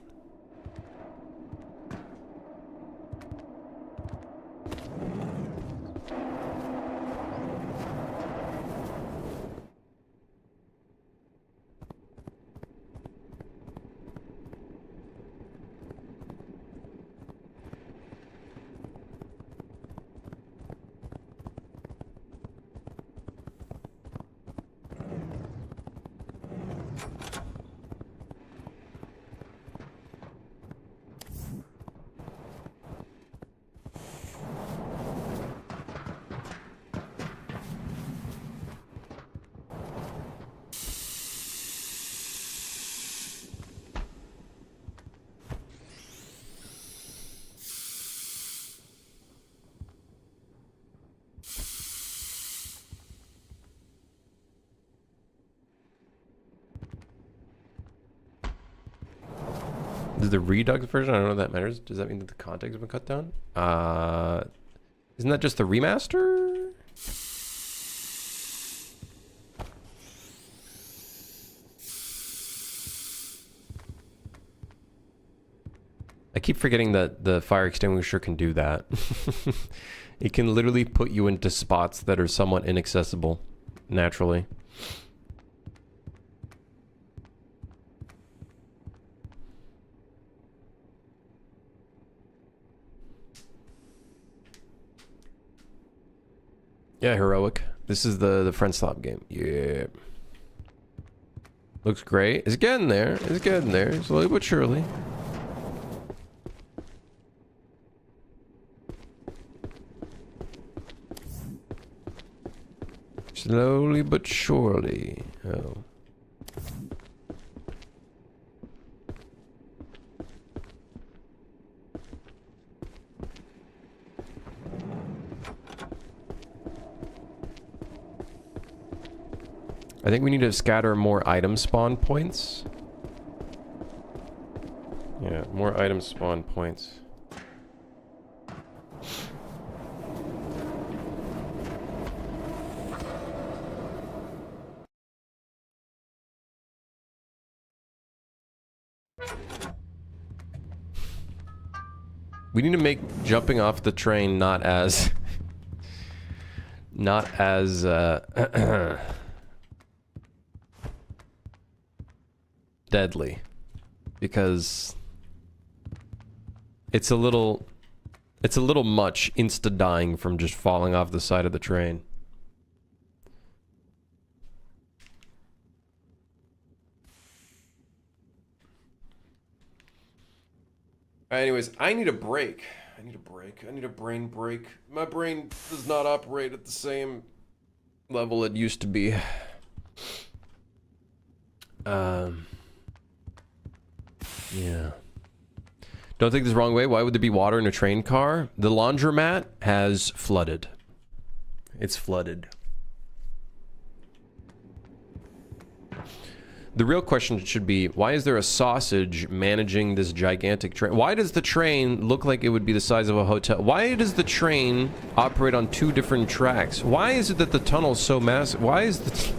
The Redux version? I don't know if that matters. Does that mean that the context has been cut down? Isn't that just the remaster? I keep forgetting that the fire extinguisher can do that. It can literally put you into spots that are somewhat inaccessible naturally. Yeah, heroic. This is the friend swap game. Yeah. Looks great. It's getting there. It's getting there. Slowly but surely. Slowly but surely. Oh. I think we need to scatter more item spawn points. Yeah, more item spawn points. We need to make jumping off the train not as not as deadly, because it's a little much insta dying from just falling off the side of the train. Anyways, I need a break. I need a break. I need a brain break. My brain does not operate at the same level it used to be. Yeah. Don't take this the wrong way. Why would there be water in a train car? The laundromat has flooded. It's flooded. The real question should be, why is there a sausage managing this gigantic train? Why does the train look like it would be the size of a hotel? Why does the train operate on 2 different tracks? Why is it that the tunnel's so massive? Why is the...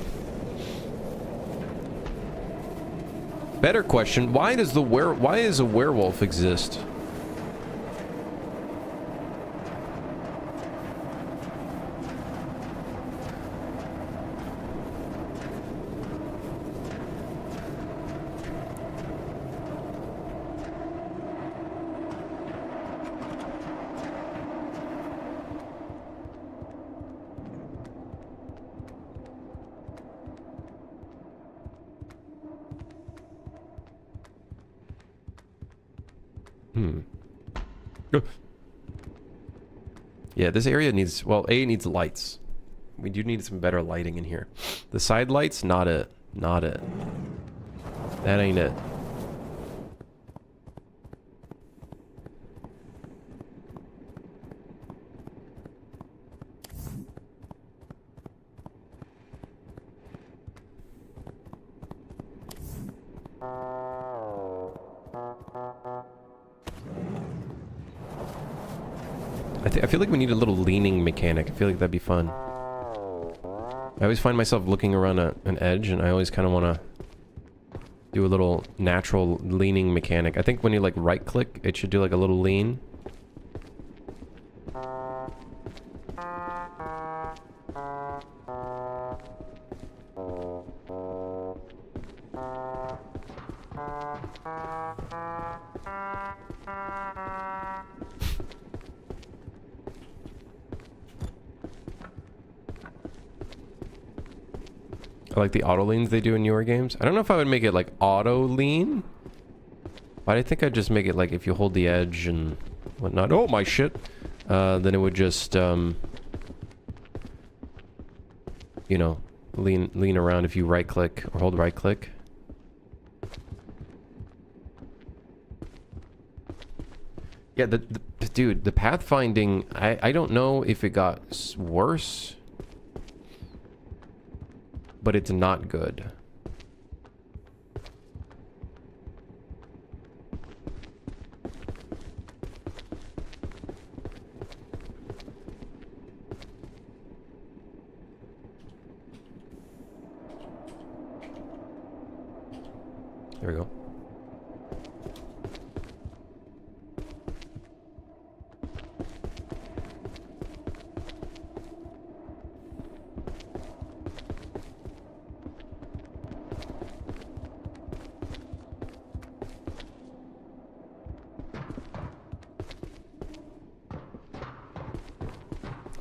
Better question, why does why does a werewolf exist? Yeah, this area needs, well, A, needs lights. We do need some better lighting in here. The side lights, not it. Not it. That ain't it. I feel like we need a little leaning mechanic. I feel like that'd be fun. I always find myself looking around an edge, and I always kind of want to do a little natural leaning mechanic. I think when you like right click, it should do like a little lean. I like the auto leans they do in newer games. I don't know if I would make it like auto lean, but I think I'd just make it like if you hold the edge and whatnot. Oh my shit! Then it would just you know, lean around if you right click or hold right click. Yeah, dude, the pathfinding. I don't know if it got worse, but it's not good. There we go.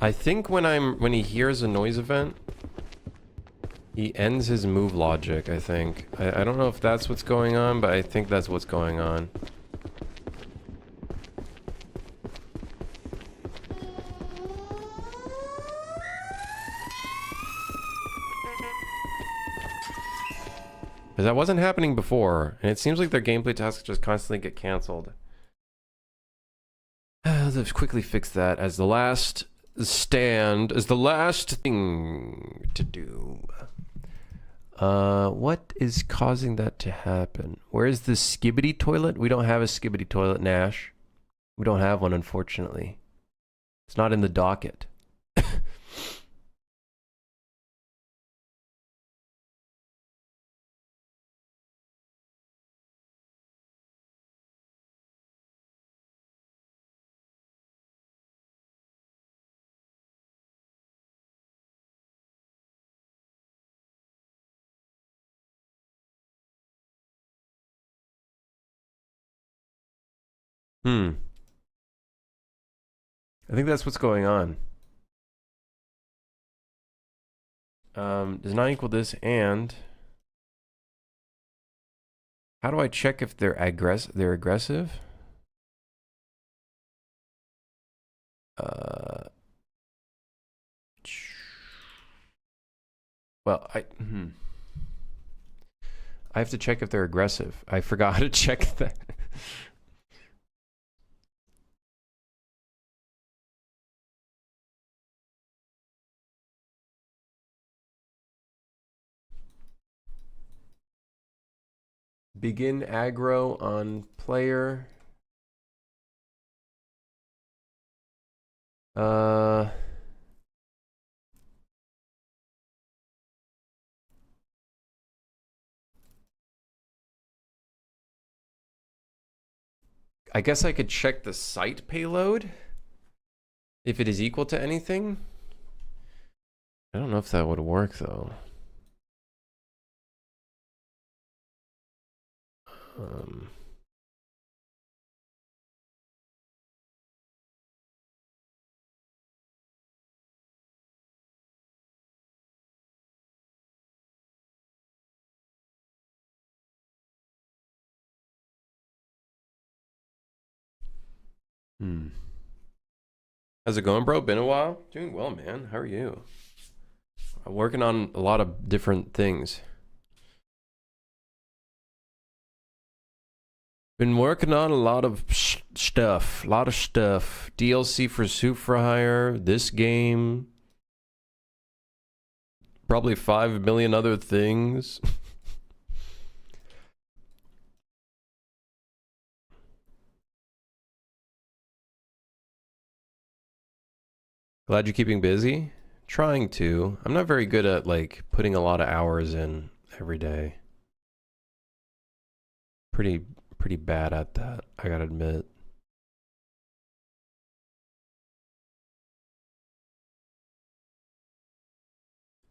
I think when he hears a noise event, he ends his move logic, I think. I don't know if that's what's going on, but I think that's what's going on. Because that wasn't happening before, and it seems like their gameplay tasks just constantly get canceled. Let's quickly fix that as the last stand, as the last thing to do. What is causing that to happen? Where is the Skibidi toilet? We don't have a Skibidi toilet, Nash. We don't have one, unfortunately. It's not in the docket. I think that's what's going on. Does not equal this, and how do I check if they're aggressive? Well, I have to check if they're aggressive. I forgot to check that. Begin aggro on player. I guess I could check the site payload if it is equal to anything. I don't know if that would work though. How's it going, bro? Been a while? Doing well, man. How are you? I'm working on a lot of different things. Been working on a lot of stuff. DLC for Soup for Hire, this game. Probably 5 million other things. Glad you're keeping busy. Trying to. I'm not very good at like putting a lot of hours in every day. Pretty bad at that, I gotta admit.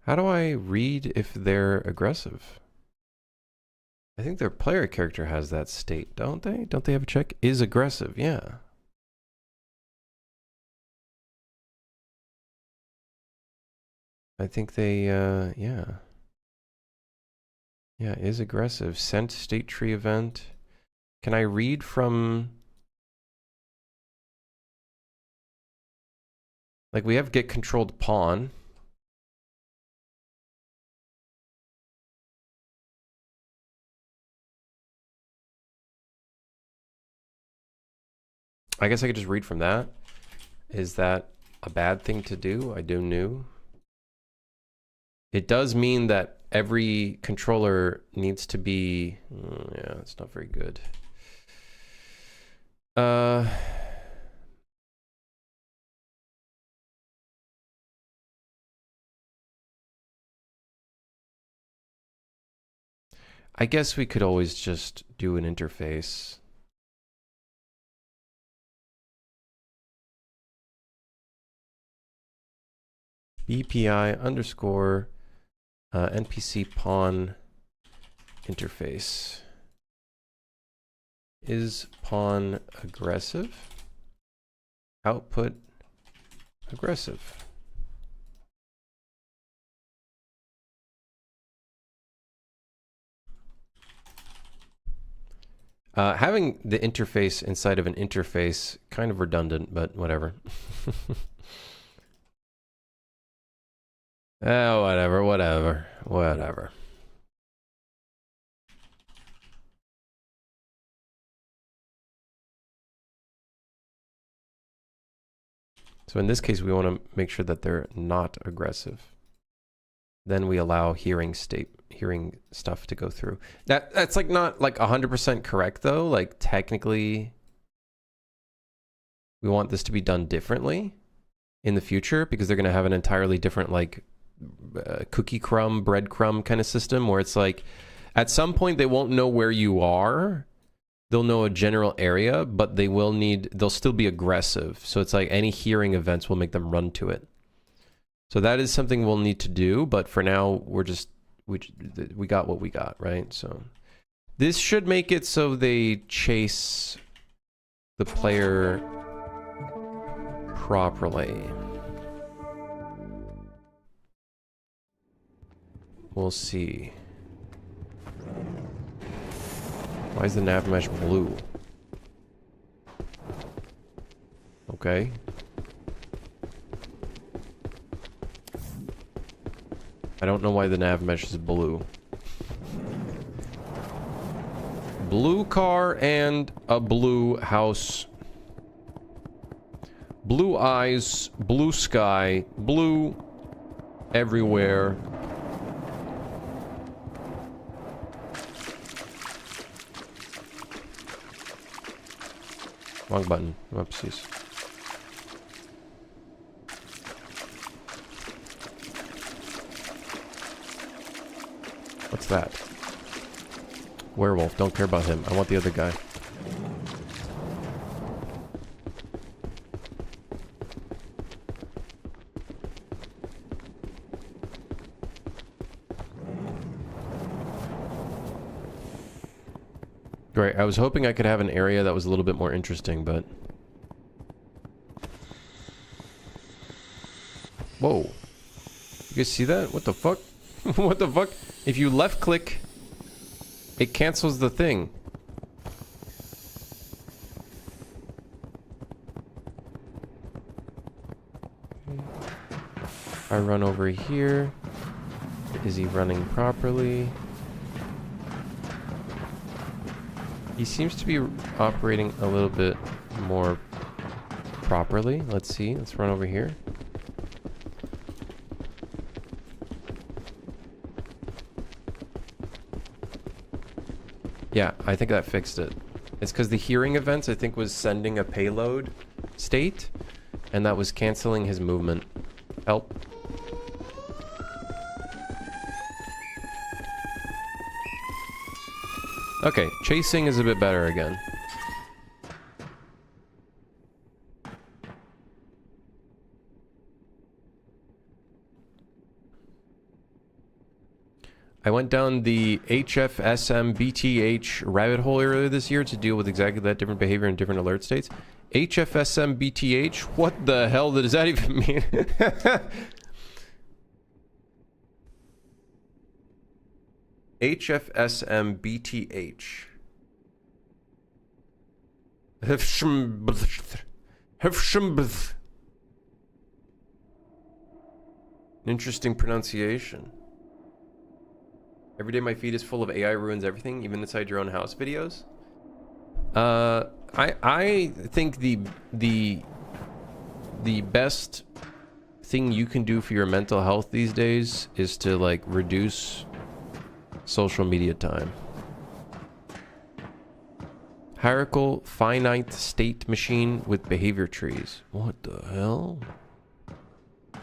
How do I read if they're aggressive? I think their player character has that state, don't they? Don't they have a check? Is aggressive, yeah. I think they, yeah. Yeah, is aggressive. Sent state tree event. Can I read from... Like, we have get controlled pawn. I guess I could just read from that. Is that a bad thing to do? I do know. It does mean that every controller needs to be... yeah, it's not very good. I guess we could always just do an interface. BPI underscore NPC pawn interface. Is pawn aggressive? Output aggressive. Having the interface inside of an interface, kind of redundant, but whatever. Whatever. So in this case, we want to make sure that they're not aggressive. Then we allow hearing stuff to go through. That's like not like 100% correct though. Like technically, we want this to be done differently in the future because they're going to have an entirely different like cookie crumb, breadcrumb kind of system where it's like at some point they won't know where you are. They'll know a general area, but they'll still be aggressive. So it's like any hearing events will make them run to it. So that is something we'll need to do, but for now we got what we got, right? So this should make it so they chase the player properly. We'll see. Why is the nav mesh blue? Okay. I don't know why the nav mesh is blue. Blue car and a blue house. Blue eyes, blue sky, blue everywhere. Wrong button. Oopsies. What's that? Werewolf. Don't care about him. I want the other guy. Great. I was hoping I could have an area that was a little bit more interesting, but... Whoa. You guys see that? What the fuck? What the fuck? If you left click, it cancels the thing. I run over here. Is he running properly? He seems to be operating a little bit more properly. Let's see. Let's run over here. Yeah, I think that fixed it. It's because the hearing events, I think, was sending a payload state, and that was canceling his movement. Help. Okay, chasing is a bit better again. I went down the HFSM BTH rabbit hole earlier this year to deal with exactly that different behavior in different alert states. HFSM BTH? What the hell does that even mean? HFSM BTH. Interesting pronunciation. Every day my feed is full of AI ruins everything, even inside your own house videos. I think the best thing you can do for your mental health these days is to like reduce social media time. Hierarchical finite state machine with behavior trees. What the hell?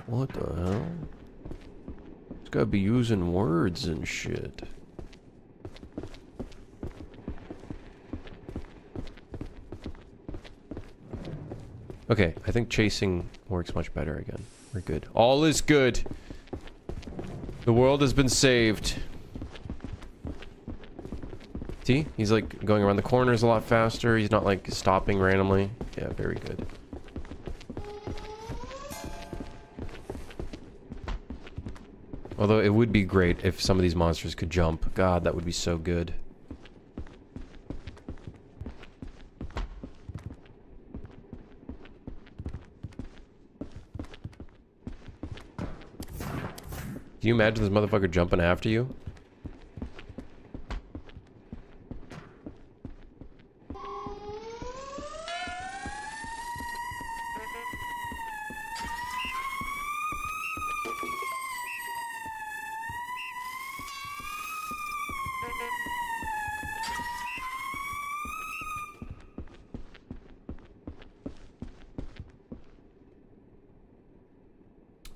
What the hell? It's gotta be using words and shit. Okay, I think chasing works much better again. We're good. All is good. The world has been saved. See? He's like going around the corners a lot faster. He's not like stopping randomly. Yeah, very good. Although it would be great if some of these monsters could jump. God, that would be so good. Can you imagine this motherfucker jumping after you?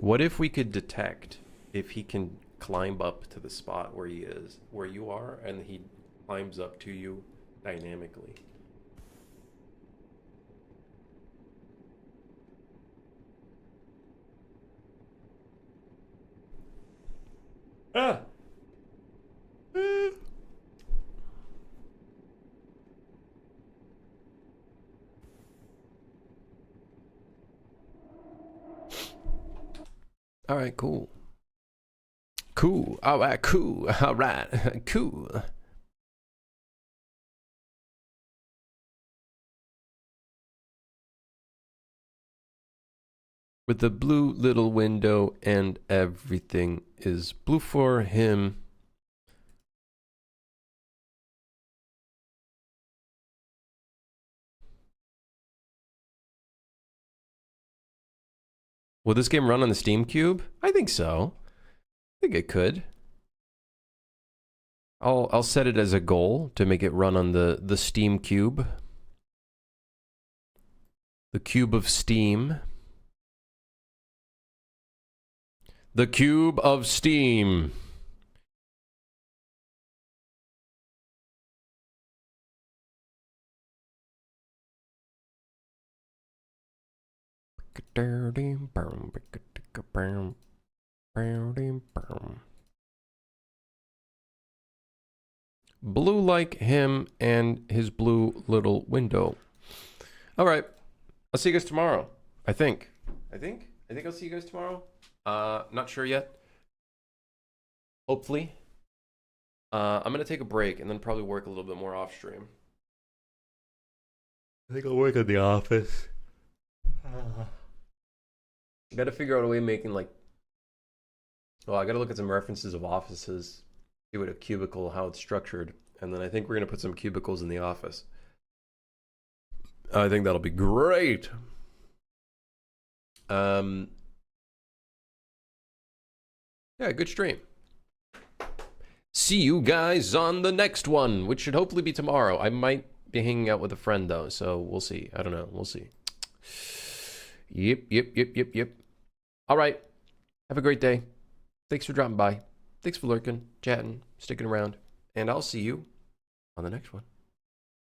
What if we could detect if he can climb up to the spot where he is, where you are, and he climbs up to you dynamically? Ah! All right, cool. Cool. All right, cool. All right, cool. With the blue little window and everything is blue for him. Will this game run on the Steam Cube? I think so. I think it could. I'll set it as a goal to make it run on the Steam Cube. The cube of Steam. The cube of Steam. Blue like him and his blue little window. All right. I'll see you guys tomorrow. I think I'll see you guys tomorrow. Not sure yet. Hopefully. I'm gonna take a break and then probably work a little bit more off stream. I think I'll work at the office. I gotta figure out a way of making like. Well, I gotta look at some references of offices, see what a cubicle, how it's structured, and then I think we're gonna put some cubicles in the office. I think that'll be great. Yeah, good stream. See you guys on the next one, which should hopefully be tomorrow. I might be hanging out with a friend though, so we'll see. I don't know. We'll see. Yep. All right. Have a great day. Thanks for dropping by. Thanks for lurking, chatting, sticking around, and I'll see you on the next one.